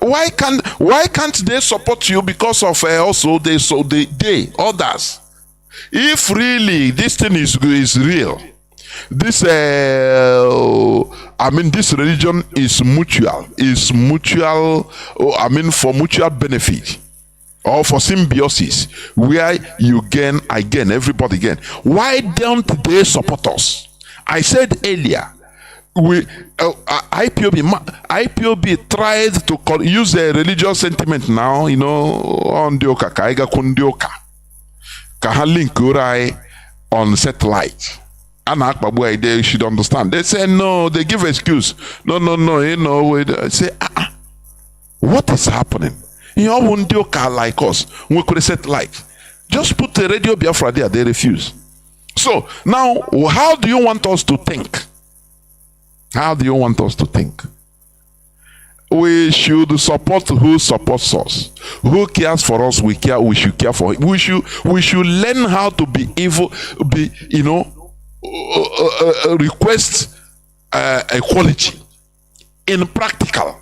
Why can't they support you because of also they others? If really this thing is real, this this religion is mutual, for mutual benefit or for symbiosis, where you gain, I gain, everybody gain. Why don't they support us? I said earlier, IPOB tried to use a religious sentiment now, on Dioka, Kaiga Kundioka, Kahalink Urai on satellite. And they should understand. They say no, they give excuse. No, I say, what is happening? Ndioka like us, we could satellite. Just put the radio Biafra there, they refuse. So now, how do you want us to think? How do you want us to think? We should support who supports us. Who cares for us, we should care for him. We should learn how to be request equality in practical.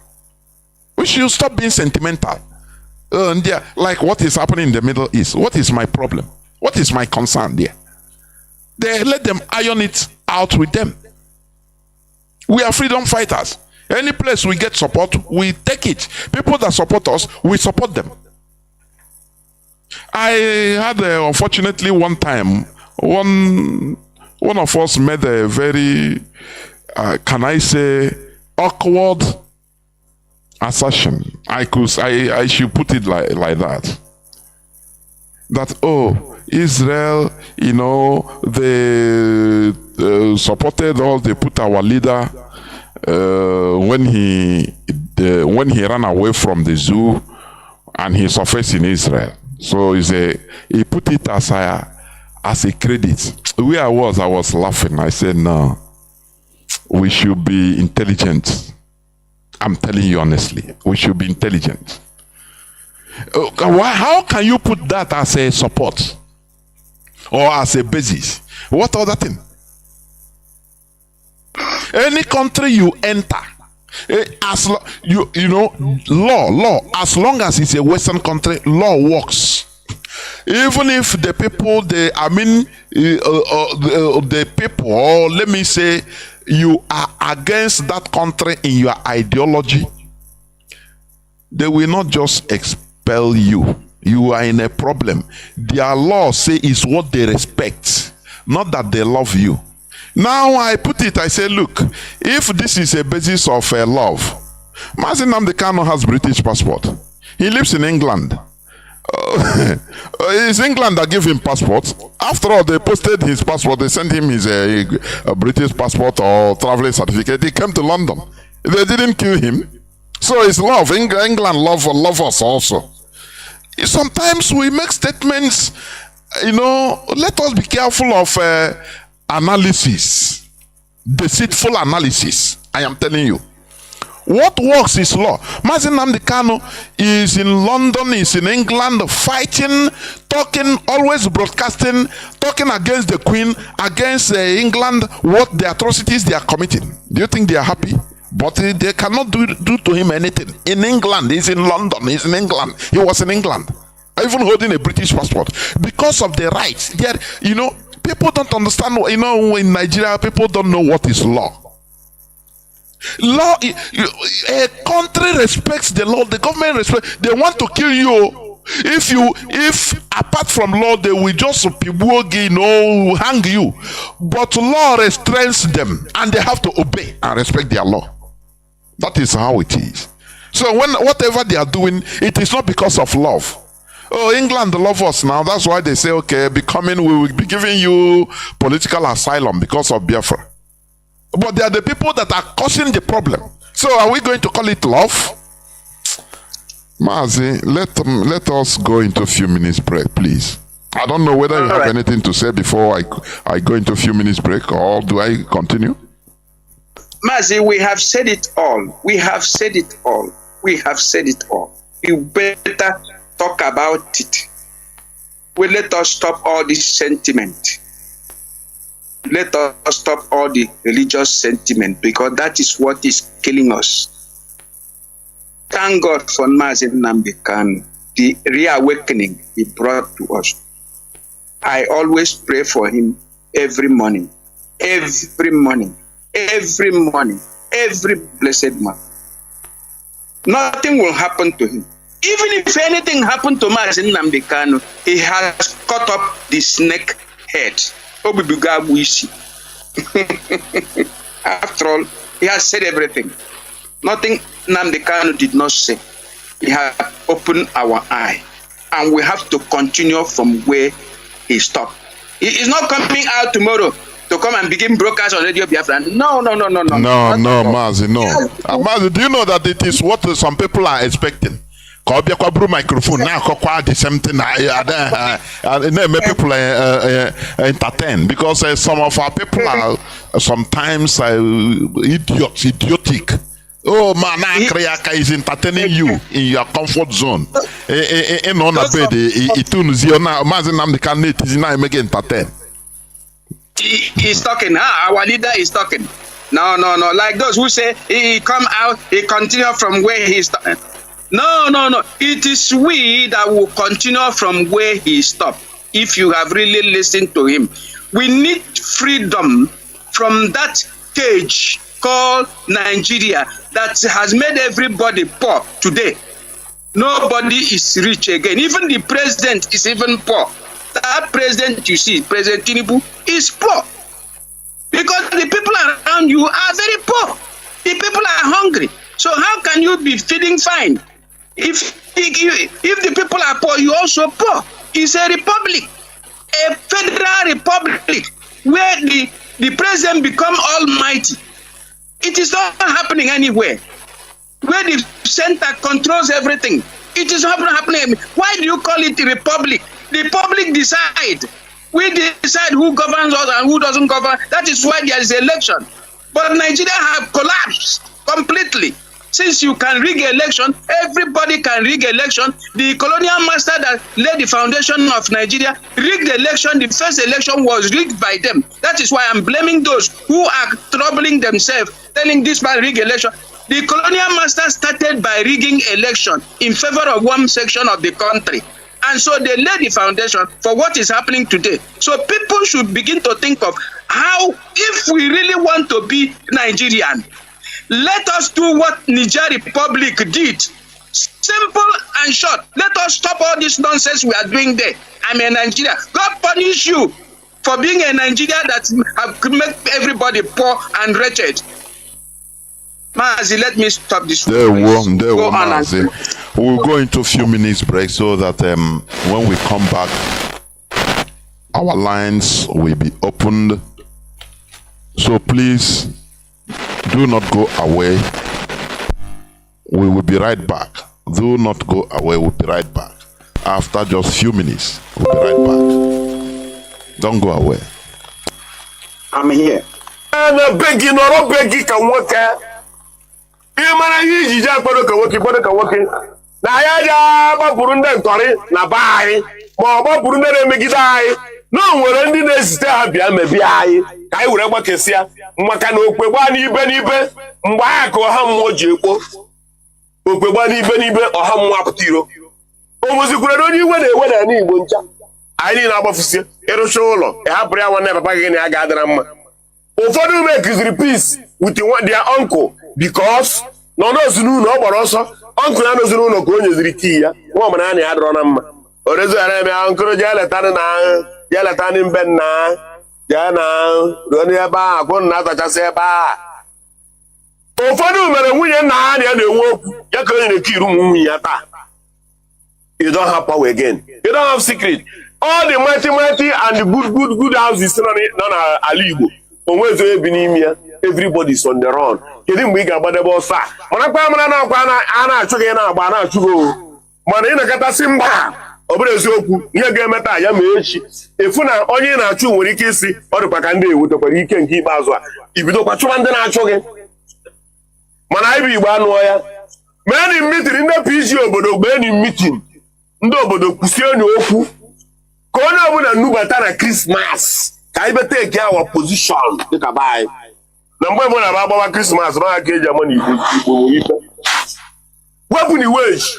We should stop being sentimental. Like what is happening in the Middle East. What is my problem? What is my concern there? They let them iron it out with them. We are freedom fighters. Any place we get support, we take it. People that support us, we support them. I had, unfortunately, one time, one of us made a very, can I say, awkward assertion. I should put it like that. That, Israel, they supported us, they put our leader when he ran away from the zoo and he surfaced in Israel. So he put it as a credit. Where I was laughing. I said, no, we should be intelligent. I'm telling you honestly, we should be intelligent. How can you put that as a support or as a basis? What other thing? Any country you enter, as law, as long as it's a Western country, law works. Even if the people, the people, or let me say, you are against that country in your ideology, they will not just expel you. You are in a problem. Their law say is what they respect, not that they love you. Now I put it, I say, look, if this is a basis of love, Mazi Nnamdi Kanu has British passport. He lives in England. It's England that give him passport. After all, they posted his passport. They sent him his a British passport or traveling certificate. He came to London. They didn't kill him. So it's love. England love us also. Sometimes we make statements, let us be careful of analysis, deceitful analysis. I am telling you. What works is law. Mazi Nnamdi Kanu is in London, is in England, fighting, talking, always broadcasting, talking against the Queen, against England, what the atrocities they are committing. Do you think they are happy? But they cannot do to him anything. In England, he's in London, he's in England. He was in England, even holding a British passport. Because of the rights. People don't understand, in Nigeria, people don't know what is law. Law, a country respects the law, the government respects. They want to kill you. If apart from law, they will just hang you. But law restrains them, and they have to obey and respect their law. That is how it is. So whatever they are doing, it is not because of love. Oh, England love us now. That's why they say, okay, we will be giving you political asylum because of Biafra. But they are the people that are causing the problem. So are we going to call it love? Mazi, let us go into a few minutes break, please. I don't know whether you have anything to say before I go into a few minutes break, or do I continue? Mazi, we have said it all. We have said it all. We have said it all. You better talk about it. Well, let us stop all this sentiment. Let us stop all the religious sentiment, because that is what is killing us. Thank God for Mazi Nnamdi Kanu, the reawakening he brought to us. I always pray for him every morning, every morning, every morning, every blessed month. Nothing will happen to him. Even if anything happened to Mazi Nnamdi Kanu, he has cut up the snake head. After all, he has said everything. Nothing Nnamdi Kanu did not say. He has opened our eye, and we have to continue from where he stopped. He is not coming out tomorrow to come and begin broadcast on Radio Biafran. No, Mazi, no. Mazi, do you know that it is what some people are expecting? Microphone now, the same thing. Make people entertain, because some of our people are sometimes idiotic. Oh man, Kriyaka is entertaining you in your comfort zone. In on a bed, Mazi Nnamdi Kanu is now make entertain. He's talking. Our leader is talking. No. Like those who say he come out, he continue from where he started. No. It is we that will continue from where he stopped. If you have really listened to him, we need freedom from that cage called Nigeria that has made everybody poor today. Nobody is rich again. Even the president is even poor. That president you see, President Chinedu, is poor. Because the people around you are very poor. The people are hungry. So how can you be feeling fine? If the people are poor, you also poor. It's a republic, a federal republic, where the president become almighty. It is not happening anywhere. Where the center controls everything. It is not happening. Why do you call it a republic? The public decide. We decide who governs us and who doesn't govern. That is why there is election. But Nigeria have collapsed completely. Since you can rig election, everybody can rig election. The colonial master that laid the foundation of Nigeria rigged the election. The first election was rigged by them. That is why I'm blaming those who are troubling themselves, telling this man rig election. The colonial master started by rigging election in favor of one section of the country. And so they laid the foundation for what is happening today. So people should begin to think of how, if we really want to be Nigerian, let us do what Niger Republic did. Simple and short. Let us stop all this nonsense we are doing there. I'm a Nigerian. God punish you for being a Nigerian that have make everybody poor and wretched. Mazi, let me stop this. There won't, Mazi. We'll go into a few minutes break so that when we come back, our lines will be opened. So please do not go away. We will be right back. Do not go away. We'll be right back. After just a few minutes, we'll be right back. Don't go away. I'm here. I'm begging or begging can work. Imana yiji ja kpodo ka woki na ya ja ba buru ndị ntori na bai ma ba buru ndị na-emegide anyị no nwere ndị na-ezite ha bịa mebi anyị ka anyị were gbakesịa maka na okpegba n'ibe mgbe aka ọha mmụọ ji ekpo okpegba n'ibe ọha mmụọ apụta iro o mozikwere onye iwe na-ewe na Igbo ncha anyị niile agbafusie ịrụcha ụlọ hapụrụ ya nwanne papa gị na ya ga-adịra mma ụfọdụ ume kiziri peace with their uncle because no zunu no gbara ọsọ uncle ya no zunu no ka onye ziri key ya nwa mana na ya dọrọ na mma orezo ara eme uncle ja letani mbe na ya na roni ebe a kwụ na atachasị ebe a ụfọdụ mere nwunye nna ha ya na-enwe okwu ya ka onye na-ekiru ụmụ nwunye ya taa. You don't have power again. You don't have secret. All the mighty and the good houses nọ na ala Igbo onwezo ebi n'ime ya. Everybody's on the run. Kedu mgbe ị ga-agbadebe ọsọ a mana kwa mara na akwa a na-achụ gị na-agba na-achụ gị mana ị na-akatasị mba ọ bụrụ eziokwu ihe ga-emeta ya ma echi efu na onye na-achụ nwere ike isi ọ dịkwa ka ndị ewutekwara ike nke ikpeazụ a ibidokwa chụwa ndị na-achụ gị mana anyị bụ Igbo anụọ ya mee ni mitin ndị PG obodo gbee ni mitin ndị obodo kwụsie onye okwu ka onye ọbụla nnubata na Krismas ka anyị beta eke awa pozishọn dịka be anyị na mgbe mụ na agbawa Krismas na aka eji ama na Igbo ife wepụ na weji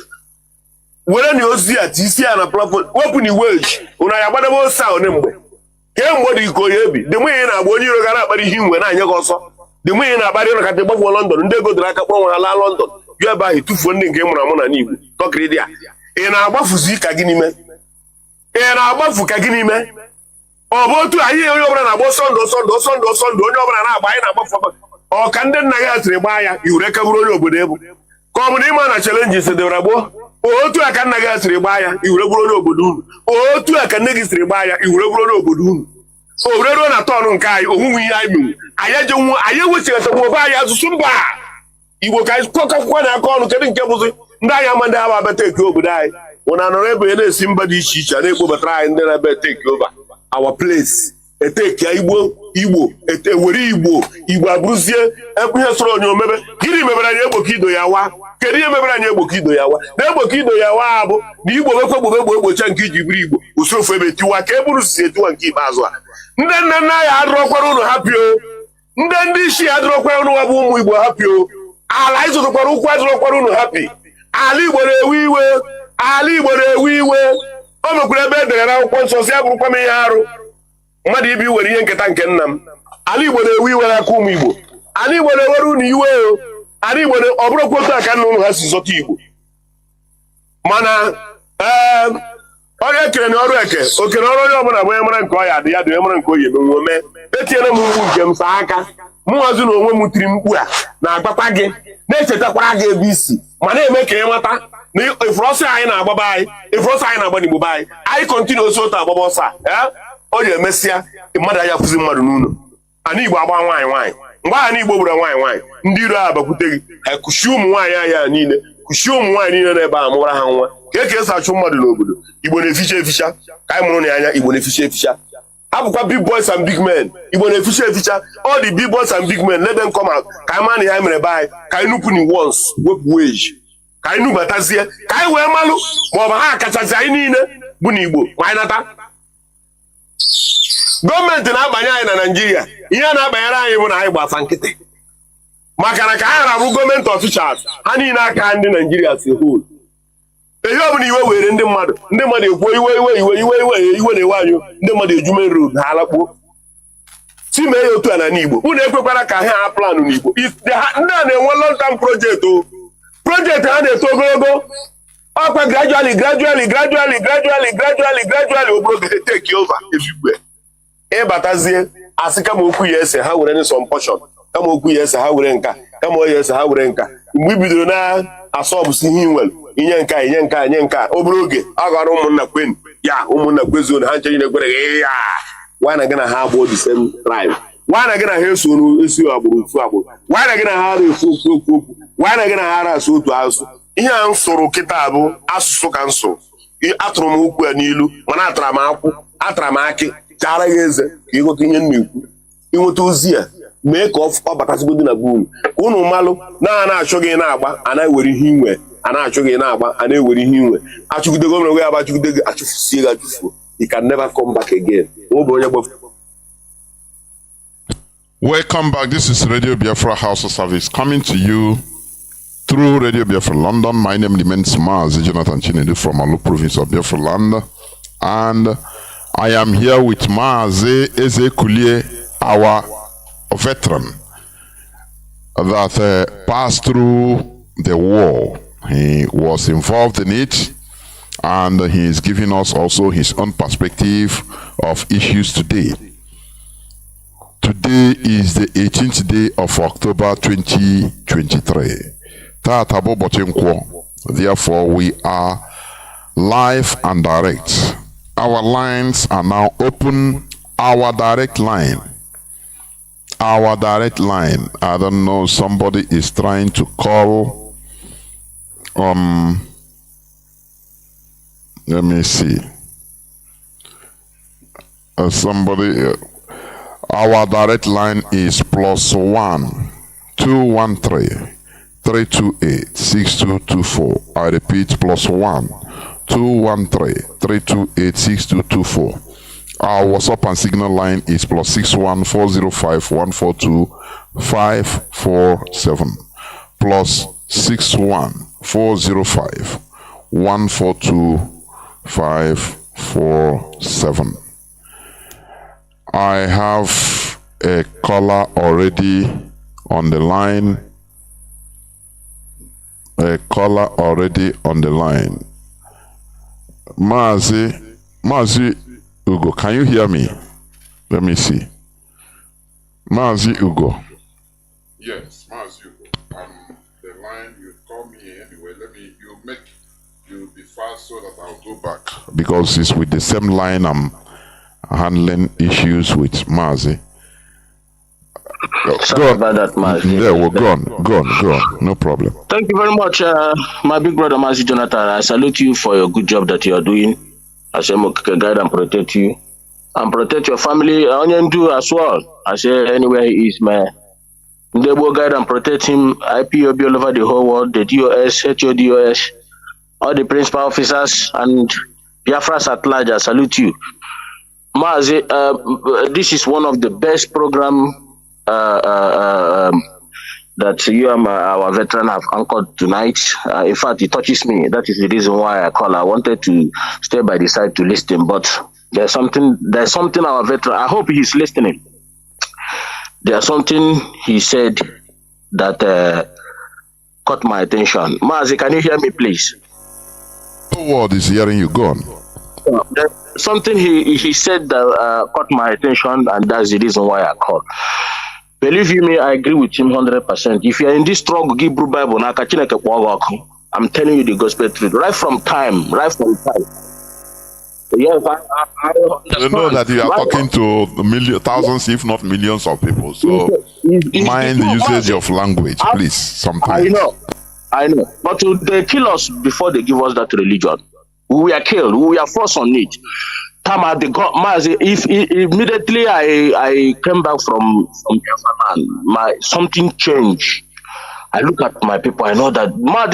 were na ozi ya tisi ya na plafon wepụ na weji ụna ya gbadebe ose a one mgbe kemgbe dị ka onye ebi dị mụ ihe na-agba onye iro gara akpara ihe inwe na-anye gị ọsọ dị mụ ihe na-akparị ụlọ kata gbagwo London ndị ego dịrị aka kpọnwe ha laa London bịa ebe ahụ tufuo ndị nke mụrụ amụ na n'Igbo tọkịrị dị a ị na-agbafuzi ka gị n'ime ị na-agbafu ka gị n'ime ọ bụ otu anyị onye ọbụla na-agba Sọndụ onye ọbụla na-agba anyị na-agbafu ọ ka ndị nna ya tiri gbaa ya iwere kaburu onye obodo ebu ka ọ bụ na ịma na challenges dịbara gboo otu a ka nna gị siri gbaa ya iwere bụrụ onye obodo unu otu a ka nne gị siri gbaa ya iwere bụrụ onye obodo unu o were ruo na tọnụ nke anyị onwunwe ihe anyị menwu anyị ewechigatakwa obe anyị asụsụ mba Igbo ka anyị kọkọkwụkwọ na aka ọnụ kedu nke bụzi ndị anyị ama ndị ha ba beteki obodo anyị ụna nọrọ ebe na-esi mba dị iche iche a na-ekpobatara anyị ndị na-ebe eteki over our place eteki ya Igbo ewere Igbo abụrụzie ihe sọrọ onye omebe gịnị mebere anyị egboka ido ya wa kedu ihe mebere anyị egboka ido ya wa na egboka ido ya wa bụ na Igbo egbocha nke iji bụrụ Igbo usoro ofu ebe tiwa ka e bụrụ si etiwa nke ikpeazụ a ndị nne nna ya adịrọkwara ụnụ hapio ndị isi adịrọkwara ụnụ bụ ụmụ Igbo hapio ala ịzụtụkwara ụkwụ adịrọkwara ụnụ hapi ala Igbo na-ewe iwe o mekwara ebe edere na akwụkwọ nsọ si abụrụkwa m ihe arụ mmadụ ibi were ihe nketa nke nna m ala Igbo na-ewe iwe n'aka ụmụ Igbo ala Igbo na-ewere ụnụ iwe ala Igbo ọ bụrụkwa otu aka nna ụnụ ha si zọta Igbo mana onye ekere na ọrụ eke okere ọrụ onye ọbụla bụ onye mara nke ọya dị ya dị onye mara nke oyi emenwe ome etinyere m mgbu nke m saa aka mụnwazi na onwe m tiri mkpu a na-agbakwa gị na-echetakwara gị ebe isi ma na-eme ka ị mata na ifurọsọ anyị na-agbaba anyị ifurọsọ anyị na-agba n'Igbo be anyị kọntinu osi otu agbaba ọsọ a o ji emesịa mmadụ anya kwụzi mmadụ n'ụlọ ana Igbo agba nwaanyị mgbe aha na Igbo gburu nwaanyị ndị iro a bakwute gị ha kuchie ụmụ nwaanyị anya niile kuchie ụmụ nwaanyị niile n'ebe a mụra ha nwa ka esi achụ mmadụ n'obodo Igbo na-eficha ka anyị mụrụ na anya Igbo na-eficha abụkwa big boys and big men Igbo na-eficha all the big boys and big men let them come out ka anyị maa na ya mere be anyị ka anyị nupụ ni once wepụ wage ka anyị nubatazie ka anyị wee malụ ma ọ bụ ha kachasị anyị niile bụ na Igbo ma anyị nata gọọmenti na-abanye anyị na Naịjirịa ihe a na-abanyere anyị bụ na anyị gbasa nkịtị maka na ka ha rabụ gọọmenti ọfishals ha niile aka ndị Naịjirịa si hol ihe ọ bụla iwe were ndị mmadụ ekwuo iwe na-ewe anyị ndị mmadụ ejume road ha alakpuo si mee ya otu a na Igbo unu ekwekwara ka ha planụ n'Igbo ndị a na-enwe long term project projekti ha na-eto ogologo ọkwa gradually o bụrụ ga take over everywhere ịbatazie asị kama okwu ya ese ha were some portion, kama okwu ya ese ha were nka, kama oyi ese ha were nka. Mgbe i bidoro na asọbụsi ihe inwere inye nka inye nka inye nka, obere oge a gwara ụmụnna kwen ya ụmụnna kwezuo na ha nchere na-ekwere gị ya nwa na gị na ha abụọ the same tribe, nwa na gị na ha esi agbụrụ ofu agbụrụ, nwa na gị na ha ara efu okwu, nwa na gị na ha ara asụ otu asụsụ. Ihe a m sụrụ kịta bụ asụsụ ka m sụrụ. Atụrụ m okwu ya n'ilu mana atara m akwụ, atara m akị chara gị eze ka ịghọta ihe m na-ekwu, ịnweta ozi ya mee ka ọ batasịgodị na be unu ka unu malụ na-achọ gị na-agba a na-ewere ihe inwe, a na-achọ gị na-agba a na-ewere ihe inwe. Achụgide gọọmenti gwe ya bụ achụgide gị achụfusie gị achụfuo, you can never come back again. Welcome back. This is Radio Biafra HAUSA-SERVICE coming to you through Radio Biafra London. My name remains Mazi Chinedu from Alu province of Biafra land, and I am here with Mazi Ezekulie, our veteran that passed through the war. He was involved in it, and he is giving us also his own perspective of issues today. Today is the 18th day of October 2023. Therefore, we are live and direct. Our lines are now open. Our direct line. I don't know, somebody is trying to call. Let me see. Our direct line is +1 213 328 6224. I repeat, +1 213 328 6224. Our WhatsApp and Signal line is +61 405 142 547. +61 405 142 547. I have a caller already on the line. Mazi Ugo, can you hear me? Let me see. Mazi Ugo. Yes, Mazi Ugo. The line, you call me anyway. You'll be fast so that I'll go back. Because it's with the same line I'm handling issues with Mazi. Sorry about that, Mazi. Yeah, well, go on. No problem. Thank you very much, my big brother Mazi Jonathan. I salute you for your good job that you are doing. I say, guide and protect you and protect your family. Onion do as well. I say, anywhere he is, man. They will guide and protect him. IPOB all over the whole world, the DOS, HODOS, all the principal officers and Biafras at large. I salute you. Mazi, this is one of the best program that you and our veteran have anchored tonight. In fact, it touches me. That is the reason why I call. I wanted to stay by the side to listen, but there's something our veteran, I hope he's listening. There's something he said that caught my attention. Mazi, can you hear me, please? The world is hearing you. Go on. Something he said that caught my attention, and that's the reason why I called. Believe you me, I agree with him 100%. If you're in this struggle, Hebrew Bible, I'm telling you the gospel truth. Right from time. Yes, I you know that you are talking to thousands, if not millions of people. So mind the usage of language, please, sometimes. I know. But they kill us before they give us that religion. We are killed. We are forced on it. If immediately I came back from Biafran, something changed. I look at my people, I know that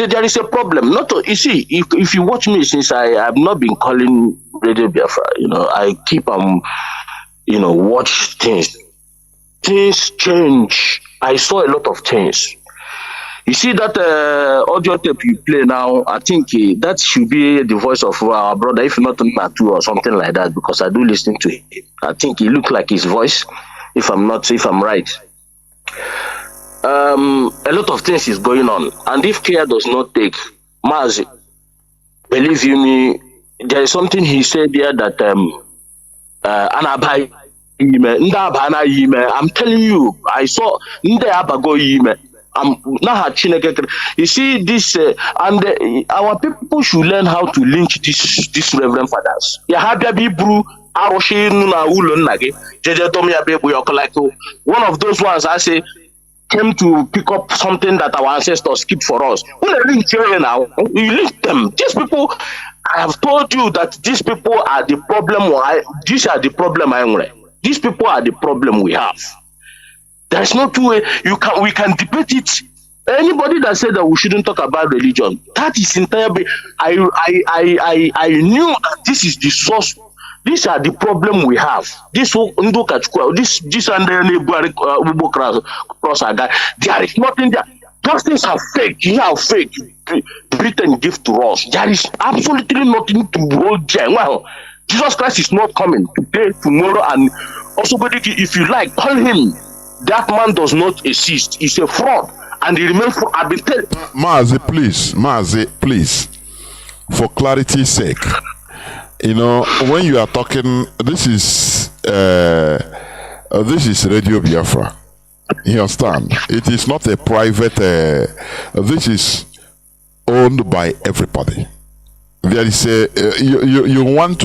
there is a problem. You see, if you watch me since I have not been calling Radio Biafra, I keep watch things. Things change. I saw a lot of things. You see that audio tape you play now, I think that should be the voice of our brother, if not Natu or something like that, because I do listen to him. I think he looked like his voice, if I'm right. A lot of things is going on, and if care does not take, Mazi, believe you me, there is something he said there that Anabai, I'm telling you, I saw Nde Abago Yime. You see this, our people should learn how to lynch these reverend fathers. One of those ones I say came to pick up something that our ancestors skipped for us. We lynch now. You lynch them. These people, I have told you that these people are the problem. These are the problem. These people are the problem we have. There's no two way we can debate it. Anybody that said that we shouldn't talk about religion, that is entirely. I knew that this is the source. These are the problem we have. This and the cross our guy. There is nothing there. Those things are fake. You have fake. Britain give to us. There is absolutely nothing to hold there. Well, Jesus Christ is not coming today, tomorrow, and also, if you like, call him. That man does not exist. He's a fraud, and he remains for. I've been telling. Mazi, please, for clarity's sake, when you are talking, this is Radio Biafra. You understand? It is not a private. This is owned by everybody. There is a you want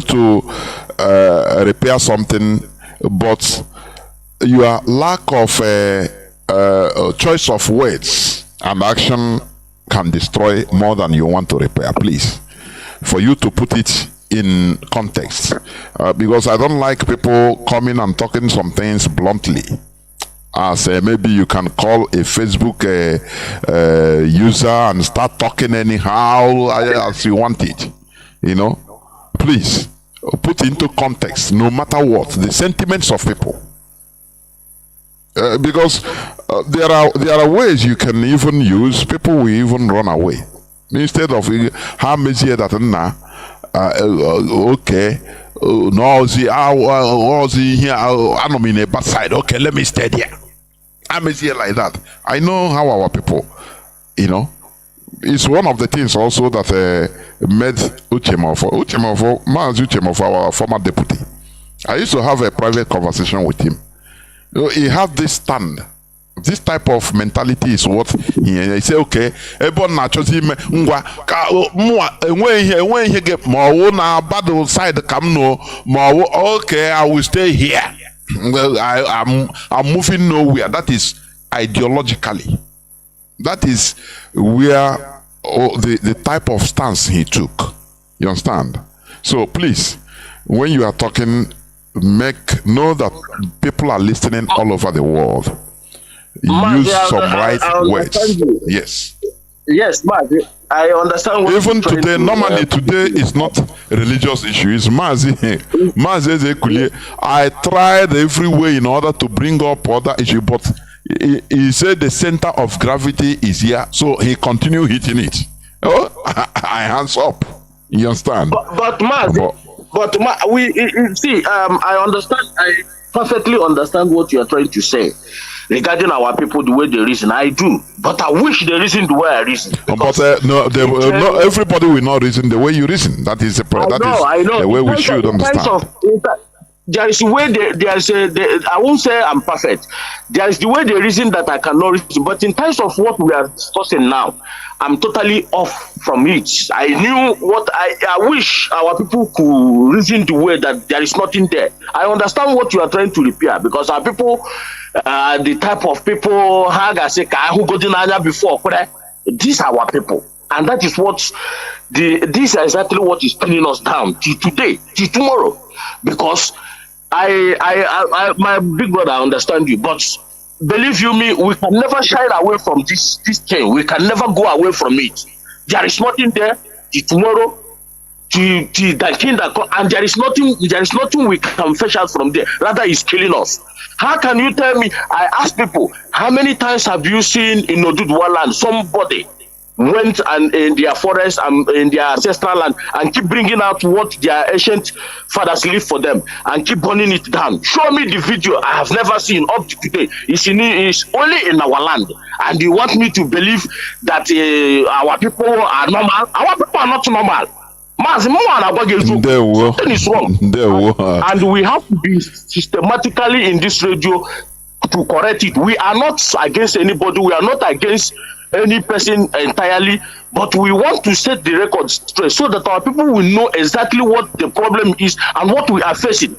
to repair something, but your lack of choice of words and action can destroy more than you want to repair. Please, for you to put it in context, because I don't like people coming and talking some things bluntly. As maybe you can call a Facebook user and start talking anyhow as you want it. Please put into context, no matter what, the sentiments of people. Because there are ways you can even use. People will even run away instead of how Mazi that okay. No, here I'm in a bad side. Okay, let me stay there. I'm here like that. I know how our people, it's one of the things also that made Mazi Uchemofo, our former deputy. I used to have a private conversation with him. He had this stand. This type of mentality is what he say, okay, everyone naturally battle side okay, I will stay here. I'm moving nowhere. That is ideologically. That is where the type of stance he took. You understand? So please, when you are talking, know that people are listening all over the world. Use some right words. Yes. Yes, Mazi, I understand. Even today, normally today is not a religious issue. It's Mazi. I tried every way in order to bring up other issue, but he said the center of gravity is here, so he continued hitting it. Oh, I hands up. You understand? But Mazi, I understand. I perfectly understand what you are trying to say regarding our people, the way they reason. I do, but I wish they reason the way I reason. But no, everybody will not reason the way you reason. That is the way we should understand. There is a way I won't say I'm perfect. There is the way they reason that I cannot reason. But in terms of what we are discussing now, I'm totally off from it. I knew what I wish our people could reason the way that there is nothing there. I understand what you are trying to repair, because our people, the type of people who go to before, these are our people. And that is this is exactly what is pinning us down till today, till tomorrow. Because my big brother, I understand you, but believe you me, we can never shy away from this thing. We can never go away from it. There is nothing there till tomorrow, till the king that come, and there is nothing we can fetch out from there. Rather, it's killing us. How can you tell me? I ask people, how many times have you seen in Odudwa land somebody went and in their forest and in their ancestral land and keep bringing out what their ancient fathers leave for them and keep burning it down? Show me the video. I have never seen up to today. It's only in our land, and you want me to believe that our people are normal? Our people are not normal. Something is wrong. And we have to be systematically in this radio to correct it. We are not against anybody. We are not against any person entirely. But we want to set the record straight so that our people will know exactly what the problem is and what we are facing.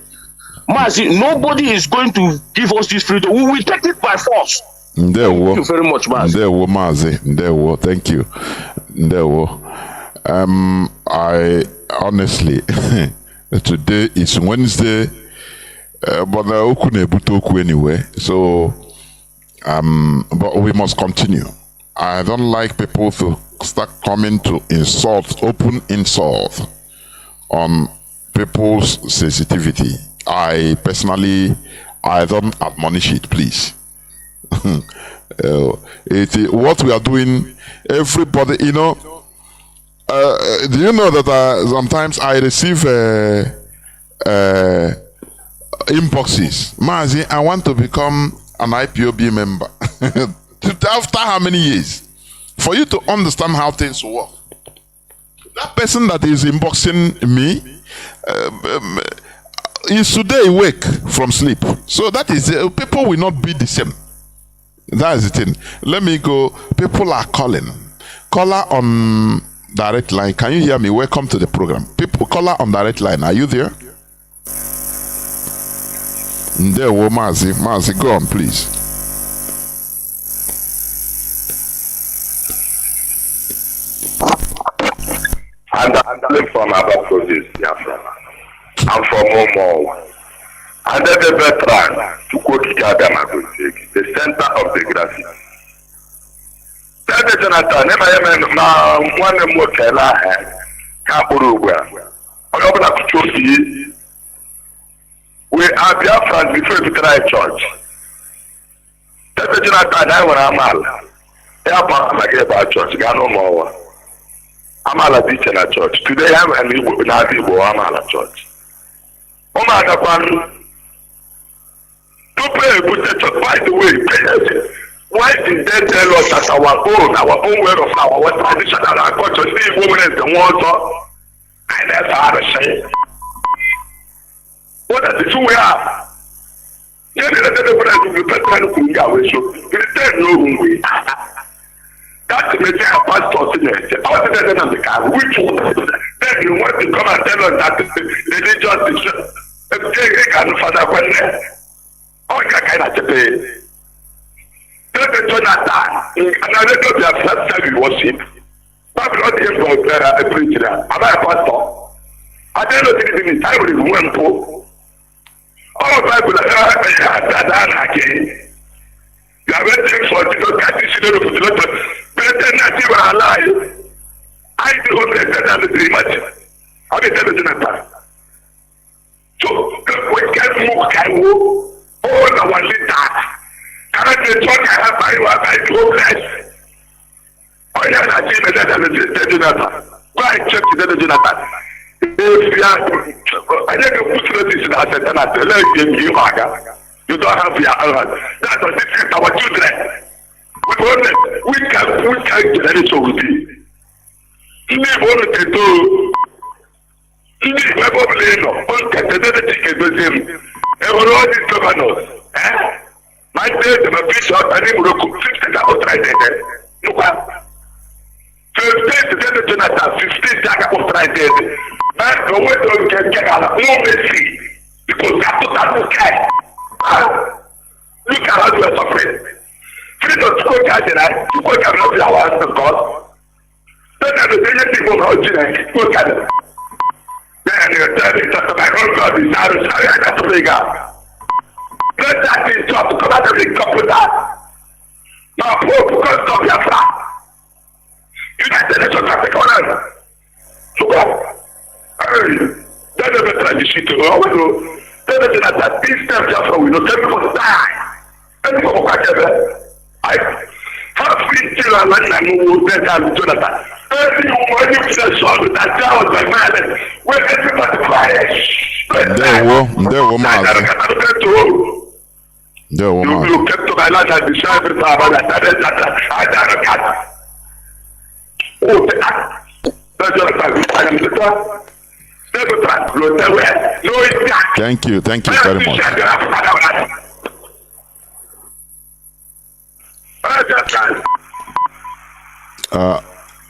Mazi, nobody is going to give us this freedom. We will take it by force. Thank you very much, Mazi. Thank you. I honestly, today is Wednesday, but anyway. So, but we must continue. I don't like people to start coming to insult, open insult on people's sensitivity. I personally, I don't admonish it, please. What we are doing, everybody, do you know that sometimes I receive inboxes? Mazi, I want to become an IPOB member. After how many years? For you to understand how things work. That person that is inboxing me is today awake from sleep. So that is, people will not be the same. That is the thing. Let me go. People are calling. Caller on direct line. Can you hear me? Welcome to the program. People, caller on direct line. Are you there? There, Mazi. Mazi, go on, please. I'm from Abba Province, Biafra. I'm from Momo. And then the veteran to go to the center of the graphic. Then the Jonathan, one more Kela, Kapuruga. We are Biafran before we try church. Then the Jonathan, I want Amal. I about church, no more. Amala beach in a church. Today I'm an Amala church. To pray a good church, by the way, why did they tell us that our own way of our tradition and our culture, see women as the water? I never had a shame. What are the two we are? That's the Messiah pastor today. All the car. Which one? Then you want to come and tell us that the religious can father when all that kind of pay. Then the Jonathan, and I let you have first time you worship. Babylon is for a preacher. Am I a pastor? I don't know if it's time with one poor. All Bible again. You are waiting for the Chinedu to the better not even alive. I do not let that dream much. How did you tell the so we can move, all the one that. Cannot the church I have by two less. Oh, yeah, I see the Jonathan. Why check the Jonathan? If you are, I think you put this in our center, let you you don't have your own. That's what this is our children. We can generate so good. We want to do. We want to do. All these governors. My dad, my bishop, and he will cook 50 outright. Look at 15 Jonathan, 15 outright. But the way to get out of no mercy because that's okay. Look at how you are suffering. Freedom to go to the night, to go to the hours of God. Then the people who are doing it, look at it. Then you tell me that my own God is out of the figure. Let that be job to come out of the couple that. Now, poor because of Biafra. United Nations of the Colonial. Look up. Then the tradition to go. That this time Biafra will not tell me to die. And for whatever, I have been still a land and who that Jonathan. Everyone you said so that was my violence. Where everybody cries. You kept to my land and decided about that. I don't know. Oh, that's Jonathan. I Thank you very much.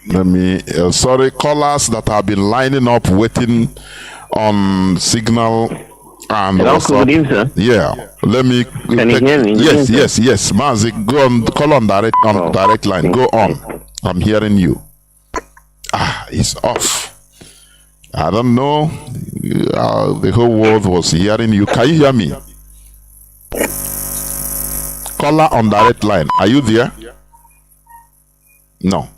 Let me, sorry, callers that have been lining up waiting on signal and WhatsApp. Yeah, let me. Can you hear me? Yes. Mazi, go on, call on direct line. Go on. I'm hearing you. It's off. I don't know. The whole world was hearing you. Can you hear me? Caller on direct line. Are you there? No.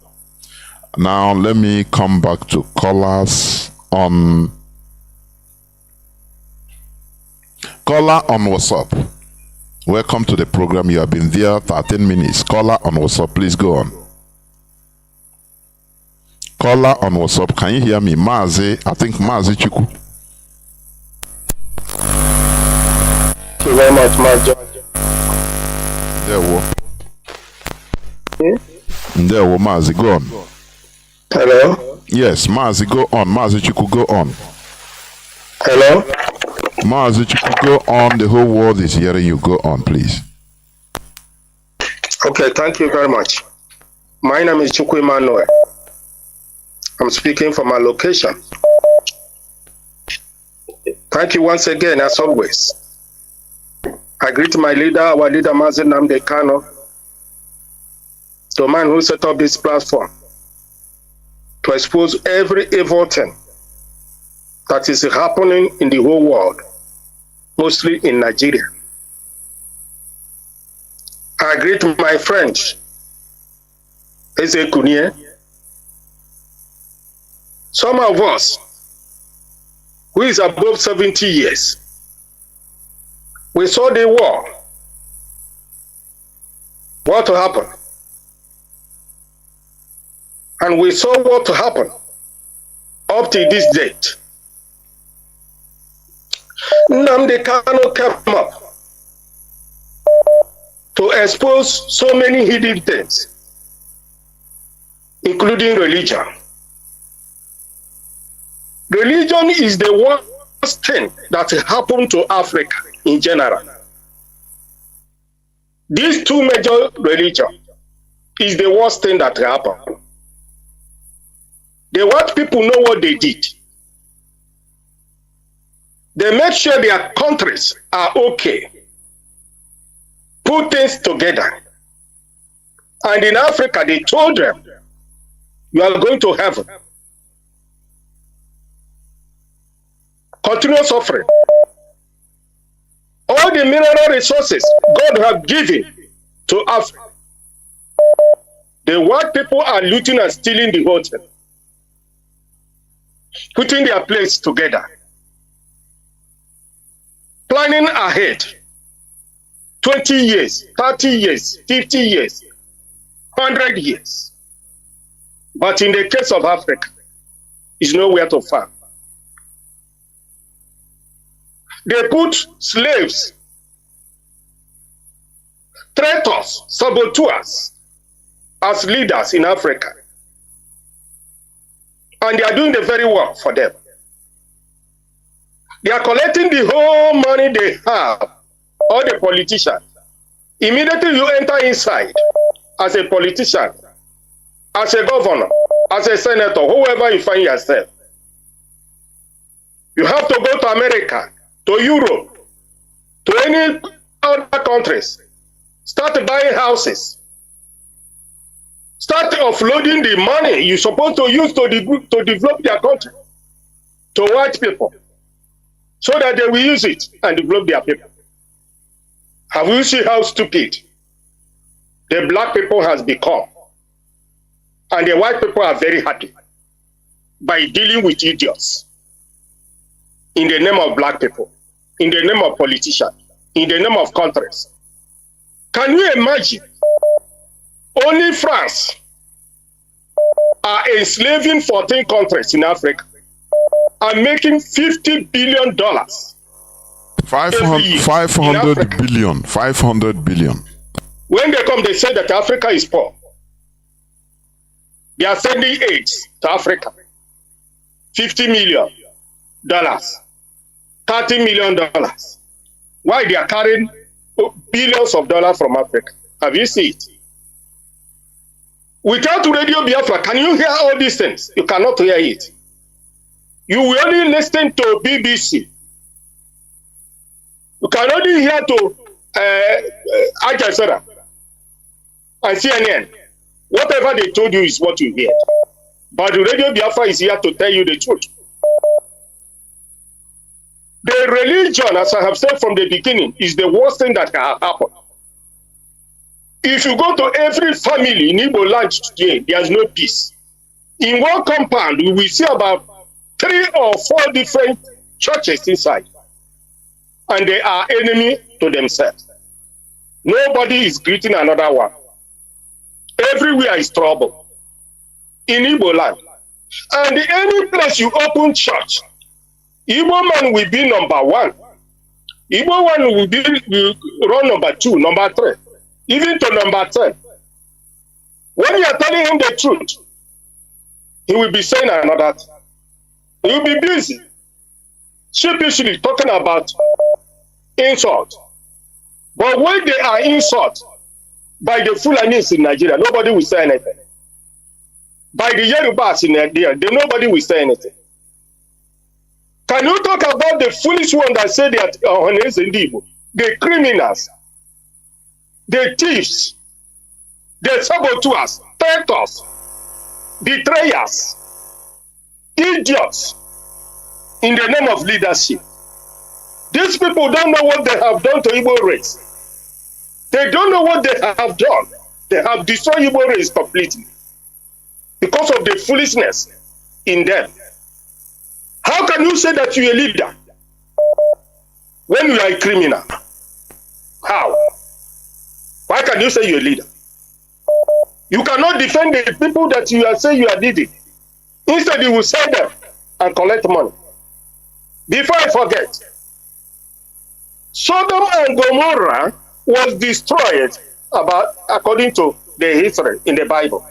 Now let me come back to callers on WhatsApp. Welcome to the program. You have been there 13 minutes. Caller on WhatsApp, please go on. Caller on WhatsApp, can you hear me? Mazi, I think Mazi Chuku. Thank you very much, Mazi. There were Mazi, go on. Hello? Yes, Mazi, go on. Mazi Chuku, go on. Hello? Mazi Chuku, go on. The whole world is hearing you. Go on, please. Okay, thank you very much. My name is Chukwu Emmanuel. I'm speaking from my location. Thank you once again, as always. I greet my leader, our leader, Mazi Nnamdi Kanu, the man who set up this platform to expose every evil thing that is happening in the whole world, mostly in Nigeria. I greet my friend, Eze Kunie. Some of us, who is above 70 years, we saw the war. What happened? And we saw what happened up to this date. Nnamdi Kanu came up to expose so many hidden things, including religion. Religion is the worst thing that happened to Africa in general. These two major religions is the worst thing that happened. The white people know what they did. They make sure their countries are okay. Put things together. And in Africa, they told them, you are going to heaven. Continue suffering. All the mineral resources God have given to Africa, the white people are looting and stealing the whole thing, putting their plates together, planning ahead, 20 years, 30 years, 50 years, 100 years. But in the case of Africa, it's nowhere to find. They put slaves, traitors, saboteurs as leaders in Africa. And they are doing the very well for them. They are collecting the whole money they have, all the politicians. Immediately you enter inside as a politician, as a governor, as a senator, whoever you find yourself. You have to go to America, to Europe, to any other countries, start buying houses, start offloading the money you're supposed to use to develop their country to white people, so that they will use it and develop their people. Have you seen how stupid the black people has become? And the white people are very happy by dealing with idiots in the name of black people, in the name of politicians, in the name of countries. Can you imagine? Only France are enslaving 14 countries in Africa and making $50 billion. 500 billion. When they come, they say that Africa is poor. They are sending aids to Africa. $50 million, $30 million. Why they are carrying billions of dollars from Africa? Have you seen it? Without Radio Biafra, can you hear all these things? You cannot hear it. You will only listen to BBC. You can only hear to Al Jazeera and CNN. Whatever they told you is what you hear. But the Radio Biafra is here to tell you the truth. The religion, as I have said from the beginning, is the worst thing that can happen. If you go to every family in Igbo land today, there's no peace. In one compound, we will see about 3 or 4 different churches inside. And they are enemy to themselves. Nobody is greeting another one. Everywhere is trouble. In Igbo land. And any place you open church, Igbo man will be number 1. Igbo one will run number 2, number 3, even to number 10. When you are telling him the truth, he will be saying another thing. He will be busy, sheepishly talking about insult. But when they are insult by the Fulanis in Nigeria, nobody will say anything. By the Yorubas in Nigeria, nobody will say anything. Can you talk about the foolish one that said that the criminals, the thieves, the saboteurs, traitors, betrayers, idiots in the name of leadership? These people don't know what they have done to Igbo race. They don't know what they have done. They have destroyed Igbo race completely because of the foolishness in them. How can you say that you're a leader when you are a criminal? How? Why can you say you're a leader? You cannot defend the people that you are saying you are leading. Instead, you will sell them and collect money. Before I forget, Sodom and Gomorrah was destroyed according to the history in the Bible.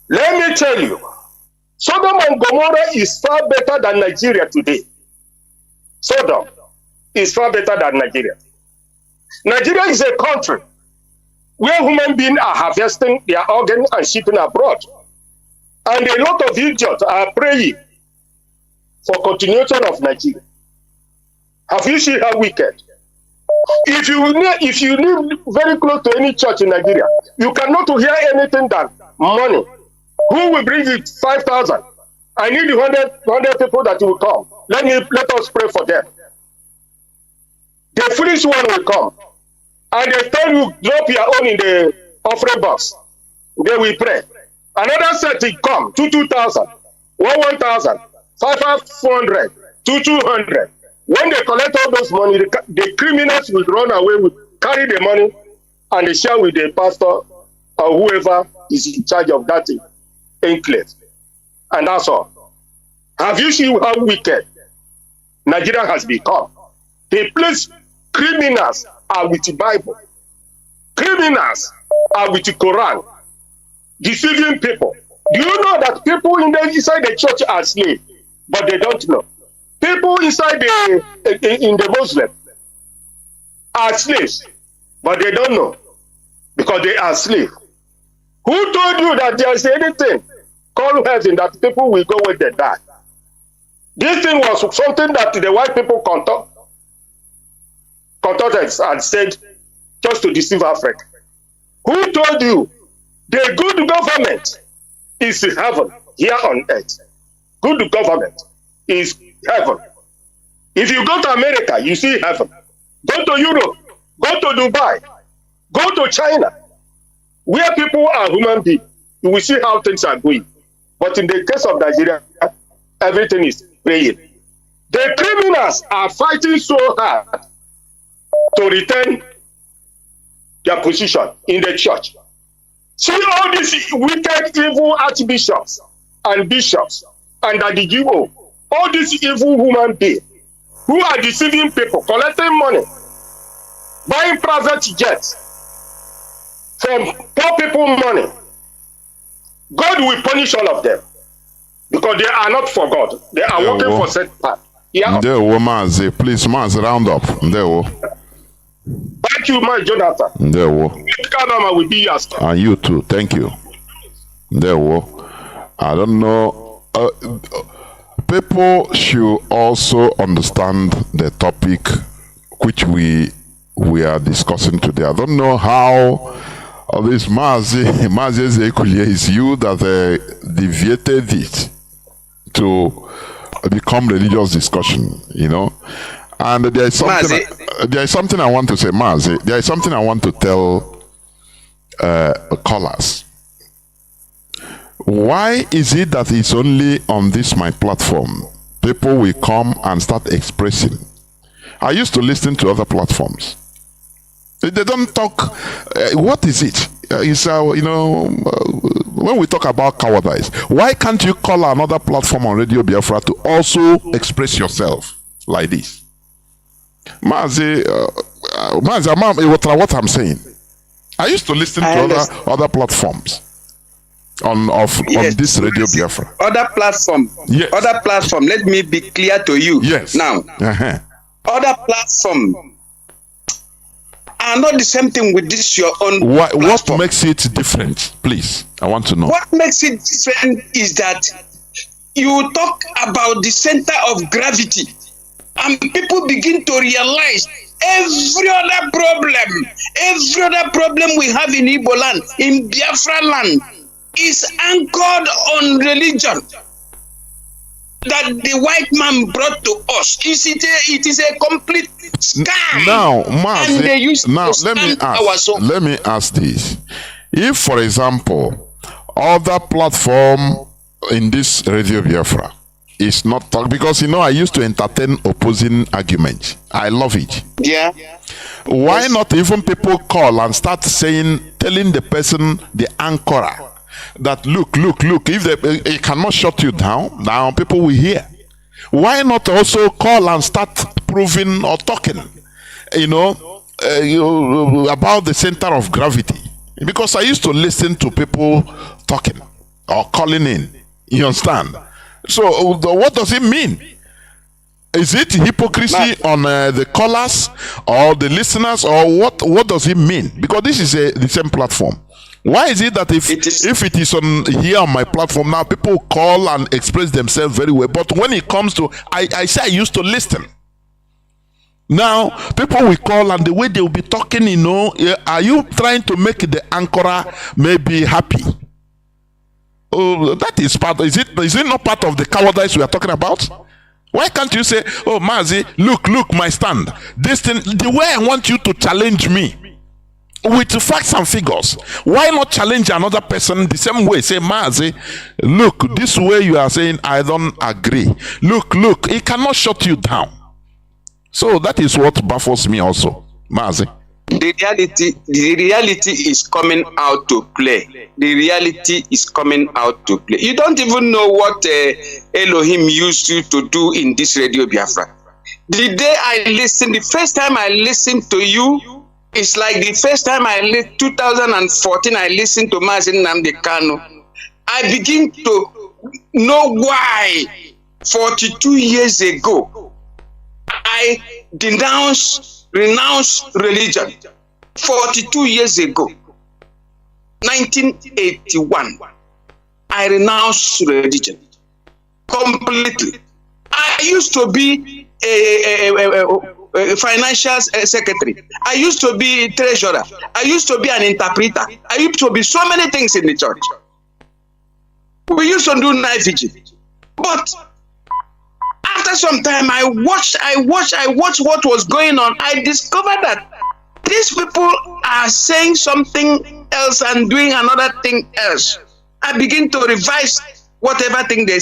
Let me tell you, Sodom and Gomorrah is far better than Nigeria today. Sodom is far better than Nigeria. Nigeria is a country where human beings are harvesting their organs and shipping abroad. And a lot of idiots are praying for continuation of Nigeria. Have you seen how wicked? If you live very close to any church in Nigeria, you cannot hear anything than money. Who will bring it 5,000? I need 100 people that will come. Let us pray for them. The foolish one will come. And they tell you, drop your own in the offering box. They will pray. Another set will come, 2,000, 1,000, 500, 200. When they collect all those money, the criminals will run away, will carry the money, and they share with the pastor or whoever is in charge of that enclave. And that's all. Have you seen how wicked Nigeria has become? The place criminals are with the Bible. Criminals are with the Quran, deceiving people. Do you know that people inside the church are slaves, but they don't know? People inside in the Muslim are slaves, but they don't know because they are slaves. Who told you that there is anything called heaven that people will go when they die? This thing was something that the white people contorted and said just to deceive Africa. Who told you the good government is heaven here on earth? Good government is heaven. If you go to America, you see heaven. Go to Europe, go to Dubai, go to China, where people are human beings. You will see how things are going. But in the case of Nigeria, everything is praying. The criminals are fighting so hard to retain their position in the church. See all these wicked, evil archbishops and bishops and the GO, all these evil human beings who are deceiving people, collecting money, buying private jets from poor people money. God will punish all of them. Because they are not for God. They are working for set path. Yeah. Mazi, please, Mazi, round up. Thank you, my Jonathan. Kanama will be yours. And you too. Thank you. I don't know. People should also understand the topic which we are discussing today. I don't know how this Mazi Ezekulie is you that deviated it to become religious discussion, you know. And there is something I want to say, Mazi. There is something I want to tell callers. Why is it that it's only on this my platform people will come and start expressing? I used to listen to other platforms. They don't talk. What is it? It's when we talk about cowardice, why can't you call another platform on Radio Biafra to also express yourself like this? Mazi, what I'm saying. I used to listen to other platforms on this Radio Biafra. Other platform. Yes. Other platform. Let me be clear to you. Yes. Now. Other platform are not the same thing with this your own platform. What makes it different, please? I want to know. What makes it different is that you talk about the center of gravity and people begin to realize every other problem we have in Igbo land, in Biafra land, is anchored on religion that the white man brought to us. It is a complete scam. Now, Mazi, and they use let me ask this. If, for example, other platform in this Radio Biafra is not talk, because I used to entertain opposing arguments. I love it. Yeah. Why not even people call and start telling the person, the anchorer, that look, if they cannot shut you down, now people will hear. Why not also call and start proving or talking, about the center of gravity? Because I used to listen to people talking or calling in. You understand? So what does it mean? Is it hypocrisy on the callers or the listeners, or what does it mean? Because this is the same platform. Why is it that if it is on here on my platform now, people call and express themselves very well, but when it comes to I say I used to listen. Now people will call and the way they will be talking, are you trying to make the anchorer maybe happy? Oh, that is part. Is it not part of the cowardice we are talking about? Why can't you say, oh Mazi, look my stand. This thing, the way I want you to challenge me with facts and figures. Why not challenge another person the same way? Say, Mazi, look, this way you are saying I don't agree. Look, it cannot shut you down. So that is what baffles me also, Mazi. The reality is coming out to play. The reality is coming out to play. You don't even know what Elohim used you to do in this Radio Biafra. The day the first time I listened to you, it's like the first time 2014, I listened to Mazi Nnamdi Kanu. I begin to know why 42 years ago I renounced religion. 42 years ago, 1981, I renounced religion completely. I used to be a financial secretary. I used to be a treasurer. I used to be an interpreter. I used to be so many things in the church. We used to do night vigil. But after some time, I watched what was going on. I discovered that these people are saying something else and doing another thing else. I begin to revise whatever thing they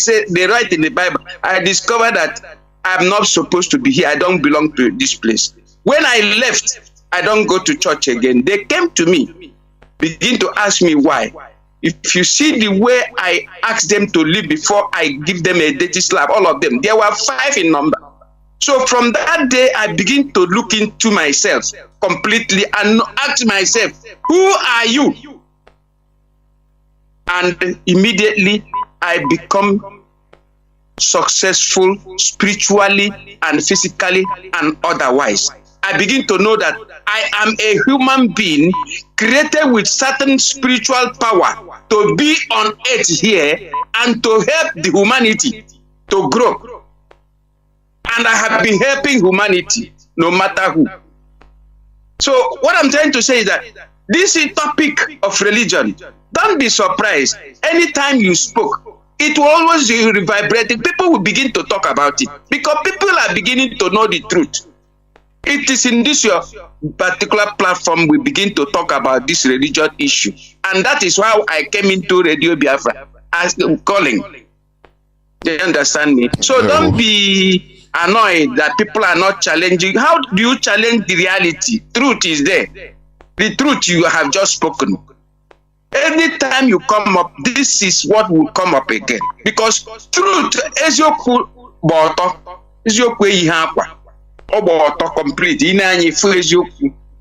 write in the Bible. I discovered that I'm not supposed to be here. I don't belong to this place. When I left, I don't go to church again. They came to me, begin to ask me why. If you see the way I asked them to leave before I give them a dirty slap, all of them, there were 5 in number. So from that day, I begin to look into myself completely and ask myself, who are you? And immediately I become successful spiritually and physically and otherwise. I begin to know that I am a human being created with certain spiritual power to be on earth here and to help the humanity to grow. And I have been helping humanity no matter who. So what I'm trying to say is that this is topic of religion. Don't be surprised. Anytime you spoke, it will always revibrate. People will begin to talk about it because people are beginning to know the truth. It is in this your particular platform we begin to talk about this religion issue. And that is how I came into Radio Biafra as calling. They understand me? So don't be annoyed that people are not challenging. How do you challenge the reality? Truth is there. The truth you have just spoken. Anytime you come up, this is what will come up again. Because truth is your complete.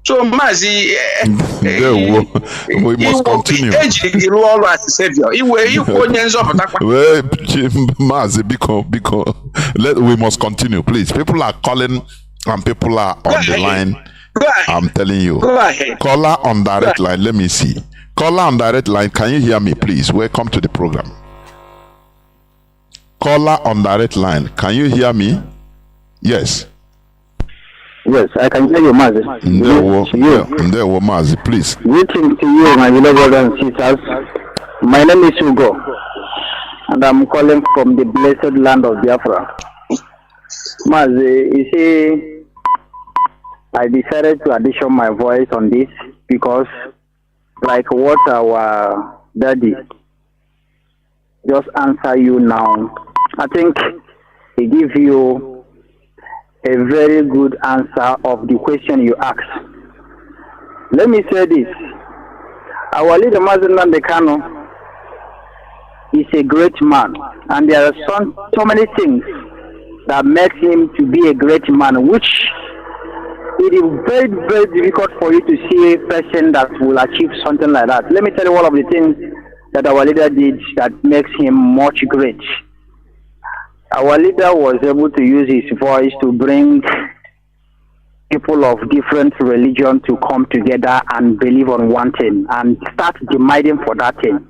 So Mazi, we must continue. Mazi, because we must continue, please. People are calling and people are on the line. I'm telling you. Caller on direct line. Let me see. Caller on direct line. Can you hear me, please? Welcome to the program. Caller on direct line. Can you hear me? Yes. Yes, I can hear you, Mazi. There were Mazi, please. Greetings to you, my beloved brothers and sisters. My name is Hugo, and I'm calling from the blessed land of Biafra. Mazi, you see, I decided to addition my voice on this because, like what our daddy just answer you now, I think he give you a very good answer of the question you asked. Let me say this. Our leader, Nnamdi Kanu, is a great man, and there are so many things that makes him to be a great man, which it is very, very difficult for you to see a person that will achieve something like that. Let me tell you one of the things that our leader did that makes him much great. Our leader was able to use his voice to bring people of different religion to come together and believe on one thing and start demanding for that thing.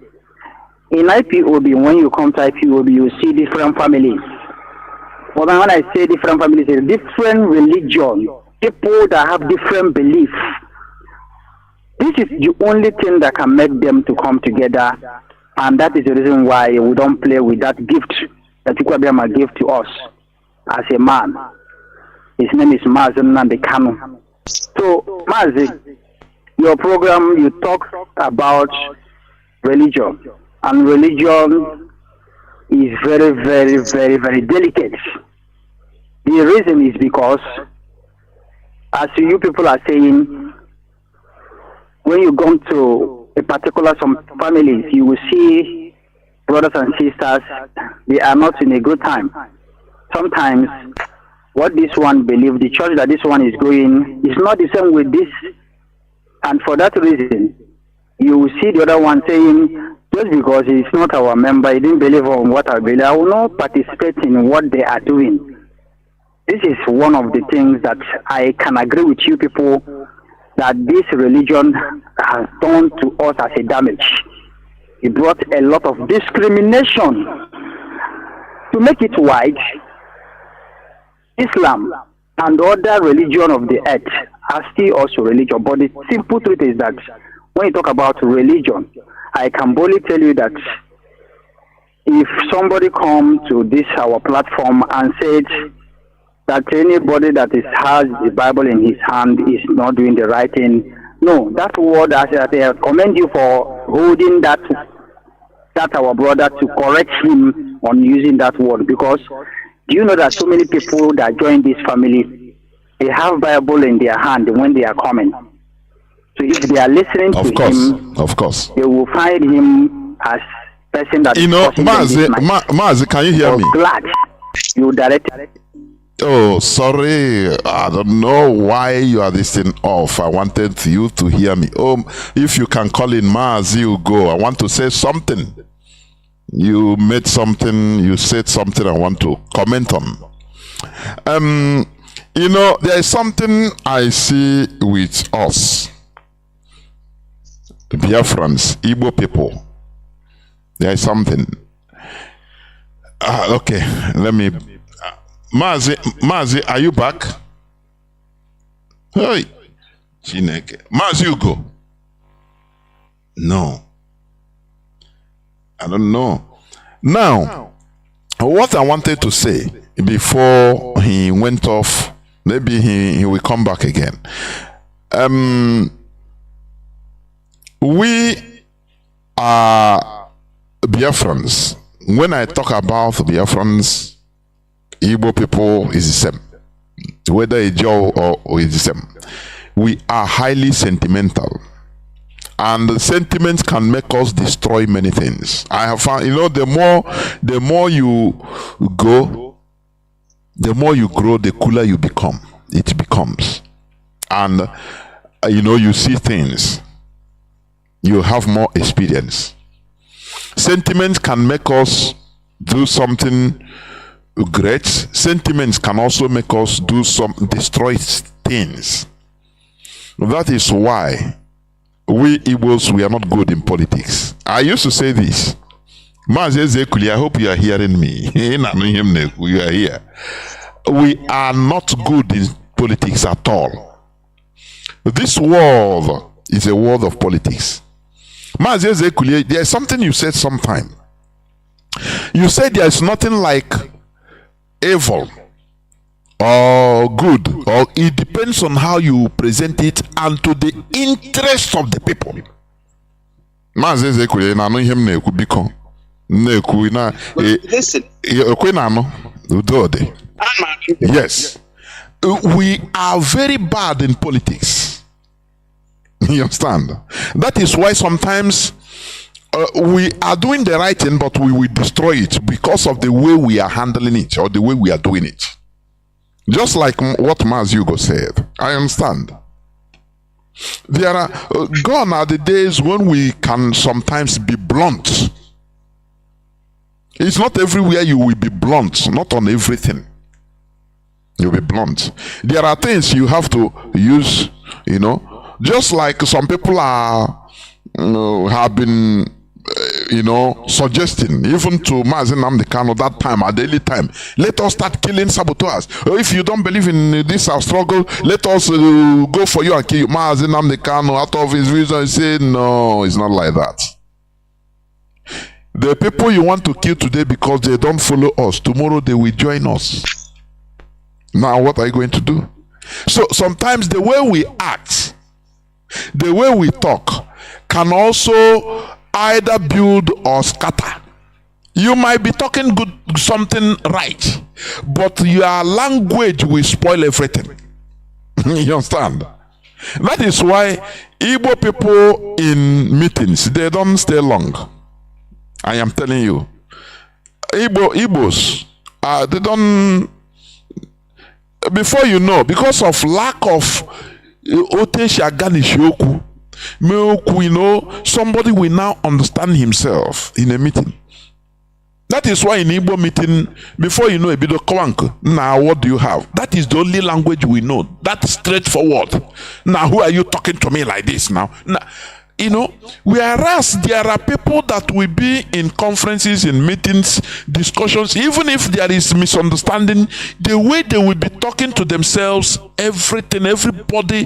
In IPOB, when you come to IPOB, you see different families. But when I say different families, it's different religion, people that have different beliefs. This is the only thing that can make them to come together, and that is the reason why we don't play with that gift that Nnamdi gave to us as a man. His name is Mazi Nnamdi Kanu. So, Mazi, your program, you talk about religion, and religion is very, very, very, very delicate. The reason is because, as you people are saying, when you go to a particular some families, you will see brothers and sisters, they are not in a good time. Sometimes what this one believes, the church that this one is going, is not the same with this. And for that reason, you will see the other one saying, just because he's not our member, he didn't believe on what I believe, I will not participate in what they are doing. This is one of the things that I can agree with you people, that this religion has done to us as a damage. It brought a lot of discrimination. To make it wide, Islam and other religion of the earth are still also religion. But the simple truth is that when you talk about religion, I can boldly tell you that if somebody come to this our platform and said that anybody that has the Bible in his hand is not doing the right thing, no, that word I commend you for holding that our brother to correct him on using that word, because do you know that so many people that join this family, they have Bible in their hand when they are coming. So if they are listening to him, of course, they will find him as person that Mazi, can you hear me? Glad you direct. Oh, sorry. I don't know why you are this thing off. I wanted you to hear me. Oh, if you can call in Mazi, you go. I want to say something. You made something, you said something I want to comment on. You know, there is something I see with us, Biafrans, Igbo people. There is something. Okay, let me. Mazi, are you back? Hey, Chineke. Mazi, you go. No. I don't know. Now, what I wanted to say before he went off, maybe he will come back again. We are Biafrans. When I talk about Biafrans, Igbo people is the same. Whether a Joe or is the same. We are highly sentimental. And the sentiments can make us destroy many things. I have found, you know, the more you go, the more you grow, the cooler you become. It becomes. And, you know, you see things. You have more experience. Sentiments can make us do something great. Sentiments can also make us destroy things. That is why we Igbos, we are not good in politics. I used to say this. Mazi Zekuli, I hope you are hearing me. You are here. We are not good in politics at all. This world is a world of politics. Mazi Zekuli, there is something you said sometime. You said there is nothing like evil or good, or it depends on how you present it and to the interest of the people. Listen. Yes. We are very bad in politics. You understand? That is why sometimes we are doing the right thing, but we will destroy it because of the way we are handling it or the way we are doing it. Just like what Mazi said. I understand. There are gone are the days when we can sometimes be blunt. It's not everywhere you will be blunt, not on everything. You'll be blunt. There are things you have to use, you know, just like some people are have been suggesting, even to Mazi Nnamdi Kanu that time, at daily time, let us start killing saboteurs. If you don't believe in this our struggle, let us go for you and kill you. Mazi Nnamdi Kanu, out of his reason, said, no, it's not like that. The people you want to kill today because they don't follow us, tomorrow they will join us. Now what are you going to do? So sometimes the way we act, the way we talk, can also either build or scatter. You might be talking good, something right, but your language will spoil everything. You understand? That is why Igbo people in meetings, they don't stay long. I am telling you. Igbos, they don't, before you know, because of lack of Oteshaganishoku, somebody will now understand himself in a meeting. That is why in Igbo meeting, before you know a bit of Kawank, now what do you have? That is the only language we know. That's straightforward. Now who are you talking to me like this now? Whereas there are people that will be in conferences, in meetings, discussions, even if there is misunderstanding, the way they will be talking to themselves, everything, nobody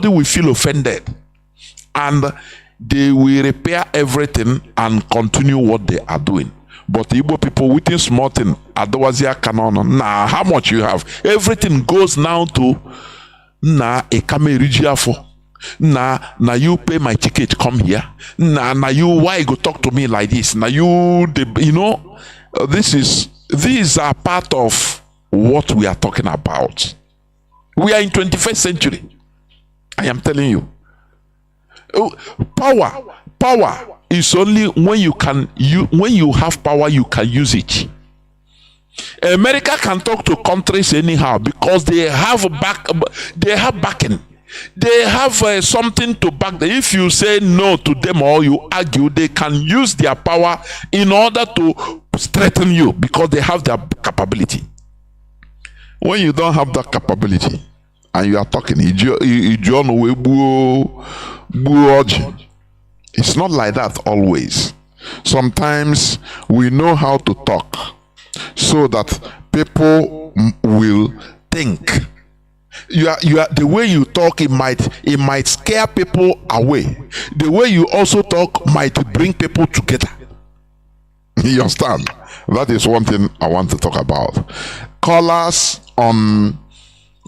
will feel offended. And they will repair everything and continue what they are doing. But Igbo people within small thing, Adawazia canon, how much you have? Everything goes now to a Kamerigia for. Now you pay my ticket, come here. Now you why you go talk to me like this? Now these are part of what we are talking about. We are in 21st century. I am telling you. Power is only when you have power you can use it. America can talk to countries anyhow because they have backing. They have something to back them. If you say no to them or you argue, they can use their power in order to strengthen you because they have their capability. When you don't have that capability and you are talking, it's not like that always. Sometimes we know how to talk so that people will think. You are the way you talk, it might scare people away. The way you also talk might bring people together. You understand? That is one thing I want to talk about. Callers on,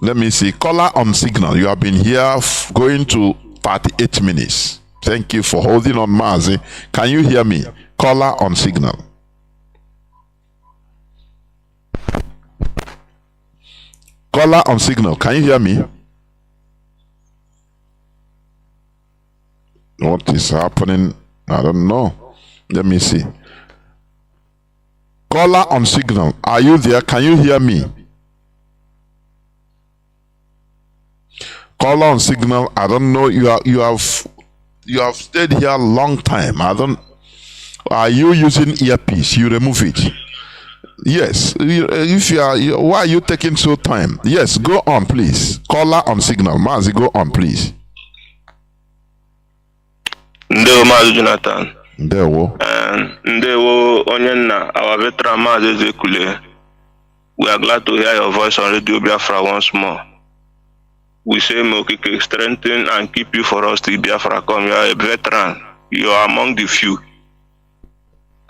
let me see, caller on signal. You have been here going to 38 minutes. Thank you for holding on, Mazi. Can you hear me? Caller on signal. Caller on signal. Can you hear me? What is happening? I don't know. Let me see. Caller on signal. Are you there? Can you hear me? Caller on signal. I don't know. You have stayed here a long time. I don't. Are you using earpiece? You remove it. Yes. If you are, why are you taking so time? Yes. Go on, please. Caller on signal. Mazi, go on, please. Ndewo Mazi Jonathan. Ndewo. Ndewo Onyenna, our veteran Mazi Zekule. We are glad to hear your voice on Radio Biafra once more. We say Mokike, strengthen and keep you for us till Biafra come. You are a veteran. You are among the few.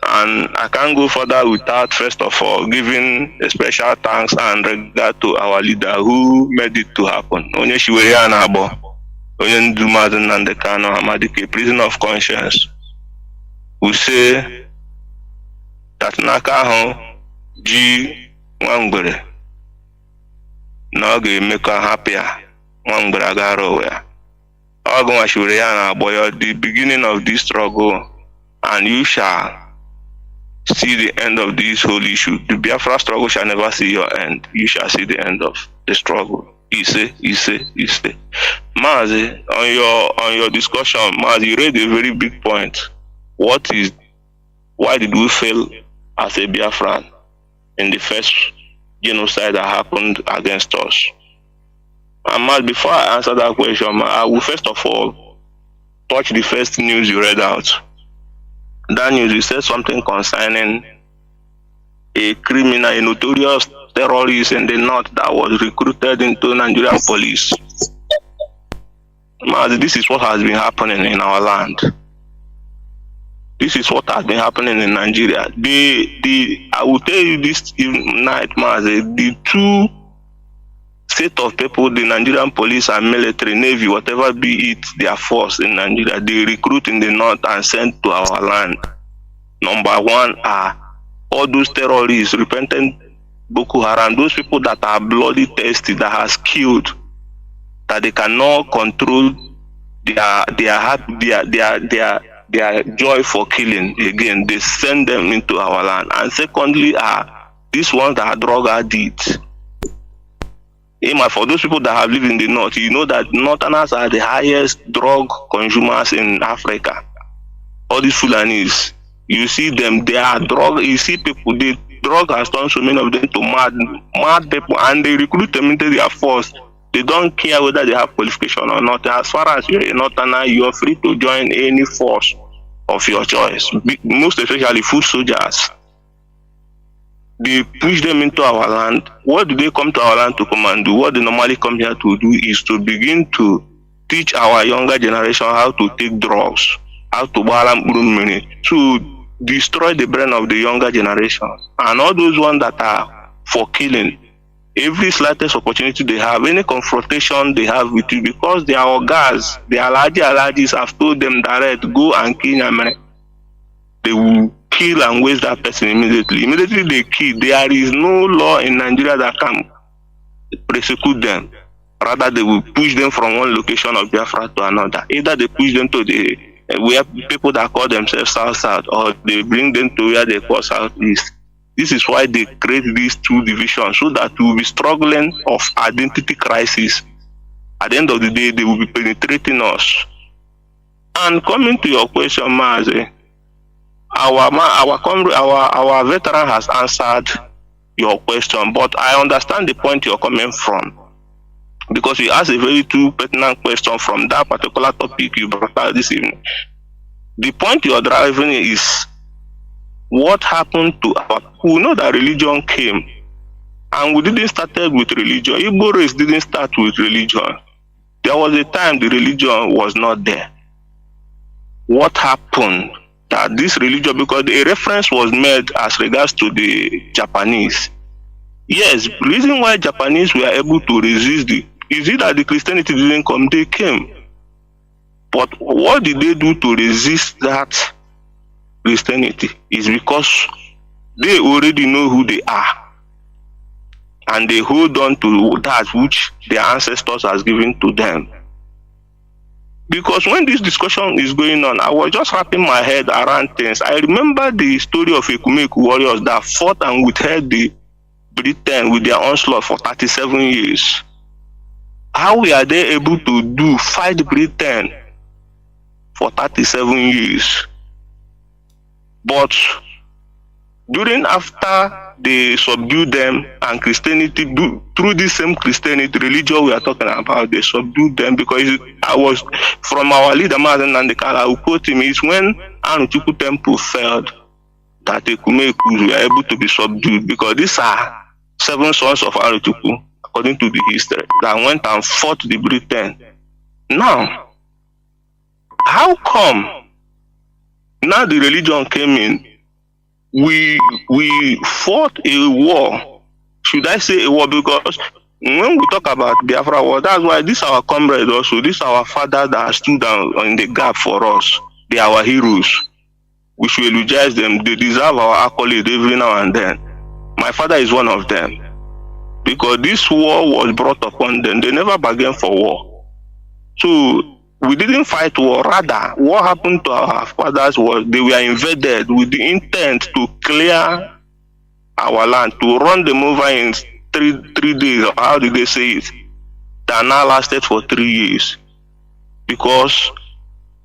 And I can't go further without, first of all, giving a special thanks and regard to our leader who made it to happen. Onye Shiwere Anabo, Onye Ndumazi Nnamdi Kanu Amadike, prison of conscience. We say that Nakaho G Wangbere Noge make her happier. Wangbere Agaro where Ogun Shiwere Anabo, the beginning of this struggle, and you shall see the end of this whole issue. The Biafra struggle shall never see your end. You shall see the end of the struggle. Mazi, on your discussion, Mazi, you raised a very big point. Why did we fail as a Biafran in the first genocide that happened against us? And Mazi, before I answer that question, I will first of all touch the first news you read out. That news, you said something concerning a criminal, a notorious terrorist in the north that was recruited into Nigerian police. This is what has been happening in our land. This is what has been happening in Nigeria. I will tell you this night, the two set of people, the Nigerian police and military, navy, whatever be it, their force in Nigeria, they recruit in the north and send to our land. Number one are all those terrorists, repentant Boko Haram, those people that are bloody thirsty, that has killed, that they cannot control their joy for killing. Again, they send them into our land. And secondly are these ones that are drug addicts. For those people that have lived in the north, you know that northerners are the highest drug consumers in Africa. All these Fulanis, you see them, they are drug. You see people, the drug has turned so many of them to mad people, and they recruit them into their force. They don't care whether they have qualification or not. As far as you're a northerner, you are free to join any force of your choice. Most especially foot soldiers. They push them into our land. What do they come to our land to come and do? What they normally come here to do is to begin to teach our younger generation how to take drugs, how to to destroy the brain of the younger generation. And all those ones that are for killing, every slightest opportunity they have, any confrontation they have with you, because they are guys, the Alajis have told them direct, go and kill Yamere. They will kill and waste that person immediately. Immediately they kill. There is no law in Nigeria that can prosecute them. Rather, they will push them from one location of Biafra to another. Either they push them to the where people that call themselves South, or they bring them to where they call Southeast. This is why they create these two divisions, so that we will be struggling of identity crisis. At the end of the day, they will be penetrating us. And coming to your question, Mazi, our veteran has answered your question, but I understand the point you're coming from, because you asked a very true pertinent question from that particular topic you brought out this evening. The point you're driving is what happened to our people. We know that religion came, and we didn't start with religion. Igbo race didn't start with religion. There was a time the religion was not there. What happened that this religion, because a reference was made as regards to the Japanese. Yes, the reason why Japanese were able to resist is it that the Christianity didn't come, they came. But what did they do to resist that Christianity? Is because they already know who they are, and they hold on to that which their ancestors has given to them. Because when this discussion is going on, I was just wrapping my head around things. I remember the story of Ekumeku warriors that fought and withheld the Britain with their onslaught for 37 years. How were they able to fight Britain for 37 years? But after they subdued them, and Christianity, through this same Christianity religion we are talking about, they subdued them, because I was from our leader Mazi Nnamdi, I will quote him, is when Anuchukwu temple failed that Ekumeku were able to be subdued, because these are 7 sons of Anuchukwu, according to the history, that went and fought the Britain. Now, how come now the religion came in? We fought a war. Should I say a war? Because when we talk about Biafra war, that's why this our comrades also, this our fathers that stood down in the gap for us. They are our heroes. We should eulogize them. They deserve our accolade every now and then. My father is one of them. Because this war was brought upon them. They never bargained for war. So we didn't fight war. Rather, what happened to our fathers was they were invaded with the intent to clear our land, to run them over in three days, or how did they say it? That now lasted for 3 years. Because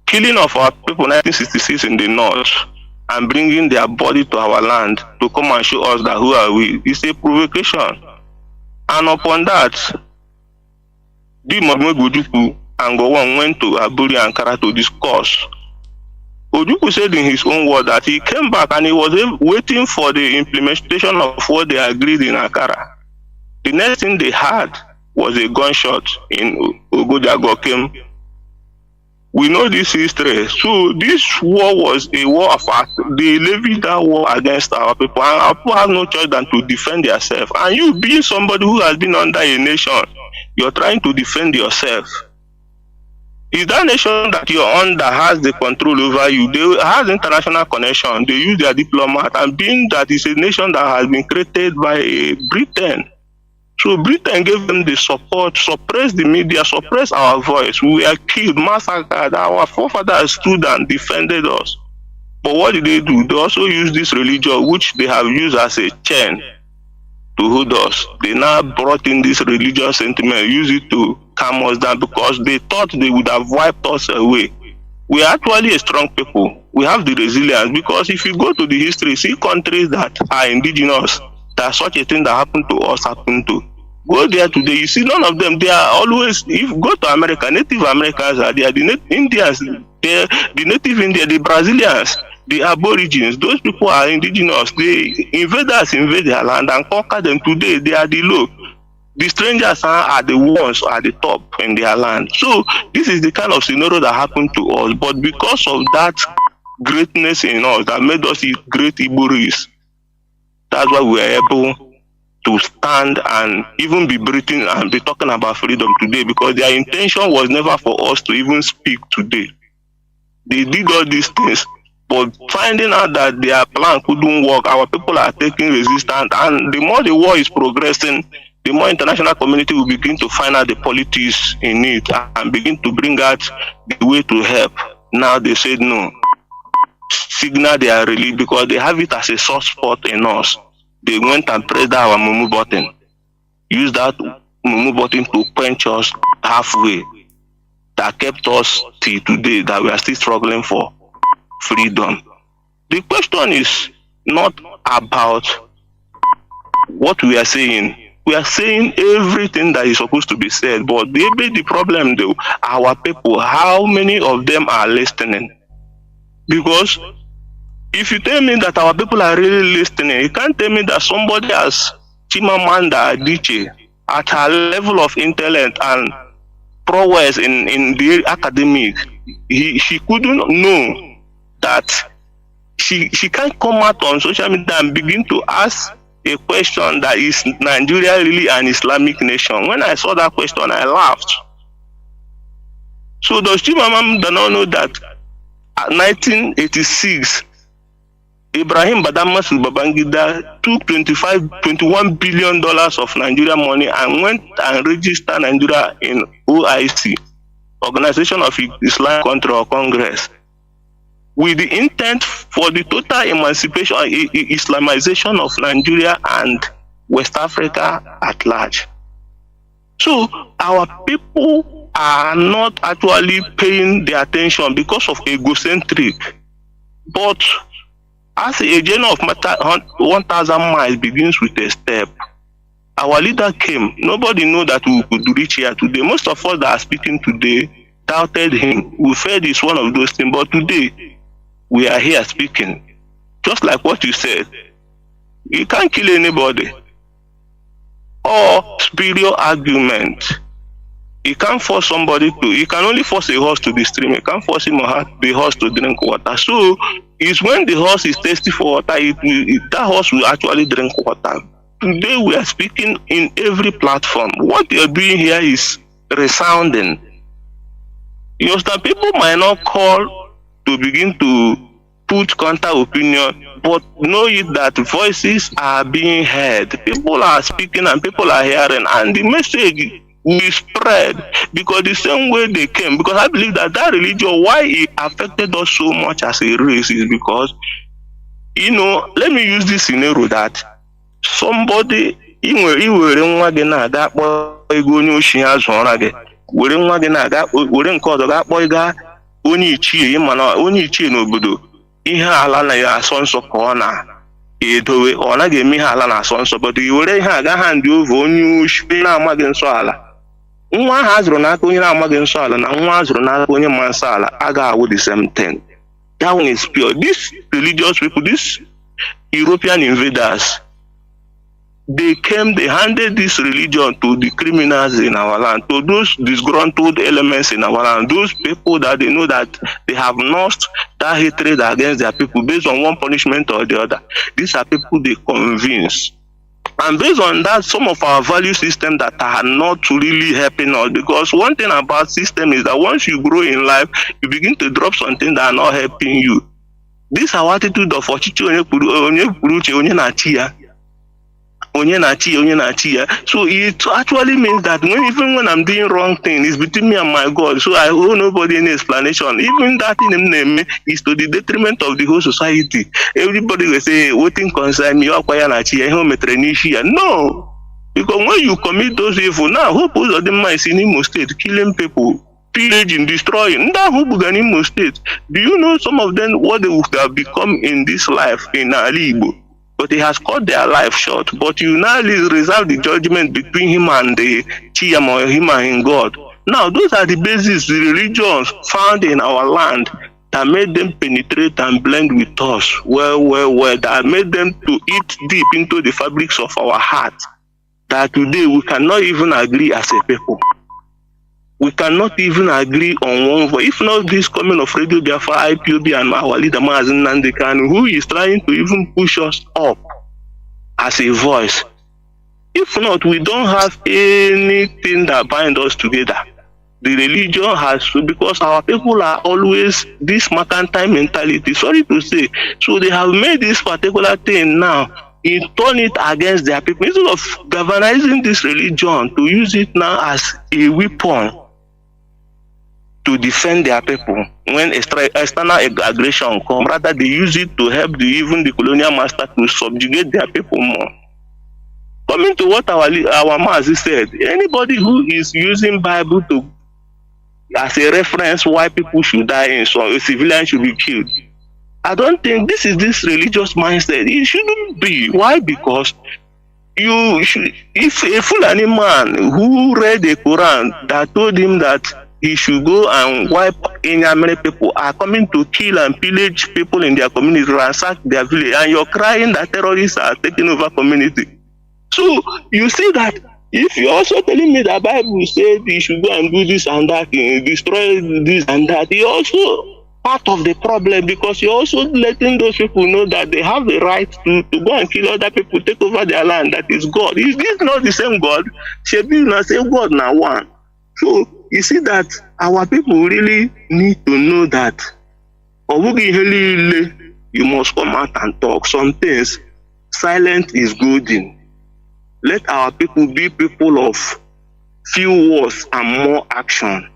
killing of our people in 1966 in the north and bringing their body to our land to come and show us that who are we is a provocation. And upon that, the Ojukwu and Gowon went to Aburi and Ankara to discuss. Ojukwu said in his own word that he came back and he was waiting for the implementation of what they agreed in Ankara. The next thing they had was a gunshot in Ogodiagokem. We know this history. So this war was a war of act. They levied that war against our people, and our people have no choice than to defend themselves. And you being somebody who has been under a nation, you're trying to defend yourself. Is that nation that you're on that has the control over you? They have international connection. They use their diplomat, and being that it's a nation that has been created by Britain. So Britain gave them the support, suppressed the media, suppressed our voice. We were killed, massacred. Our forefathers stood and defended us. But what did they do? They also used this religion, which they have used as a chain to hold us. They now brought in this religious sentiment, use it to calm us down, because they thought they would have wiped us away. We are actually a strong people. We have the resilience, because if you go to the history, see countries that are indigenous, that such a thing that happened to us happened to. Go there today, you see none of them. They are always, if you go to America, Native Americans are there, the Indians, the Native Indians, the Brazilians, the Aborigines, those people are indigenous. The invaders invade their land and conquer them. Today, they are the low. The strangers are the ones at the top in their land. So this is the kind of scenario that happened to us. But because of that greatness in us that made us great Igbo race, that's why we are able to stand and even be breathing and be talking about freedom today, because their intention was never for us to even speak today. They did all these things, but finding out that their plan couldn't work, our people are taking resistance, and the more the war is progressing, the more international community will begin to find out the politics in it and begin to bring out the way to help. Now they said no. Signal their relief, because they have it as a soft spot in us. They went and pressed our mumu button. Use that mumu button to quench us halfway that kept us till today, that we are still struggling for freedom. The question is not about what we are saying. We are saying everything that is supposed to be said, but maybe the problem though, our people, how many of them are listening? Because if you tell me that our people are really listening, you can't tell me that somebody as Chimamanda Adichie, at her level of intellect and prowess in the academic, she couldn't know that she can't come out on social media and begin to ask a question that is Nigeria really an Islamic nation. When I saw that question, I laughed. So does Chimamanda not know that at 1986, Ibrahim Badamasu Babangida took $21 billion of Nigeria money and went and registered Nigeria in OIC, Organization of Islamic Country or Congress, with the intent for the total emancipation, Islamization of Nigeria and West Africa at large. So our people are not actually paying their attention because of egocentric. But as a journey of 1,000 miles begins with a step, our leader came. Nobody knew that we could reach here today. Most of us that are speaking today doubted him. We felt it's one of those things, but today we are here speaking. Just like what you said, you can't kill anybody. Or superior argument. You can't force somebody to, you can only force a horse to the stream. You can't force him or the horse to drink water. So it's when the horse is thirsty for water, that horse will actually drink water. Today we are speaking in every platform. What you're doing here is resounding. You understand? People might not call to begin to put counter opinion, but know it that voices are being heard. People are speaking and people are hearing, and the message will spread because the same way they came. Because I believe that religion, why it affected us so much as a race, is because, you know, let me use this scenario that somebody were nwa gị na-aga akpọ ego onye oshi ya zụọra gị, were nwa gị na-aga were nke ọzọ ga-akpọ ịga onye ichie, mana onye ichie n'obodo ihe ala na ya asọ nsọ ka ọ na-edowe, ọ naghị eme ihe ala na asọ nsọ, but i were ihe aga ha ndị over onye oshi na-amaghị nsọ ala. Nwa ahụ azụrụ n'aka onye na-amaghị nsọ ala na nwa azụrụ n'aka onye ma nsọ ala agaghị awụ the same thing. That one is pure. These religious people, these European invaders, they came, they handed this religion to the criminals in our land, to those disgruntled elements in our land, those people that they know that they have lost that hatred against their people based on one punishment or the other. These are people they convince. And based on that, some of our value systems that are not really helping us, because one thing about system is that once you grow in life, you begin to drop something that are not helping you. This our attitude of so it actually means that even when I'm doing wrong thing, it's between me and my God. So I owe nobody any explanation. Even that thing is to the detriment of the whole society. Everybody will say, what thing concern me? No. Because when you commit those evil, now who put the minds in Imo State, killing people, pillaging, destroying? Imo State. Do you know some of them what they would have become in this life in Alibo? But he has cut their life short. But you now reserve the judgment between him and the Chiam or him and God. Now, those are the bases, the religions found in our land that made them penetrate and blend with us. Well, that made them to eat deep into the fabrics of our heart. That today we cannot even agree as a people. We cannot even agree on one voice. If not this coming of Radio Biafra, IPOB, and our leader Mazi Nnamdi Kanu, who is trying to even push us up as a voice. If not, we don't have anything that binds us together. The religion has to, because our people are always this mercantile mentality, sorry to say. So they have made this particular thing now, turn it against their people. Instead of galvanizing this religion to use it now as a weapon to defend their people when external aggression comes, rather they use it to help even the colonial master to subjugate their people more. Coming to what our Mazi said, anybody who is using Bible to as a reference why people should die and so a civilian should be killed, I don't think this is this religious mindset. It shouldn't be. Why? Because if a Fulani man who read the Quran that told him that he should go and wipe many people are coming to kill and pillage people in their community, ransack their village, and you're crying that terrorists are taking over community. So you see that if you're also telling me that Bible said you should go and do this and that, destroy this and that, you're also part of the problem, because you're also letting those people know that they have the right to go and kill other people, take over their land. That is God. Is this not the same God? Should be the same God now one. So you see that our people really need to know that you must come out and talk. Some things, silence is golden. Let our people be people of few words and more action.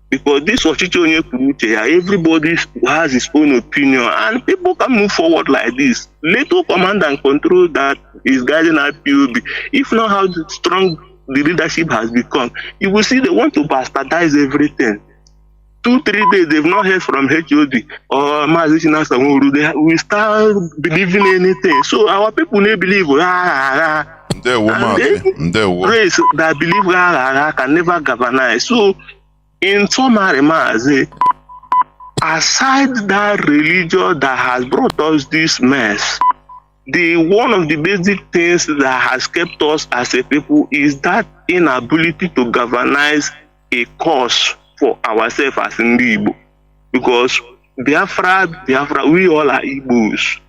Because this was everybody has his own opinion, and people can move forward like this. Little command and control that is guiding IPOB. If not how strong the leadership has become, you will see they want to bastardize everything. 2-3 days they've not heard from HOD or Mazi. They will start believing anything. So our people may believe race that believe can never governize. So in summary, Mazi, aside that religion that has brought us this mess, one of the basic things that has kept us as a people is that inability to governize a cause for ourselves as Igbo. Because Biafra, we all are Igbos.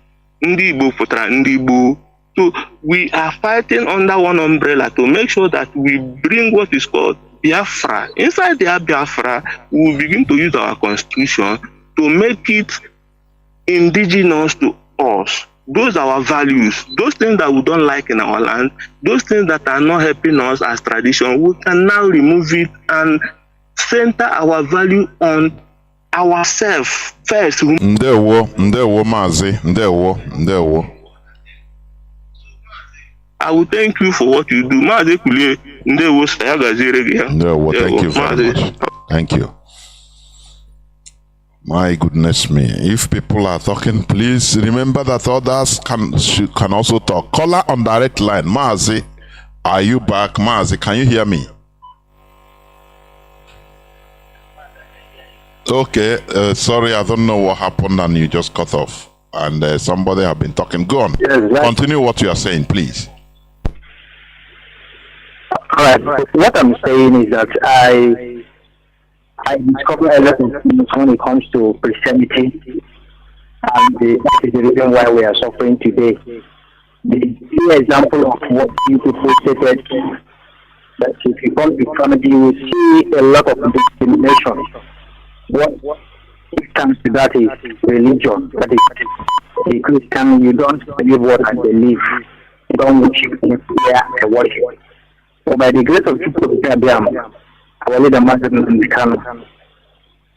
Igbo putra Igbo. So we are fighting under one umbrella to make sure that we bring what is called Biafra. Inside the Biafra, we will begin to use our constitution to make it indigenous to us. Those are our values. Those things that we don't like in our land, those things that are not helping us as tradition, we can now remove it and center our value on ourselves first. Ndewo Mazi, ndewo. I will thank you for what you do. Mazi Kulie, ndewo sayagazire. Ndewo, thank you very much. Thank you. My goodness me. If people are talking, please remember that others can also talk. Caller on direct line. Mazi, are you back? Mazi, can you hear me? Okay, sorry, I don't know what happened and you just cut off. And somebody have been talking. Go on. Yes, continue what you are saying, please. All right. What I'm saying is that I discover a lot of things when it comes to Christianity, and that is the reason why we are suffering today. The example of what you people stated, that if you come to Christianity, you will see a lot of discrimination. What it comes to that is religion. That is, a Christian, you don't believe what I believe. You don't worship in prayer and worship. So by the grace of people of Biafra, our leader Mazi and Kanu,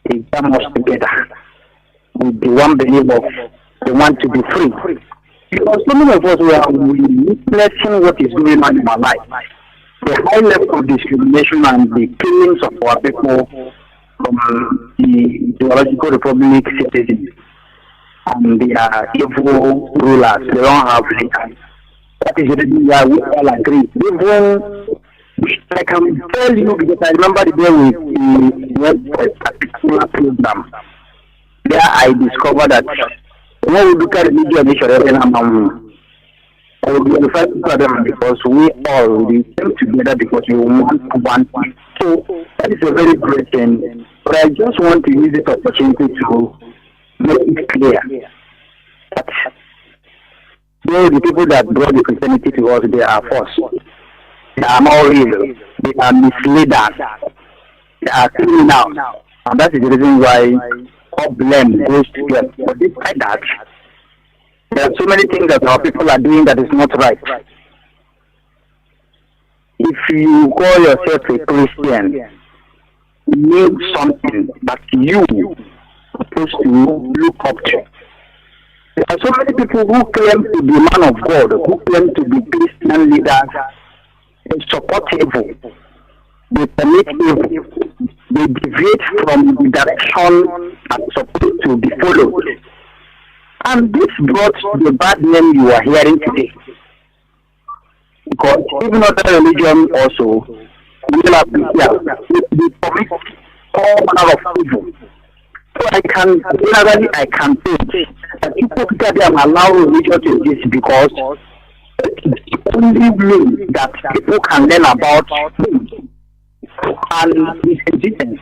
they come us together with the one belief of they want to be free. Because so many of us we are witnessing what is going on in our life. The high level of discrimination and the killings of our people from the ideological republic citizens, and they are evil rulers. They don't have leaders. That is the reason why we all agree. Even I can tell you, because I remember the day we went for a particular program. There I discovered that when we look at religion, I will be referred to them because we all came together because we want one. So that is a very great thing. But I just want to use this opportunity to make it clear that the people that brought the Christianity to us, they are false. They are not real. They are misleaders. They are criminals. And that is the reason why all blame goes to them. But despite that, there are so many things that our people are doing that is not right. If you call yourself a Christian, name something that you are supposed to look up to. There are so many people who claim to be man of God, who claim to be Christian leaders, and support evil. They commit evil. They deviate from the direction that's supposed to be followed. And this brought the bad name you are hearing today. Because even other religions also, they commit all manner of evil. So I can say that people allow religion to exist because it's the only way that people can learn about things and its existence.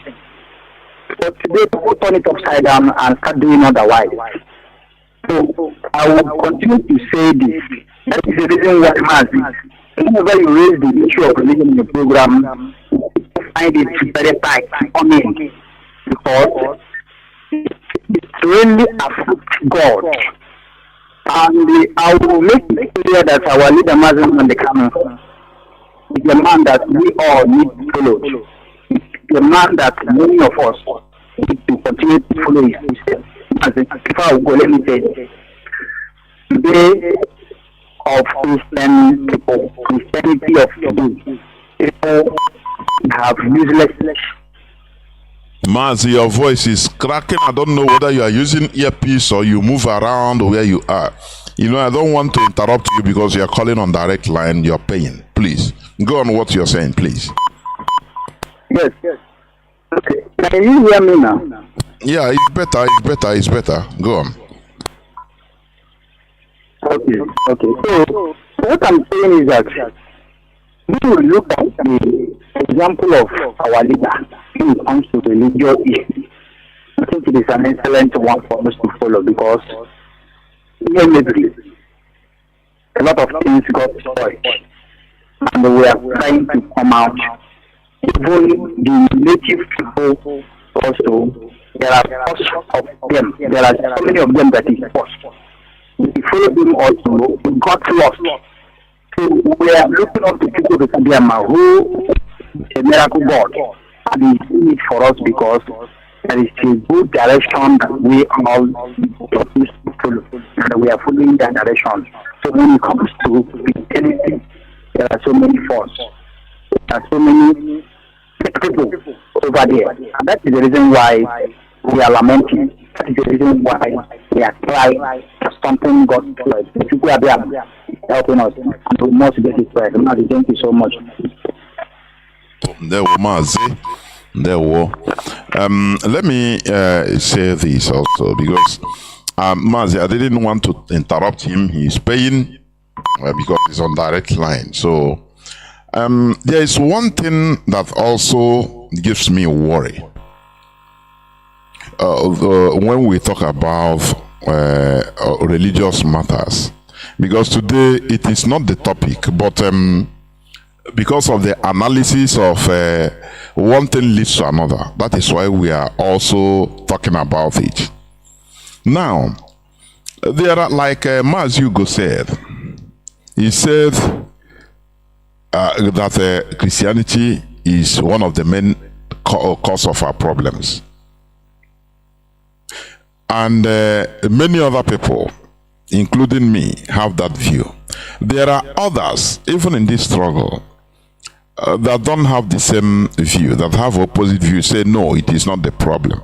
But today people turn it upside down and start doing otherwise. So I will continue to say this. That is the reason why Mazi, whenever you raise the issue of religion in the program, people find it very tight on me because it really affects God. And I will make it clear that our leader Mazi on the Kanu is a man that we all need to follow. It's a man that many of us need to continue to follow his footsteps. As if I will go, let me say, today of Christian people, Christianity of today, people have useless. Mazi, your voice is cracking. I don't know whether you are using earpiece or you move around where you are. You know, I don't want to interrupt you because you are calling on direct line. You're paying. Please, go on what you're saying, please. Yes. Okay. Can you hear me now? Yeah, it's better. Go on. Okay. So what I'm saying is that we will look at the example of our leader when it comes to religious issues. I think it is an excellent one for us to follow because immediately a lot of things got spoiled and we are trying to come out. Even the native people also, there are lots of them. There are so many of them that is lost. We follow them also, we got lost. So we are looking up to people to Kadiyama who is a miracle God. And it's in it for us because there is a good direction that we all need to follow. And we are following that direction. So when it comes to Christianity, there are so many faults. There are so many people over there. And that is the reason why we are lamenting. That is the reason why we are trying for something God does. The people are there helping us. And we must get it right. Mazi, thank you so much. There were Mazi. There were. Let me say this also because Mazi, I didn't want to interrupt him. He's paying because he's on direct line. So there is one thing that also gives me worry when we talk about religious matters, because today it is not the topic, but because of the analysis of one thing leads to another, that is why we are also talking about it. Now, there are, like Mazi said, he said that Christianity is one of the main cause of our problems. And many other people, including me, have that view. There are others, even in this struggle, that don't have the same view, that have opposite view, say, no, it is not the problem.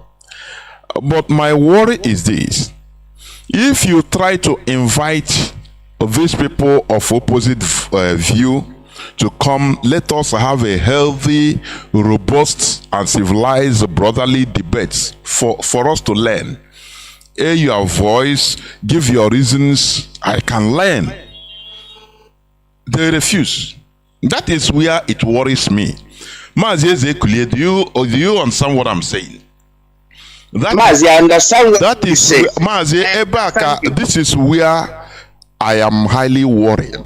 But my worry is this. If you try to invite these people of opposite view to come, let us have a healthy, robust, and civilized brotherly debates for us to learn. Hear your voice, give your reasons, I can learn. They refuse. That is where it worries me. Mazi, do you understand what I'm saying? Mazi, I understand what you say. Mazi, Ebaka, this is where I am highly worried.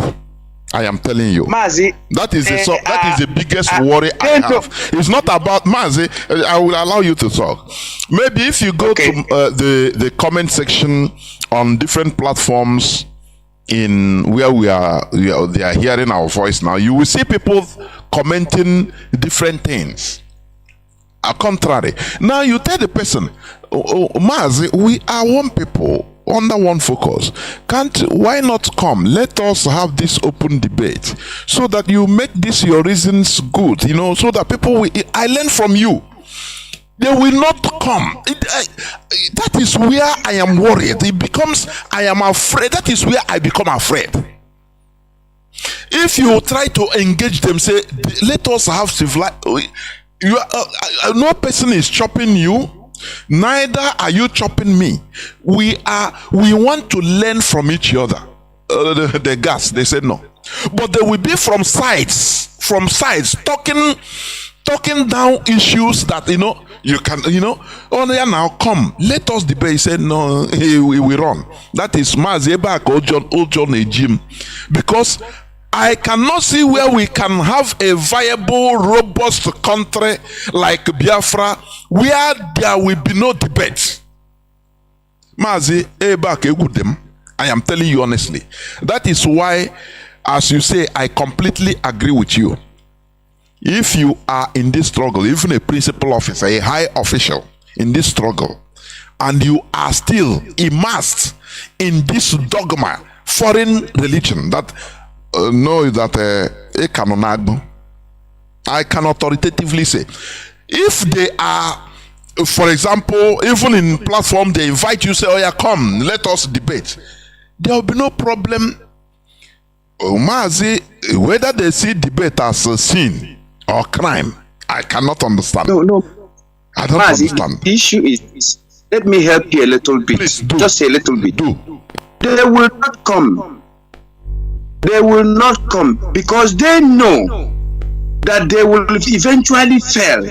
I am telling you. Mazi, that is the biggest worry I have. It's not about Mazi. I will allow you to talk. Maybe if you go to the comment section on different platforms in where they are hearing our voice now, you will see people commenting different things. Contrary. Now you tell the person, Mazi, we are one people. under one focus. Why not come? Let us have this open debate so that you make this your reasons good, you know, so that people will, I learn from you. They will not come. That is where I am worried. It becomes, I am afraid. That is where I become afraid. If you try to engage them, say, let us have civilization. No person is chopping you. Neither are you chopping me. We want to learn from each other. The gas, they said no. But they will be from sides, talking down issues that, you know, you can, you know, oh yeah, now come, let us debate. He said, no, we run. That is Mazi back, old John Ejim. Because I cannot see where we can have a viable, robust country like Biafra, where there will be no debate. Mazi, I am telling you honestly. That is why, as you say, I completely agree with you. If you are in this struggle, even a principal officer, a high official in this struggle, and you are still immersed in this dogma, foreign religion, that know that I can authoritatively say, if they are, for example, even in platform, they invite you, say, oh yeah, come, let us debate. There will be no problem. Mazi, whether they see debate as a sin or crime, I cannot understand. No. I don't Mazi, understand. The issue is, let me help you a little bit. Please do. Just a little bit. Do. They will not come. They will not come because they know that they will eventually fail.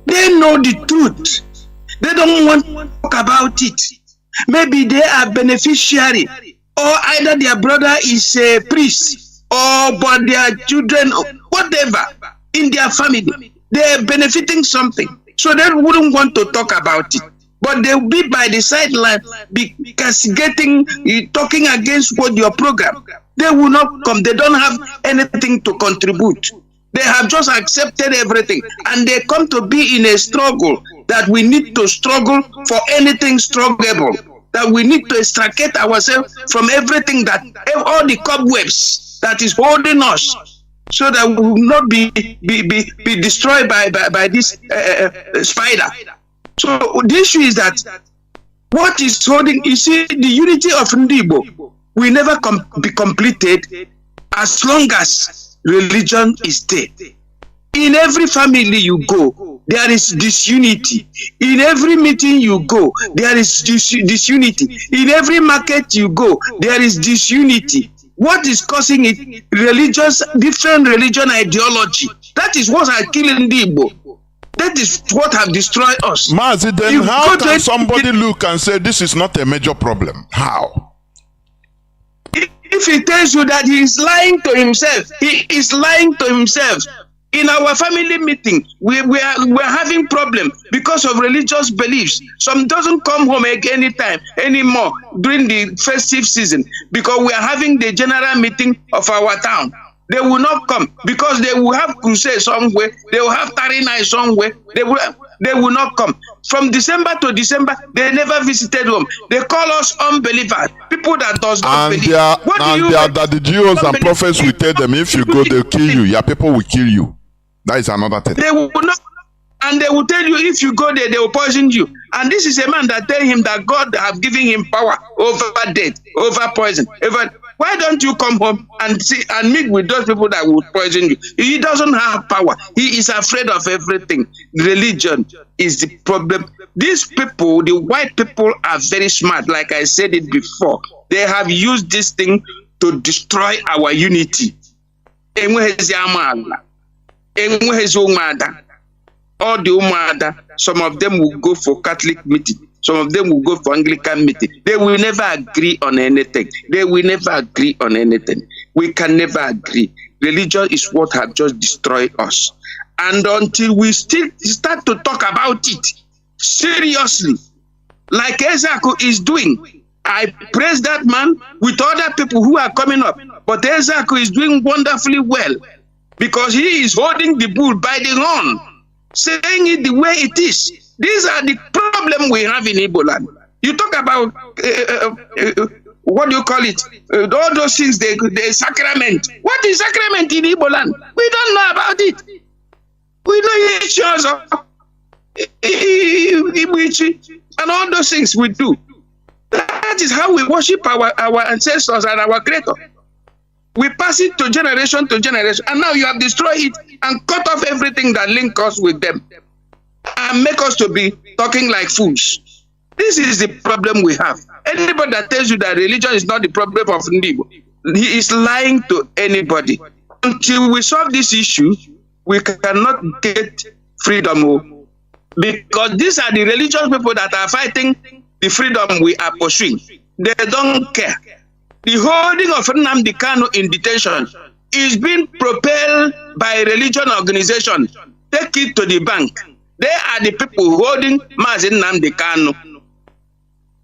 They know the truth. They don't want to talk about it. Maybe they are beneficiary, or either their brother is a priest, or but their children, or whatever in their family, they are benefiting something. So they wouldn't want to talk about it. But they'll be by the sideline, castigating, talking against what your program. They will not come. They don't have anything to contribute. They have just accepted everything. And they come to be in a struggle that we need to struggle for anything struggleable. That we need to extricate ourselves from everything, that all the cobwebs that is holding us, so that we will not be destroyed by this spider. So the issue is that what is holding, you see, the unity of Ndibo will never be completed as long as religion is there. In every family you go, there is disunity. In every meeting you go, there is disunity. In every market you go, there is disunity. What is causing it? Different religion ideology. That is what are killing Ndibo. That is what have destroyed us. Mazi, then how can somebody look and say this is not a major problem? How? If he tells you that he is lying to himself, he is lying to himself. In our family meeting, we're having problem because of religious beliefs. Some doesn't come home anymore during the festive season because we are having the general meeting of our town. They will not come because they will have crusade somewhere. They will have tarinai somewhere. They will not come. From December to December, they never visited home. They call us unbelievers, people that does not believe. That the Jews and prophets will tell them, if you go, they'll kill you. Your people will kill you. That is another thing. They will not, and they will tell you if you go there, they will poison you. And this is a man that tell him that God have given him power over death, over poison, over. Why don't you come home and see and meet with those people that will poison you? He doesn't have power. He is afraid of everything. Religion is the problem. These people, the white people, are very smart. Like I said it before, they have used this thing to destroy our unity. All the Umada, some of them will go for Catholic meeting. Some of them will go for Anglican meeting. They will never agree on anything. They will never agree on anything. We can never agree. Religion is what has just destroyed us. And until we still start to talk about it seriously, like Ezeku is doing, I praise that man with other people who are coming up. But Ezeku is doing wonderfully well because he is holding the bull by the horn, saying it the way it is. These are the problem we have in Igbo land. You talk about what do you call it? All those things, the sacrament. What is sacrament in Igbo land? We don't know about it. We know each other, and all those things we do. That is how we worship our ancestors and our creator. We pass it to generation, and now you have destroyed it and cut off everything that links us with them and make us to be talking like fools. This is the problem we have. Anybody that tells you that religion is not the problem of Ndigo, he is lying to anybody. Until we solve this issue, we cannot get freedom, because these are the religious people that are fighting the freedom we are pursuing. They don't care. The holding of Nnamdi Kanu in detention is being propelled by a religion organization. Take it to the bank. They are the people holding Mazi Nnamdi Kanu.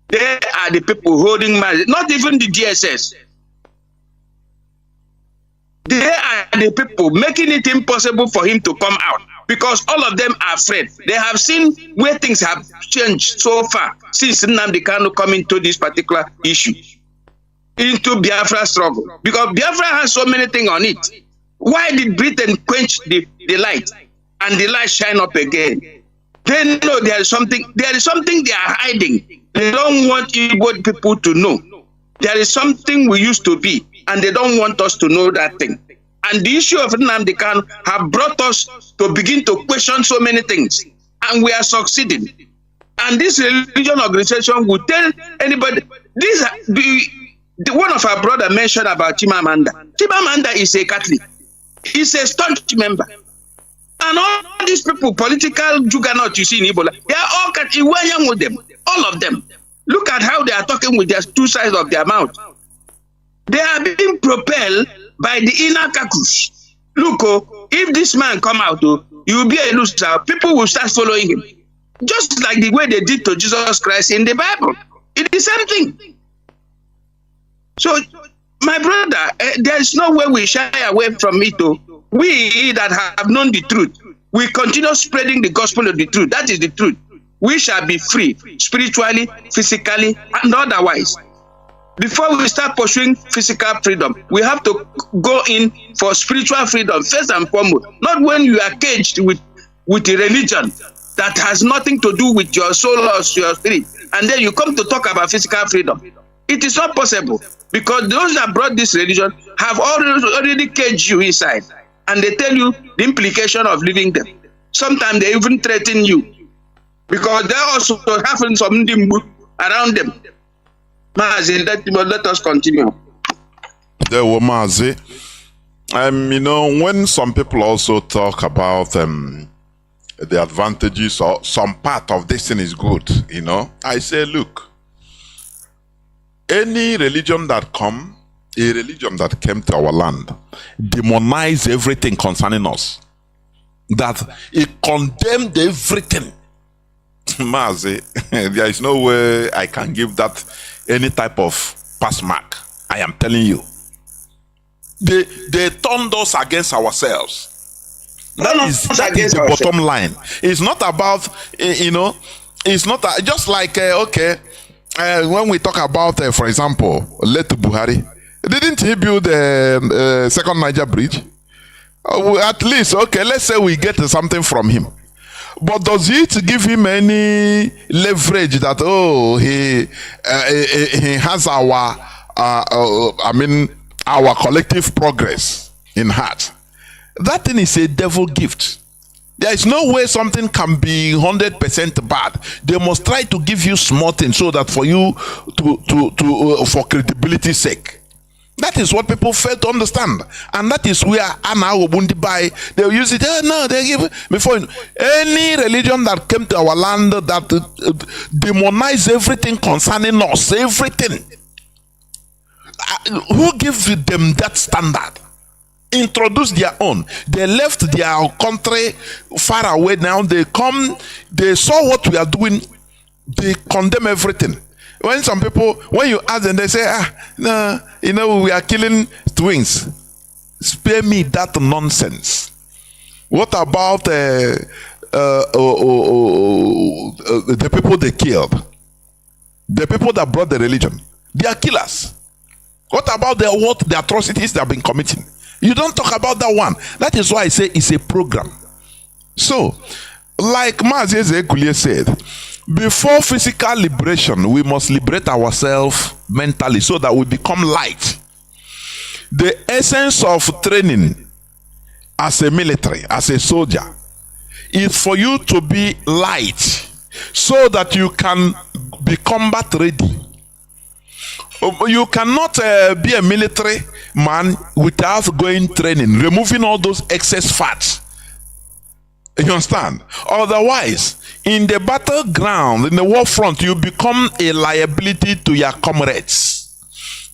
They are the people holding Mazi, not even the DSS. They are the people making it impossible for him to come out, because all of them are afraid. They have seen where things have changed so far since Nnamdi Kanu coming to this particular issue, into Biafra struggle, because Biafra has so many things on it. Why did Britain quench the light and the light shine up again? They know there is something they are hiding. They don't want Igbo people to know. There is something we used to be, and they don't want us to know that thing. And the issue of Nnamdi Kanu have brought us to begin to question so many things, and we are succeeding. And this religion organization will tell anybody. One of our brother mentioned about Chimamanda. Chimamanda is a Catholic. He's a staunch member. And all these people, political juggernaut you see in Ebola, they are all Catholic. We're young with them. All of them. Look at how they are talking with their two sides of their mouth. They are being propelled by the inner caucus. Look, if this man come out, you will be a loser. People will start following him. Just like the way they did to Jesus Christ in the Bible. It is the same thing. So, my brother, there is no way we shy away from it. We that have known the truth, we continue spreading the gospel of the truth. That is the truth. We shall be free, spiritually, physically, and otherwise. Before we start pursuing physical freedom, we have to go in for spiritual freedom, first and foremost. Not when you are caged with a religion that has nothing to do with your soul or your spirit, and then you come to talk about physical freedom. It is not possible, because those that brought this religion have already caged you inside, and they tell you the implication of leaving them. Sometimes they even threaten you, because they also have some around them. Mazi, let us continue. There were Mazi. You know, when some people also talk about the advantages or some part of this thing is good, you know, I say, look, any religion that a religion that came to our land, demonized everything concerning us, that it condemned everything. Mazi, there is no way I can give that any type of pass mark. I am telling you. They turned us against ourselves. That is the bottom line. It's not about, you know, it's not just like, when we talk about, for example, late Buhari, didn't he build the second Niger bridge? At least, let's say we get something from him. But does it give him any leverage that, he has our collective progress in heart? That thing is a devil gift. There is no way something can be 100% bad. They must try to give you small things so that for you for credibility's sake. That is what people fail to understand, and that is where Anna Obundi by they use it. No, they give before any religion that came to our land that demonized everything concerning us, everything. Who gives them that standard? Introduce their own. They left their country far away. Now they come. They saw what we are doing. They condemn everything. When some people, when you ask them, they say, no, you know, we are killing twins. Spare me that nonsense. What about the people they killed? The people that brought the religion, they are killers. What about the atrocities they have been committing? You don't talk about that one. That is why I say it's a program. So, like Mazi Ekulie said, before physical liberation, we must liberate ourselves mentally so that we become light. The essence of training as a military, as a soldier, is for you to be light so that you can be combat ready. You cannot be a military man without going training, removing all those excess fats. You understand? Otherwise, in the battleground, in the war front, you become a liability to your comrades.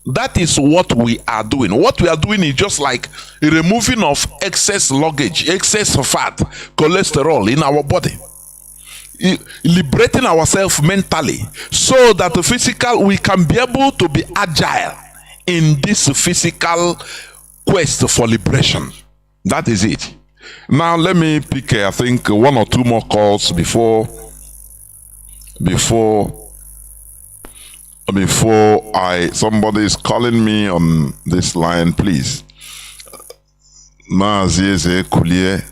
That is what we are doing. What we are doing is just like a removing of excess luggage, excess fat, cholesterol in our body. Liberating ourselves mentally so that we can be able to be agile in this physical quest for liberation. That is it. Now let me pick I think one or two more calls before somebody is calling me on this line, please. Mazi Ekulie,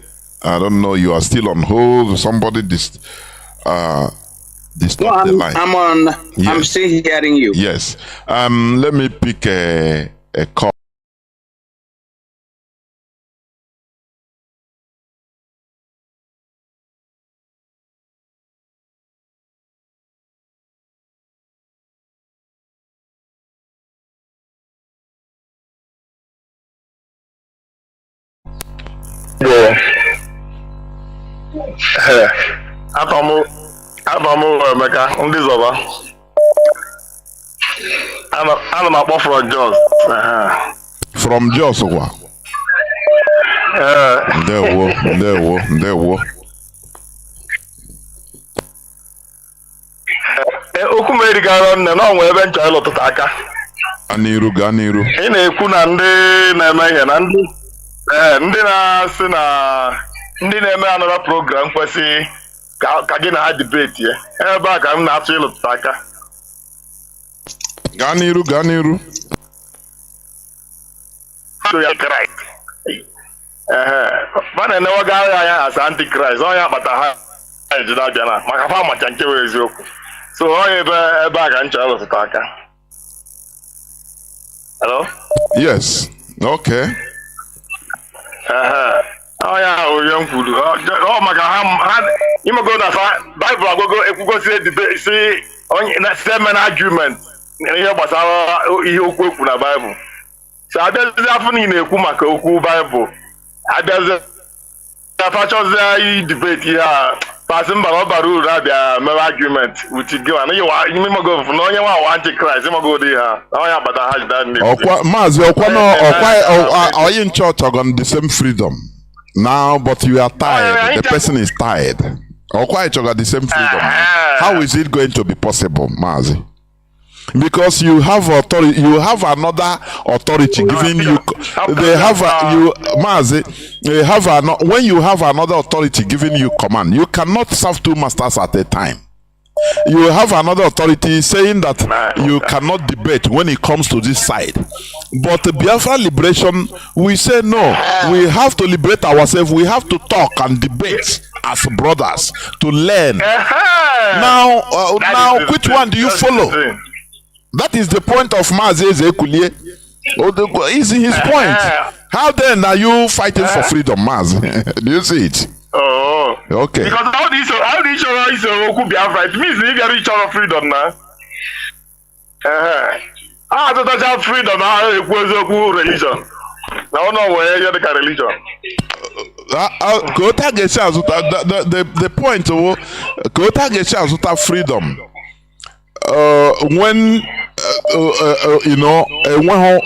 I don't know, you are still on hold. Somebody the line. I'm on. Yes. I'm still hearing you. Yes. Let me pick a call. Abamu Emeka, ndị Zoba. Ana m akpọ from Jos. From Jos kwa? Ndewo. Okwu m erigara nne na onwe ebe nchọ ịlụtụta aka. Gaa n'iru. Ị na-ekwu na ndị na-eme ihe na ndị na-asị na ndị na-eme another program kwesịrị ka gị na ha debate ya. Ebe a ka m na-atụ ịlụtụta aka. Gaa n'iru. Mana enewaga anya as antichrist, onye akpata ha ejide abịa na maka fa macha nke wee eziokwu. So onye ebe a ka nchọ ịlụtụta aka. Hello? Yes. Okay. Onye ahụ onye m kwuru. Ọ maka ha imego na Bible agwago ekwugosi edibe si onye na semen argument ihe gbasara ihe okwu ekwu na Bible. So abịazi afọ niile ekwu maka okwu Bible. Abịazi afọ chọzi debate ihe a pasị mba ọ bara uru abịa mere argument with gị na imego na onye nwa antichrist imego dị ha onye akpata ha jide ndị. Ọkwa Mazi onye in church are on the same freedom now, but you are tired. The person is tired. Ọkwa you got the same freedom. How is it going to be possible, Mazi? Because you have authority, you have another authority giving you. Mazi. When you have another authority giving you command, you cannot serve two masters at a time. You have another authority saying that you cannot debate when it comes to this side. But the Biafra liberation, we say no. We have to liberate ourselves. We have to talk and debate as brothers to learn. Now, which one do you follow? That is the point of Mazi Ekulie. Is his point. How then are you fighting for freedom, Mazi? Do you see it? Oh, okay. Because how do you show Biafra? It means you get each other freedom now. That's freedom. How religion? Now, no way you're the religion. The point of freedom. When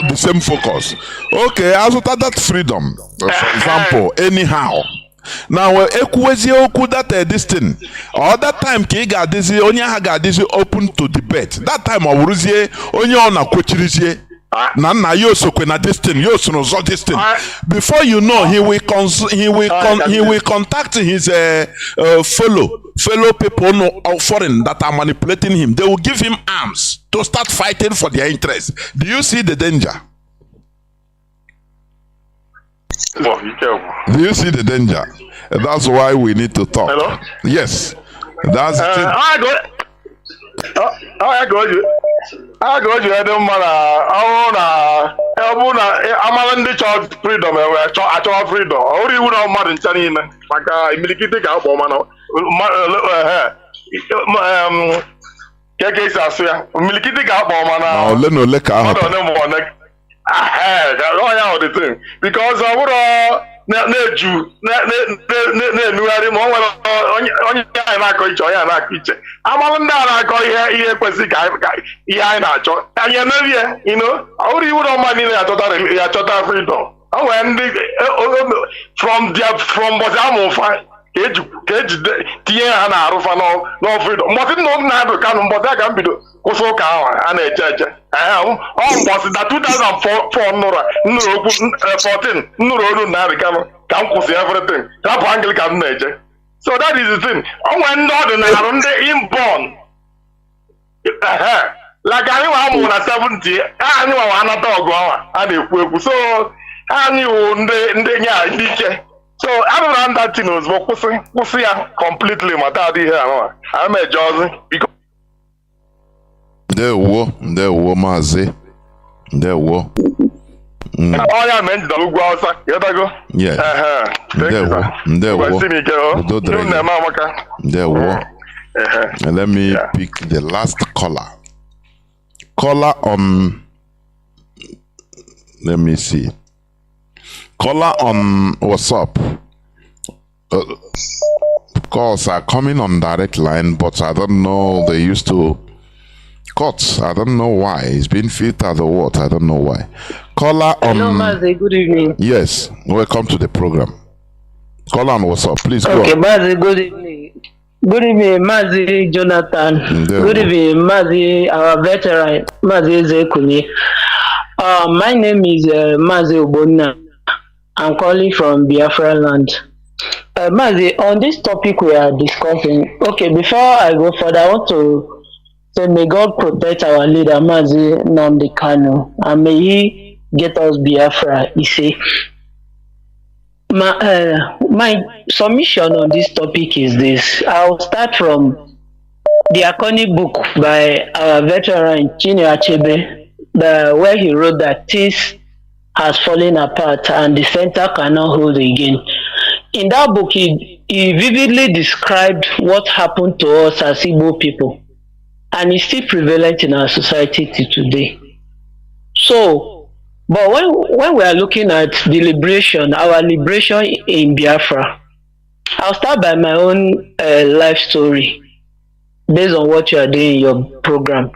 the same focus. Okay, as that freedom. For example, anyhow. Now, that this thing, or that time, only got this open to debate. That time, I will say, only on a Nana Yosoko na this thing, Yosuno this thing. Before you know, he will contact his fellow people no foreign that are manipulating him. They will give him arms to start fighting for their interests. Do you see the danger? Do you see the danger? That's why we need to talk. Hello? Yes. That's it. I go you the man I'm the child freedom I freedom only would have mad in China like immediately take out man military got man now let no look at the thing because I would na-eju na-enugharị ma ọ nwere onye anyị na-akọ iche onye na-akọ iche amalụ ndị a na-akọ ihe kwesịrị ka ihe anyị na-achọ anyị emebie ọhụrụ iwu na ọma niile ya chọta freedom o nwere ndị from mbọchị amụfa ka eji tinye ha na-arụfa n'ọ freedom mbọchị nna na-adụ Kanu mbọchị a ka m bido kwụsị ụka ahụ a na-eche eche ọ mbọsị na 2004 nụrụ okwu 14 nụrụ olu narị Kanu ka m kwụsị everything rapụ Anglican m na-eche so that is the thing o nwere ndị ọdịnala ndị inborn like anyị nwa amụrụ na 70 anyị nwa anata ọgụ ahụ a na-ekwu ekwu so anyị wụ ndị ike so other than that thing ozugbo kwụsị ya completely mata adịghị ahụ a meje ọzọ because Ndewo Mazi. Ndewo. Oh yeah, man, the ugwu Hausa. Yotago. Yeah. Ndewo. Ndewo. And let me pick the last caller. Caller on. Let me see. Caller on WhatsApp. Calls are coming on direct line, but I don't know. They used to. Cuts. I don't know why. It's been filtered or what. I don't know why. Caller on. Hello, Mazi. Good evening. Yes. Welcome to the program. Caller on WhatsApp. Please go. Okay, Mazi. Good evening. Good evening, Mazi Jonathan. Good evening, Mazi, our veteran, Mazi Zekuni. My name is Mazi Obonna. I'm calling from Biafra land. Mazi, on this topic we are discussing. Okay, before I go further, I want to say may God protect our leader, Mazi Nnamdi Kanu, and may he get us Biafra, he say. My submission on this topic is this. I'll start from the iconic book by our veteran Chinedu, where he wrote that things has fallen apart and the center cannot hold again. In that book, he vividly described what happened to us as Igbo people. And it's still prevalent in our society till today. So, but when we are looking at the liberation, our liberation in Biafra, I'll start by my own life story based on what you are doing in your program.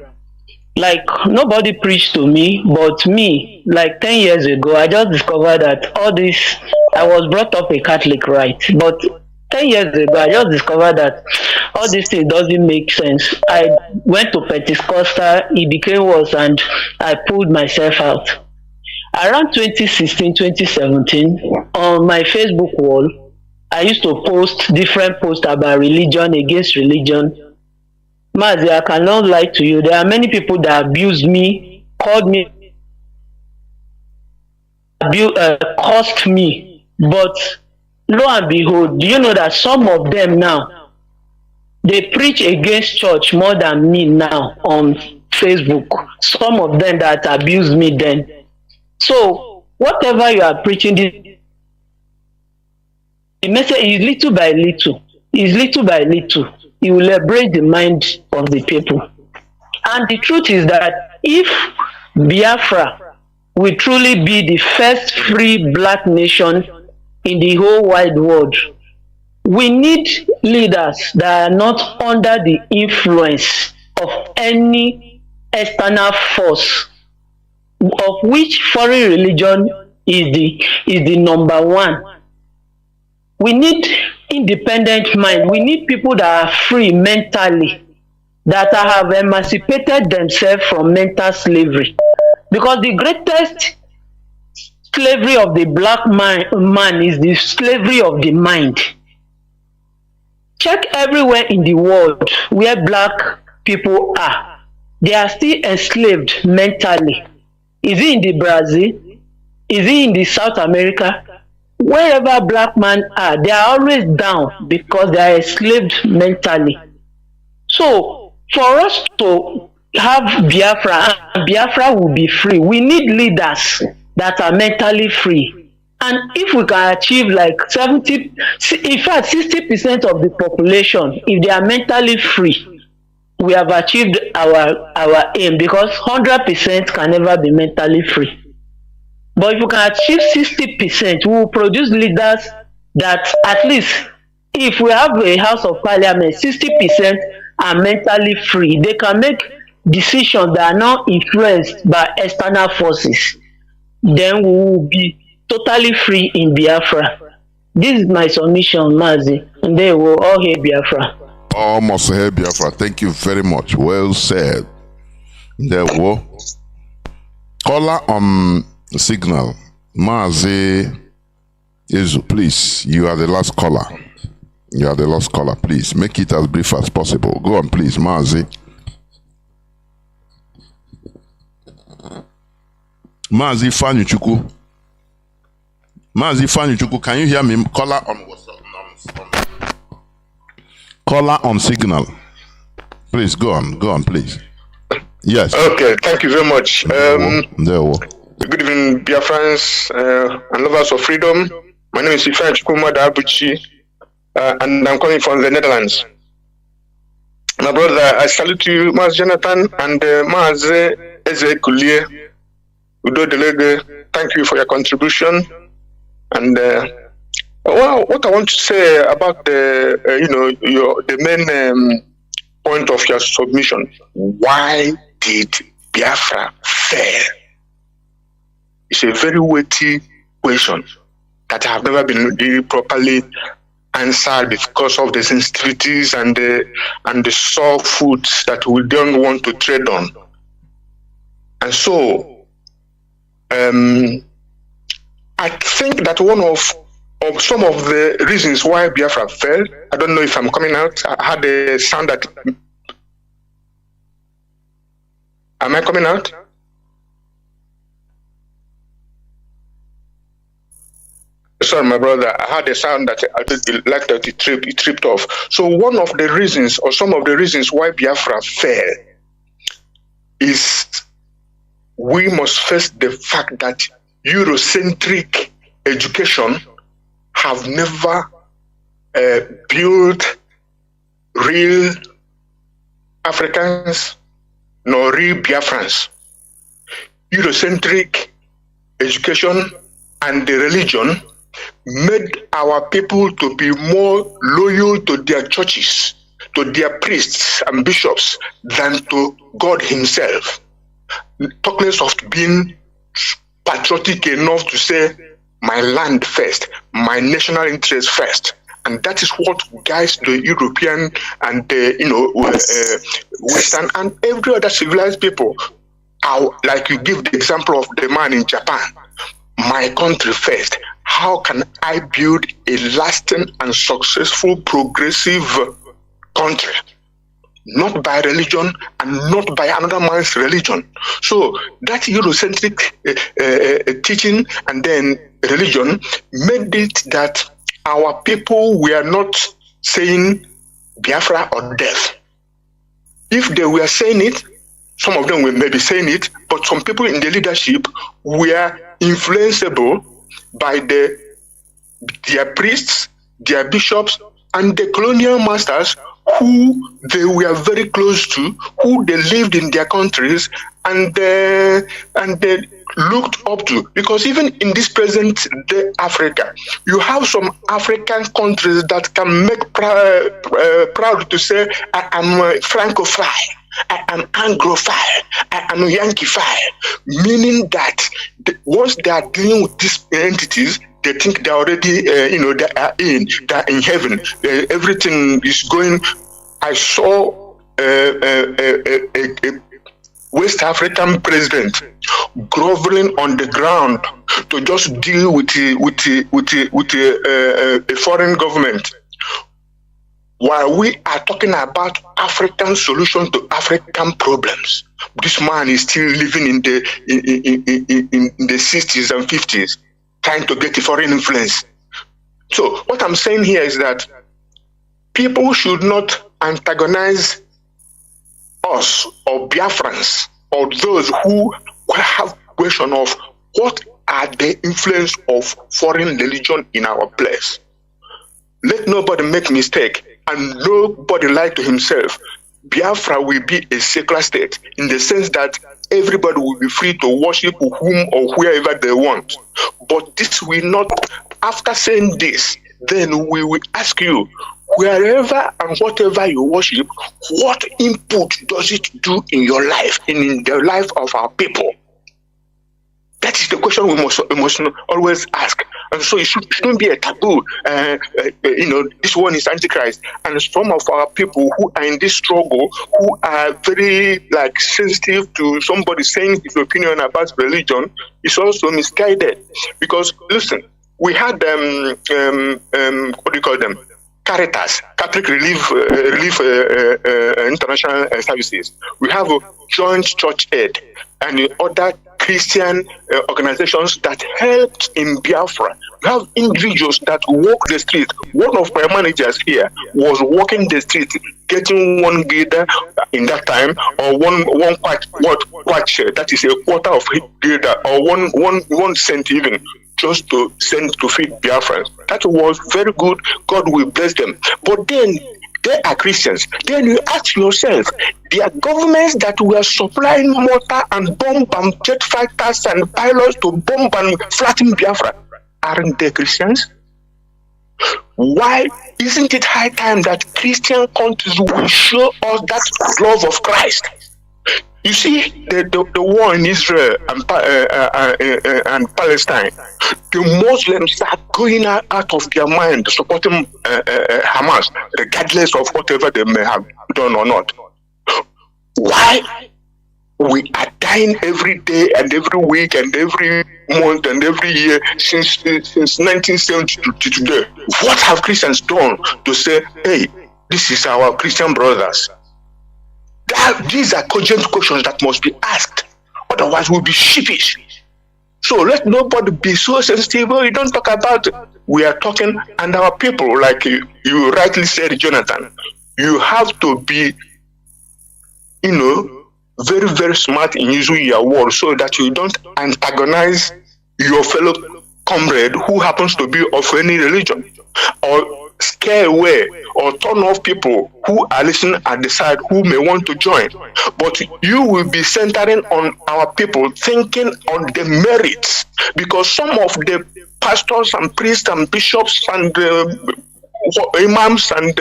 Like, nobody preached to me, but me, like 10 years ago, I just discovered that all this, I was brought up a Catholic, right? But 10 years ago, I just discovered that all this thing doesn't make sense. I went to Pentecostal, it became worse, and I pulled myself out. Around 2016, 2017, on my Facebook wall, I used to post different posts about religion, against religion. Mazi, I cannot lie to you. There are many people that abused me, called me, cursed me, but lo and behold, do you know that some of them now, they preach against church more than me now on Facebook. Some of them that abused me then. So, whatever you are preaching, the message is little by little. Is little by little. It will liberate the mind of the people. And the truth is that if Biafra will truly be the first free black nation in the whole wide world, we need leaders that are not under the influence of any external force, of which foreign religion is the number one. We need independent mind. We need people that are free mentally, that have emancipated themselves from mental slavery. Because the greatest slavery of the black man is the slavery of the mind. Check everywhere in the world where black people are. They are still enslaved mentally. Is it in the Brazil? Is it in the South America? Wherever black men are, they are always down because they are enslaved mentally. So for us to have Biafra, and Biafra will be free, we need leaders that are mentally free. And if we can achieve like 70, in fact 60% of the population, if they are mentally free, we have achieved our aim, because 100% can never be mentally free. But if we can achieve 60%, we will produce leaders that, at least if we have a House of Parliament, 60% are mentally free. They can make decisions that are not influenced by external forces. Then we will be totally free in Biafra. This is my submission, Mazi. And they will all hear Biafra. All must hear Biafra. Thank you very much. Well said. There we go. Caller on signal. Mazi Izu, please. You are the last caller. You are the last caller. Please make it as brief as possible. Go on, please, Mazi. Mazi Fanyuchuku. Mazi Fanyuchuku, can you hear me? Caller on WhatsApp. Caller on signal. Please go on, please. Yes. Okay, thank you very much. Good evening, Biafrans and lovers of freedom. My name is Ifan Chukwuma Dabuchi, and I'm calling from the Netherlands. My brother, I salute you, Mazi Jonathan and Mazi Ezekulie Udo Delege. Thank you for your contribution. And well, what I want to say about the main point of your submission: why did Biafra fail? It's a very weighty question that have never been really properly answered because of the sensitivities and the soft foods that we don't want to trade on. And so, I think that one of some of the reasons why Biafra failed, I don't know if I'm coming out. I had a sound that. Am I coming out? Sorry, my brother. I had a sound that I did like that it tripped off. So one of the reasons, or some of the reasons why Biafra failed, is we must face the fact that Eurocentric education have never built real Africans nor real Biafrans. Eurocentric education and the religion made our people to be more loyal to their churches, to their priests and bishops, than to God himself. Talk less of being patriotic enough to say, my land first, my national interest first. And that is what guides the European and Western and every other civilized people. Like you give the example of the man in Japan, my country first. How can I build a lasting and successful progressive country? Not by religion and not by another man's religion. So that Eurocentric teaching and then religion made it that our people were not saying Biafra or death. If they were saying it, some of them may be saying it, but some people in the leadership were influenceable by their priests, their bishops, and the colonial masters who they were very close to, who they lived in their countries, and they looked up to. Because even in this present day Africa, you have some African countries that can make proud to say, I am Francophile, I am Anglophile, I am Yankeephile, meaning that once they are dealing with these entities, they think they're already, they're in heaven. Everything is going. I saw a West African president groveling on the ground to just deal with a foreign government, while we are talking about African solution to African problems. This man is still living in the 60s and 50s, trying to get a foreign influence. So what I'm saying here is that people should not antagonize us or Biafrans or those who have question of what are the influence of foreign religion in our place. Let nobody make mistake and nobody lie to himself. Biafra will be a secular state in the sense that everybody will be free to worship whom or wherever they want. But this will not, after saying this, then we will ask you, wherever and whatever you worship, what input does it do in your life, in the life of our people? That is the question we must always ask. And so it shouldn't be a taboo. This one is Antichrist. And some of our people who are in this struggle, who are very sensitive to somebody saying his opinion about religion, is also misguided. Because listen, we had what do you call them? Caritas, Catholic Relief International Services. We have a Joint Church Aid and other Christian organizations that helped in Biafra. We have individuals that walk the street. One of my managers here was walking the street, getting one guilder in that time, or one kwacha, that is a quarter of a guilder, or one cent even, just to send to feed Biafrans. That was very good. God will bless them. But then they are Christians. Then you ask yourself, there are governments that were supplying mortar and bomb and jet fighters and pilots to bomb and flatten Biafra. Aren't they Christians? Why isn't it high time that Christian countries will show us that love of Christ? You see, the war in Israel and Palestine, the Muslims are going out of their mind supporting Hamas, regardless of whatever they may have done or not. Why? We are dying every day and every week and every month and every year since 1970 to today. What have Christians done to say, hey, this is our Christian brothers? These are cogent questions that must be asked. Otherwise, we'll be sheepish. So let nobody be so sensitive. Oh, you don't talk about it. We are talking, and our people, like you rightly said, Jonathan, you have to be, very, very smart in using your words so that you don't antagonize your fellow comrade who happens to be of any religion, or scare away or turn off people who are listening at the side who may want to join. But you will be centering on our people, thinking on the merits, because some of the pastors and priests and bishops and imams and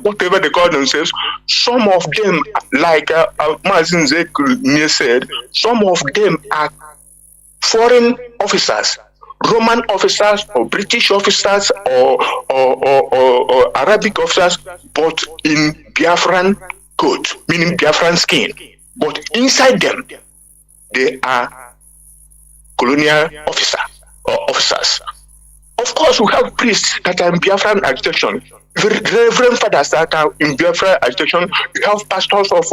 whatever they call themselves, some of them, like Mazi said, some of them are foreign officers, Roman officers or British officers or Arabic officers, but in Biafran coat, meaning Biafran skin. But inside them, they are colonial officers. Of course, we have priests that are in Biafran agitation, reverend fathers that are in Biafran agitation. We have pastors of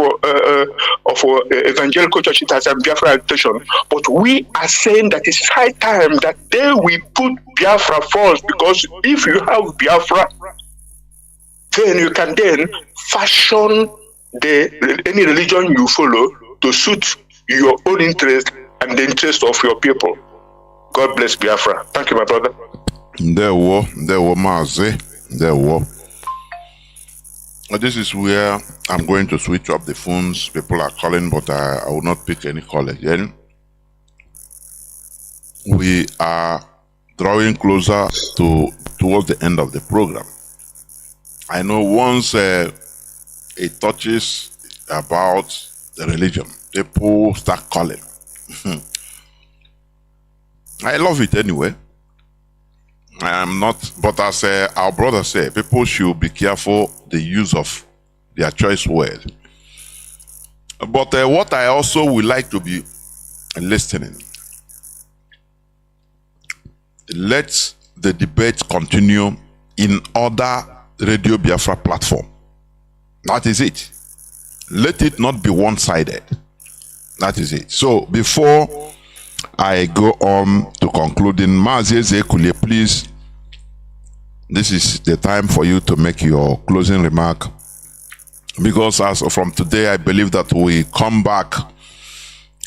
evangelical churches that are in Biafran agitation. But we are saying that it's high time that they will put Biafra first, because if you have Biafra, then you can then fashion any religion you follow to suit your own interest and the interest of your people. God bless Biafra. Thank you, my brother. There were Mazi. There were. This is where I'm going to switch up the phones. People are calling, but I will not pick any call again. We are drawing closer towards the end of the program. I know once it touches about the religion, people start calling. I love it anyway. I am not, but as our brother said, people should be careful the use of their choice word. But what I also would like to be listening, let the debate continue in other Radio Biafra platform. That is it. Let it not be one-sided. That is it. So before I go on to concluding, Mazi Zekule, please, this is the time for you to make your closing remark. Because as from today, I believe that we come back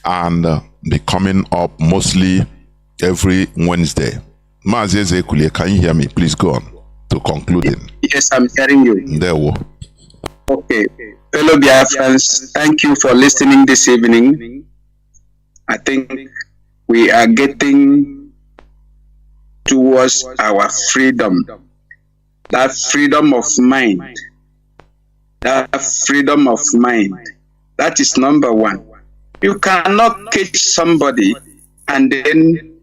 and be coming up mostly every Wednesday. Mazi Zekule, can you hear me? Please go on to concluding. Yes, I'm hearing you. There we Okay. Fellow Biafrans, thank you for listening this evening. I think we are getting towards our freedom. That freedom of mind. That freedom of mind. That is number one. You cannot catch somebody and then,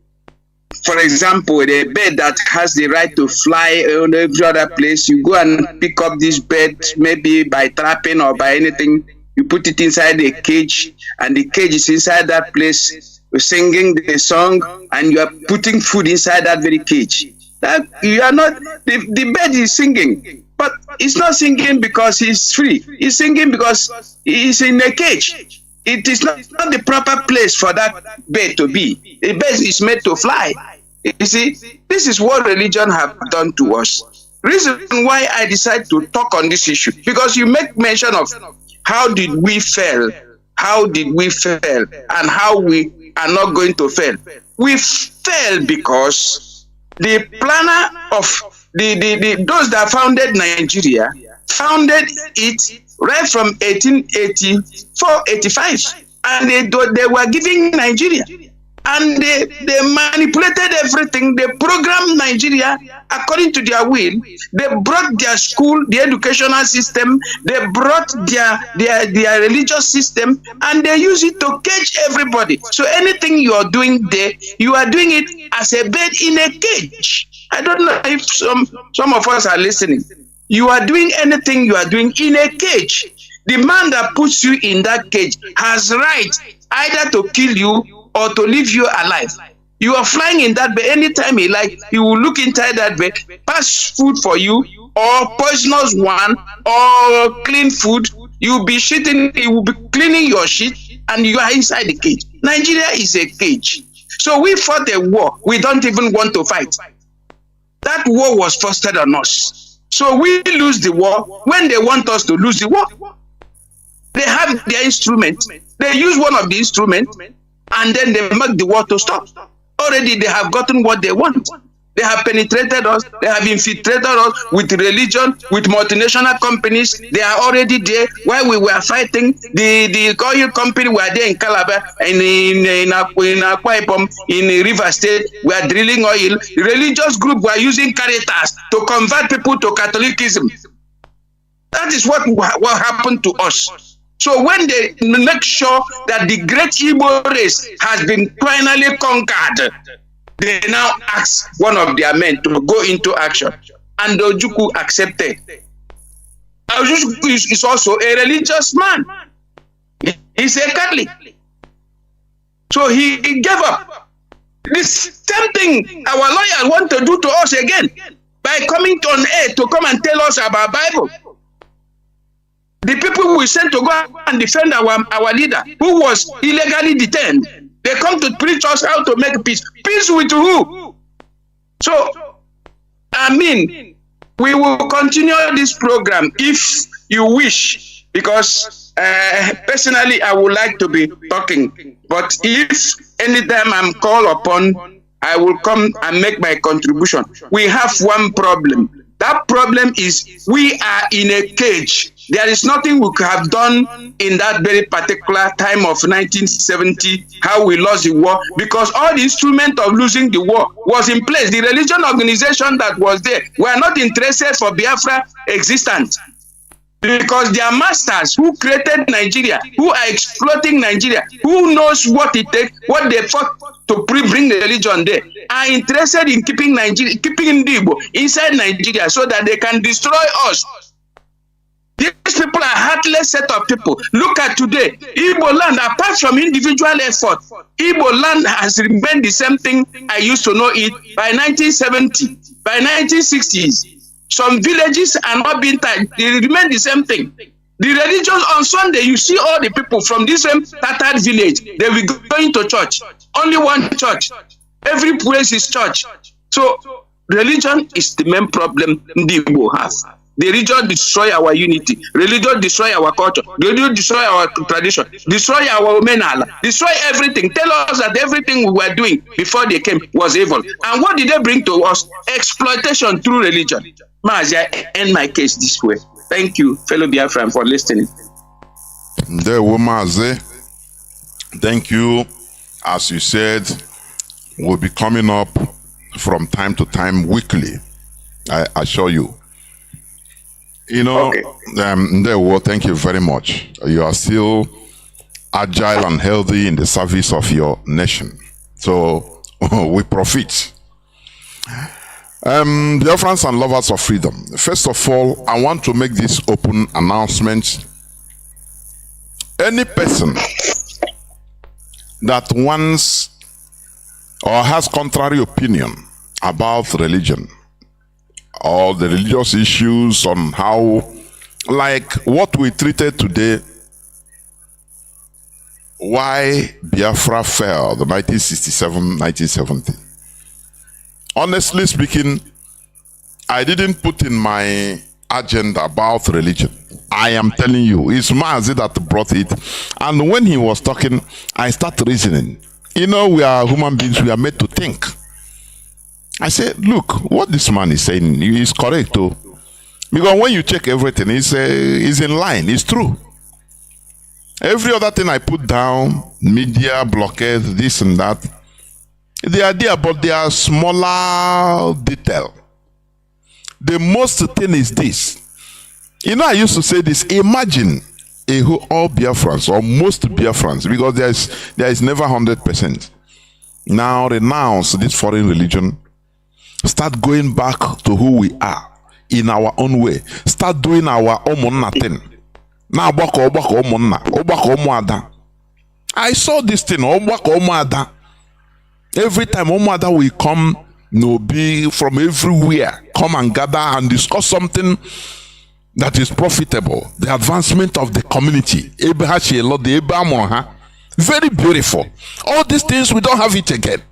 for example, a bird that has the right to fly on every other place, you go and pick up this bird, maybe by trapping or by anything, you put it inside a cage, and the cage is inside that place, singing the song, and you are putting food inside that very cage. That you are not, the bird is singing, but it's not singing because he's free. He's singing because he's in a cage. It is not the proper place for that bird to be. The bird is made to fly. You see, this is what religion have done to us. Reason why I decided to talk on this issue, because you make mention of how did we fail, and how we are not going to fail. We fail because the planner of those that founded Nigeria founded it right from 1884-85, and they were giving Nigeria, and they manipulated everything. They programmed Nigeria according to their will. They brought their school, the educational system, they brought their religious system, and they use it to cage everybody. So anything you are doing there, you are doing it as a bird in a cage. I don't know if some of us are listening. You are doing anything you are doing in a cage. The man that puts you in that cage has right either to kill you or to leave you alive. You are flying in that bed anytime he like. He will look inside that bed, pass food for you, or poisonous one, or clean food. You will be shitting, he will be cleaning your shit, and you are inside the cage. Nigeria is a cage. So we fought a war we don't even want to fight. That war was fostered on us. So we lose the war when they want us to lose the war. They have their instrument. They use one of the instruments, and then they make the war to stop. Already they have gotten what they want. They have penetrated us. They have infiltrated us with religion, with multinational companies. They are already there. While we were fighting, the oil company were there in Calabar, and in Akwa Ibom, in River State, we are drilling oil. The religious group were using Caritas to convert people to Catholicism. That is what happened to us. So when they make sure that the great Igbo race has been finally conquered, they now ask one of their men to go into action. And Ojukwu accepted. Ojukwu is also a religious man. He's a Catholic. So he gave up. This same thing our lawyers want to do to us again by coming on air to come and tell us about Bible. The people we sent to go and defend our leader, who was illegally detained, they come to preach us how to make peace. Peace with who? So, I mean, we will continue this program if you wish, because personally I would like to be talking. But if anytime I'm called upon, I will come and make my contribution. We have one problem. That problem is we are in a cage. There is nothing we could have done in that very particular time of 1970, how we lost the war, because all the instrument of losing the war was in place. The religion organization that was there were not interested for Biafra existence, because their masters who created Nigeria, who are exploiting Nigeria, who knows what it takes, what they fought to bring the religion there, are interested in keeping Nigeria, keeping Igbo inside Nigeria so that they can destroy us. These people are heartless set of people. Look at today. Igbo land, apart from individual effort, Igbo land has remained the same thing I used to know it by 1970, by 1960s. Some villages are not being touched. They remain the same thing. The religion on Sunday, you see all the people from this same tattered village, they will go going to church. Only one church. Every place is church. So religion is the main problem the Igbo have. The religion destroy our unity. Religion destroy our culture. Religion destroy our tradition. Destroy our menala. Destroy everything. Tell us that everything we were doing before they came was evil. And what did they bring to us? Exploitation through religion. Mazi, I end my case this way. Thank you, fellow Biafran, for listening. There, Mazi. Thank you. As you said, we'll be coming up from time to time weekly. I assure you. You know, okay. Thank you very much. You are still agile and healthy in the service of your nation. So we profit. Dear friends and lovers of freedom, first of all, I want to make this open announcement. Any person that wants or has contrary opinion about religion, all the religious issues on how, like what we treated today, why Biafra fell, the 1967-1970. Honestly speaking, I didn't put in my agenda about religion. I am telling you, it's Mazi that brought it. And when he was talking, I started reasoning. You know, we are human beings, we are made to think. I said, look, what this man is saying is correct too. Because when you check everything, it's in line, it's true. Every other thing I put down, media, blockade, this and that, they are there, but they are smaller detail. The most thing is this. You know, I used to say this, imagine all Biafrans, or most Biafrans, because there is never 100%. Now renounce this foreign religion. Start going back to who we are in our own way. Start doing our own thing. Now, I saw this thing. Every time Omada will come, be from everywhere, come and gather and discuss something that is profitable. The advancement of the community. Very beautiful. All these things, we don't have it again.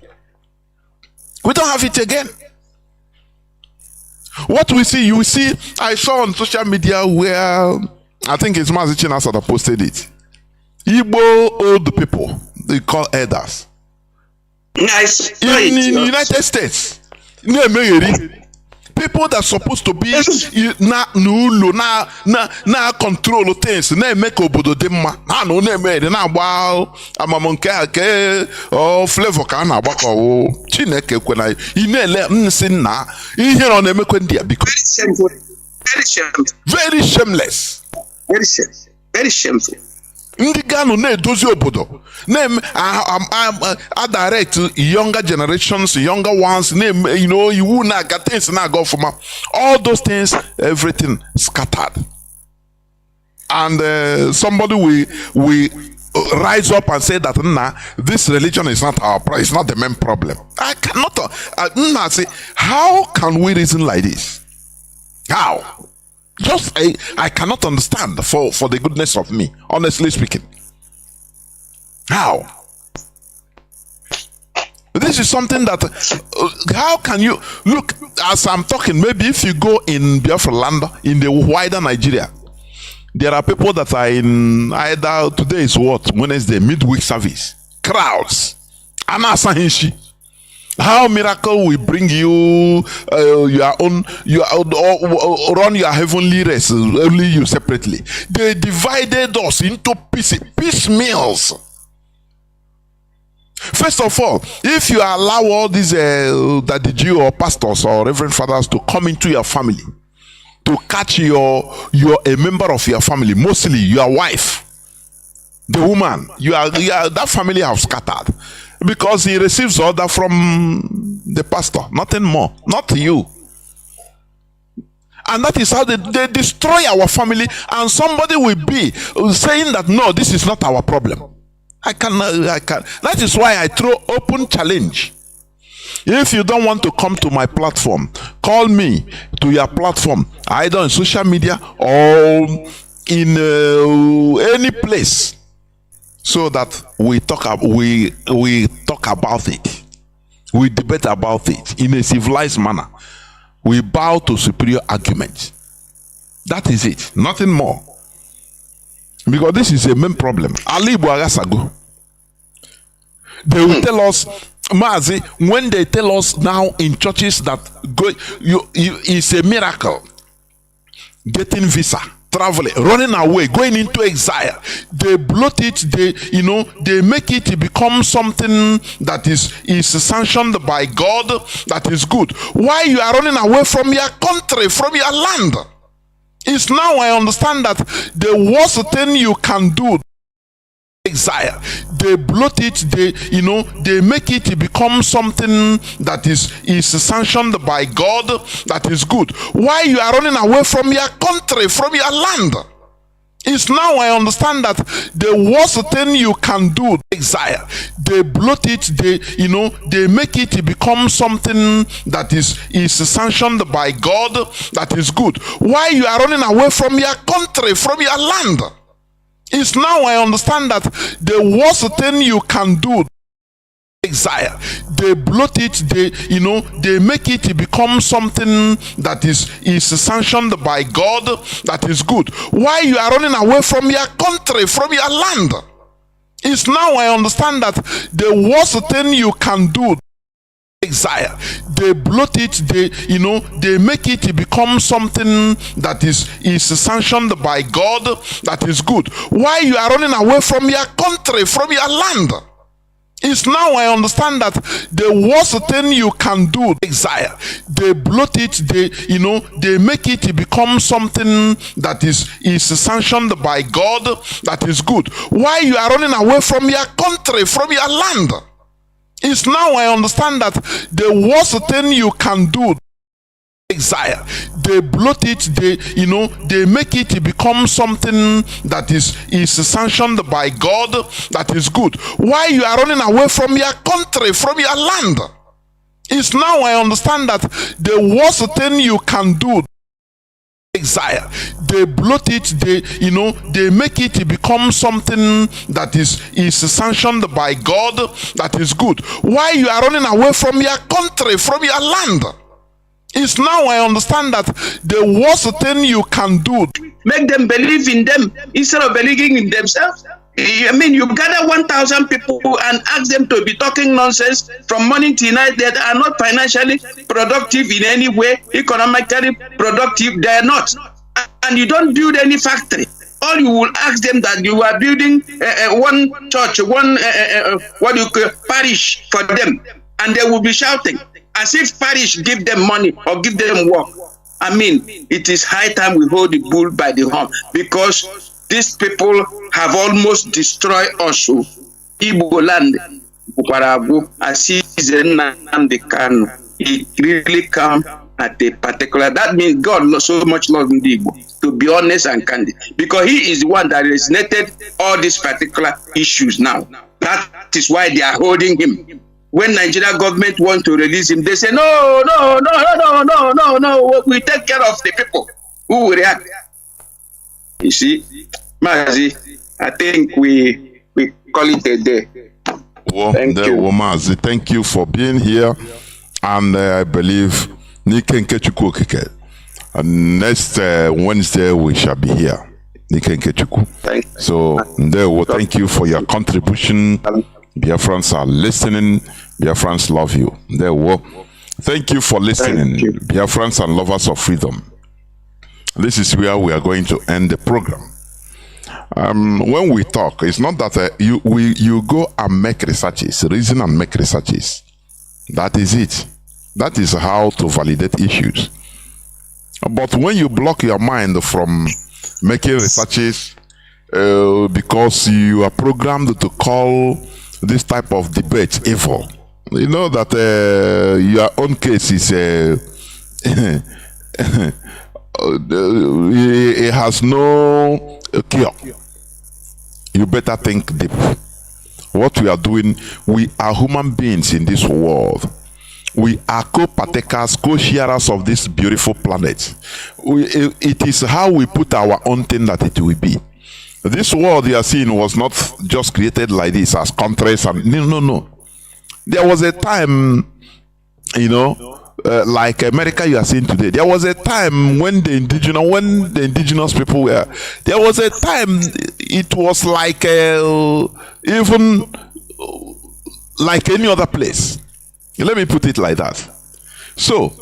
We don't have it again. What we see, you see, I saw on social media where, I think it's Mazi Chinasa that posted it. Igbo old people, they call elders. Nice. In the United States. People that are supposed to be na control things, na make obodo dey mma. Na no na eme na agba amamonke ake o flavor ka na agbakọ o Chineke kwena I na-ele nsi na ihe ọ na-emekwe ndị a because very shameless. Very shameful. Ndị Kanu na-edozi obodo I direct younger generations, younger ones, you know, you will not get things not go from all those things, everything scattered. And somebody will rise up and say that nah, this religion is not our problem, it's not the main problem. I cannot say, how can we reason like this? How? Just I cannot understand for the goodness of me, honestly speaking. How? This is something that how can you look as I'm talking? Maybe if you go in Biafra land, in the wider Nigeria, there are people that are in either today is what Wednesday midweek service, crowds, Anasahinshi. How miracle will bring you your own run your heavenly rest, only you separately. They divided us into piecemeals. First of all, if you allow all these that the Jew or pastors or reverend fathers to come into your family, to catch a member of your family, mostly your wife, the woman, you are that family have scattered. Because he receives order from the pastor, nothing more, not you. And that is how they destroy our family, and somebody will be saying that no, this is not our problem. I can. That is why I throw open challenge. If you don't want to come to my platform, call me to your platform, either on social media or in any place, so that we talk about it, we debate about it in a civilized manner. We bow to superior arguments. That is it, nothing more. Because this is a main problem. Ali Bouagasago. They will tell us, Mazi, when they tell us now in churches that it's a miracle, getting visa, traveling, running away, going into exile, they bloat it, they make it become something that is sanctioned by God, that is good. Why you are running away from your country, from your land? It's now I understand that the worst thing you can do, exile, they bloat it, they make it become something that is sanctioned by God, that is good. Why you are running away from your country, from your land? It's now I understand that the worst thing you can do, exile, they bloat it, they make it become something that is sanctioned by God, that is good. Why you are running away from your country, from your land? It's now I understand that the worst thing you can do, exile, they bloat it, they make it become something that is sanctioned by God, that is good. Why you are running away from your country, from your land? It's now I understand that the worst thing you can do, exile, they bloat it, they make it become something that is sanctioned by God, that is good. Why you are running away from your country, from your land? It's now I understand that the worst thing you can do, exile, they bloat it, they make it become something that is sanctioned by God, that is good. Why you are running away from your country, from your land? It's now I understand that the worst thing you can do, exile, they bloat it, they make it become something that is sanctioned by God, that is good. Why you are running away from your country, from your land? It's now I understand that the worst thing you can do, exile, they bloat it, they make it become something that is sanctioned by God, that is good. Why you are running away from your country, from your land? It's now I understand that the worst thing you can do, make them believe in them instead of believing in themselves. I mean, you gather 1,000 people and ask them to be talking nonsense from morning till night. They are not financially productive in any way, economically productive. They are not. And you don't build any factory. All you will ask them that you are building one church, one parish for them, and they will be shouting as if parish give them money or give them work. I mean, it is high time we hold the bull by the horn, because these people have almost destroyed us. Igbo land, Bukarabu, Nnamdi Kanu. It really come at a particular. That means God so much loves Igbo, to be honest and candid, because he is the one that resonated all these particular issues now. That is why they are holding him. When Nigeria government want to release him, they say, no, we take care of the people who will react. You see, Mazi, I think we call it a day. Thank you. Mazi, thank you for being here. And I believe next Wednesday we shall be here. So, thank you for your contribution. Biafrans are listening. Biafrans love you. Thank you for listening. Biafrans and lovers of freedom. This is where we are going to end the program. When we talk, it's not that you go and make researches, reason and make researches. That is it. That is how to validate issues. But when you block your mind from making researches because you are programmed to call this type of debate evil, you know that your own case is it has no cure. You better think deep. What we are doing, we are human beings in this world. We are co-partakers, co-sharers of this beautiful planet. It is how we put our own thing that it will be. This world you are seeing was not just created like this as countries and no. There was a time, like America you are seeing today. There was a time when the indigenous people were. There was a time it was like even like any other place. Let me put it like that. So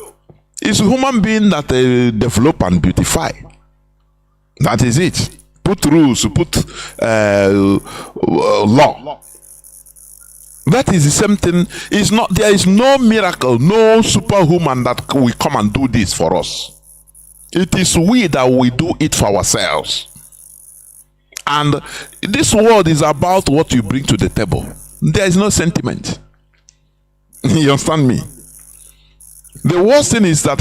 it's a human being that develop and beautify. That is it. Put rules, put law. That is the same thing. There is no miracle, no superhuman that will come and do this for us. It is we that we do it for ourselves. And this world is about what you bring to the table. There is no sentiment. You understand me? The worst thing is that,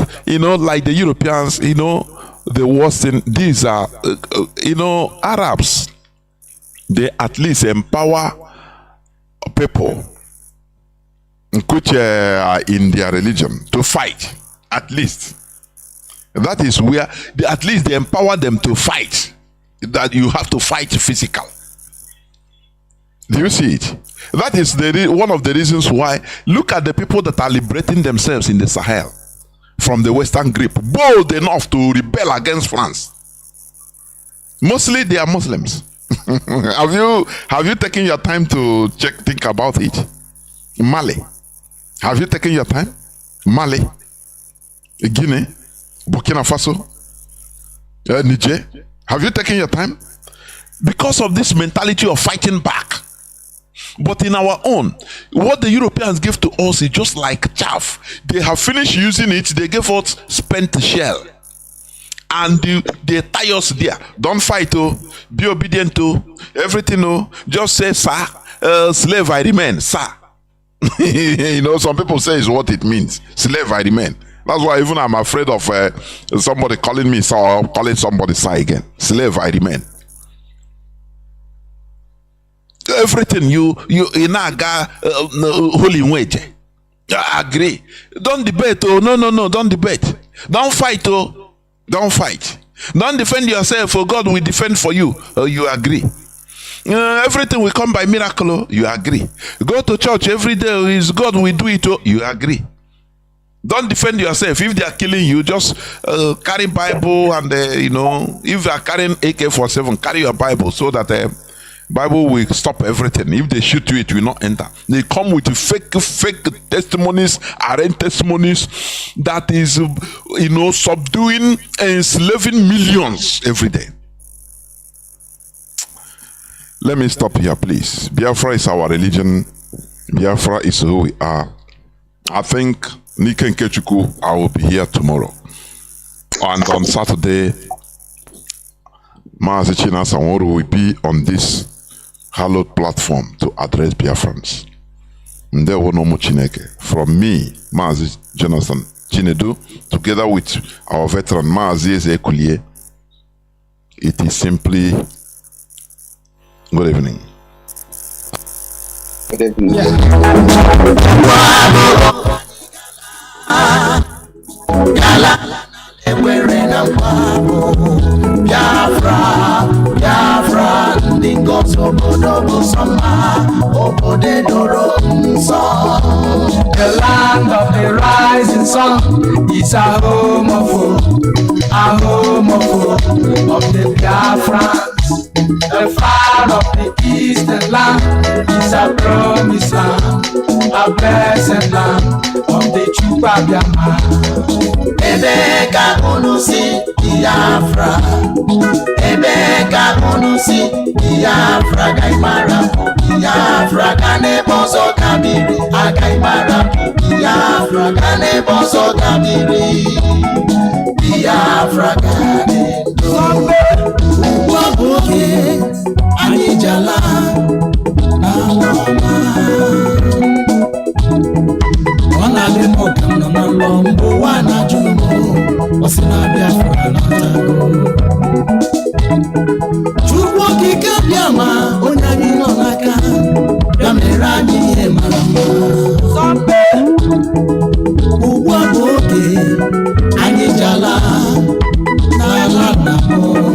like the Europeans, the worst thing, these are, Arabs, they at least empower people which are in their religion to fight, at least. That is where, at least they empower them to fight. That you have to fight physical. Do you see it? That is one of the reasons why. Look at the people that are liberating themselves in the Sahel from the Western grip, bold enough to rebel against France. Mostly they are Muslims. Have you taken your time to think about it? Mali. Have you taken your time? Mali, Guinea, Burkina Faso, Niger. Have you taken your time? Because of this mentality of fighting back. But in our own, what the Europeans give to us is just like chaff. They have finished using it. They gave us spent shell. And they tie us there. Don't fight, be obedient to everything. Just say, sir, slave I remain, sir. Some people say is what it means. Slave I remain. That's why even I'm afraid of somebody calling me sir or calling somebody sir again. Slave I remain. Everything you inaga holy wage. Agree. Don't debate. No, don't debate. Don't fight. Don't fight. Don't defend yourself, for God will defend for you. You agree. Everything will come by miracle. You agree. Go to church every day. Is God will do it. You agree. Don't defend yourself. If they are killing you, just carry Bible and if they are carrying AK-47, carry your Bible so that Bible will stop everything. If they shoot you, it will not enter. They come with fake testimonies, arrant testimonies that is, subduing and enslaving millions every day. Let me stop here, please. Biafra is our religion. Biafra is who we are. I think Nika and Kechuku, I will be here tomorrow. And on Saturday, Mazi Sanwo will be on this hallowed platform to address Biafrans. From me, Mazi Jonathan Chinedu, together with our veteran Mazi Ezekulie, it is simply good evening. Good evening. Biafra, ndị ngozi obodo bụ sọma, obodo doro nsọ. The land of the rising sun is a home of the Biafrans. The fire of the eastern land is a promised land, a blessed land of the Chupa Biama. Ebeka unusi Biafra, Ebeka unusi Biafra, Gaimara Biafra, Kane bozo kabiri, Agaimara Biafra, Kane bozo kabiri, Biafra Kane. Wabuke, Anijala, Naloma. Wana lemo kana na lombo wana jumo, wasina Biafra Chukwu okike abịama onye anyị nọ n'aka ya mere anyị ihe mara mma. Ugbu a bụ oge anyị ji ala n'ala nna m.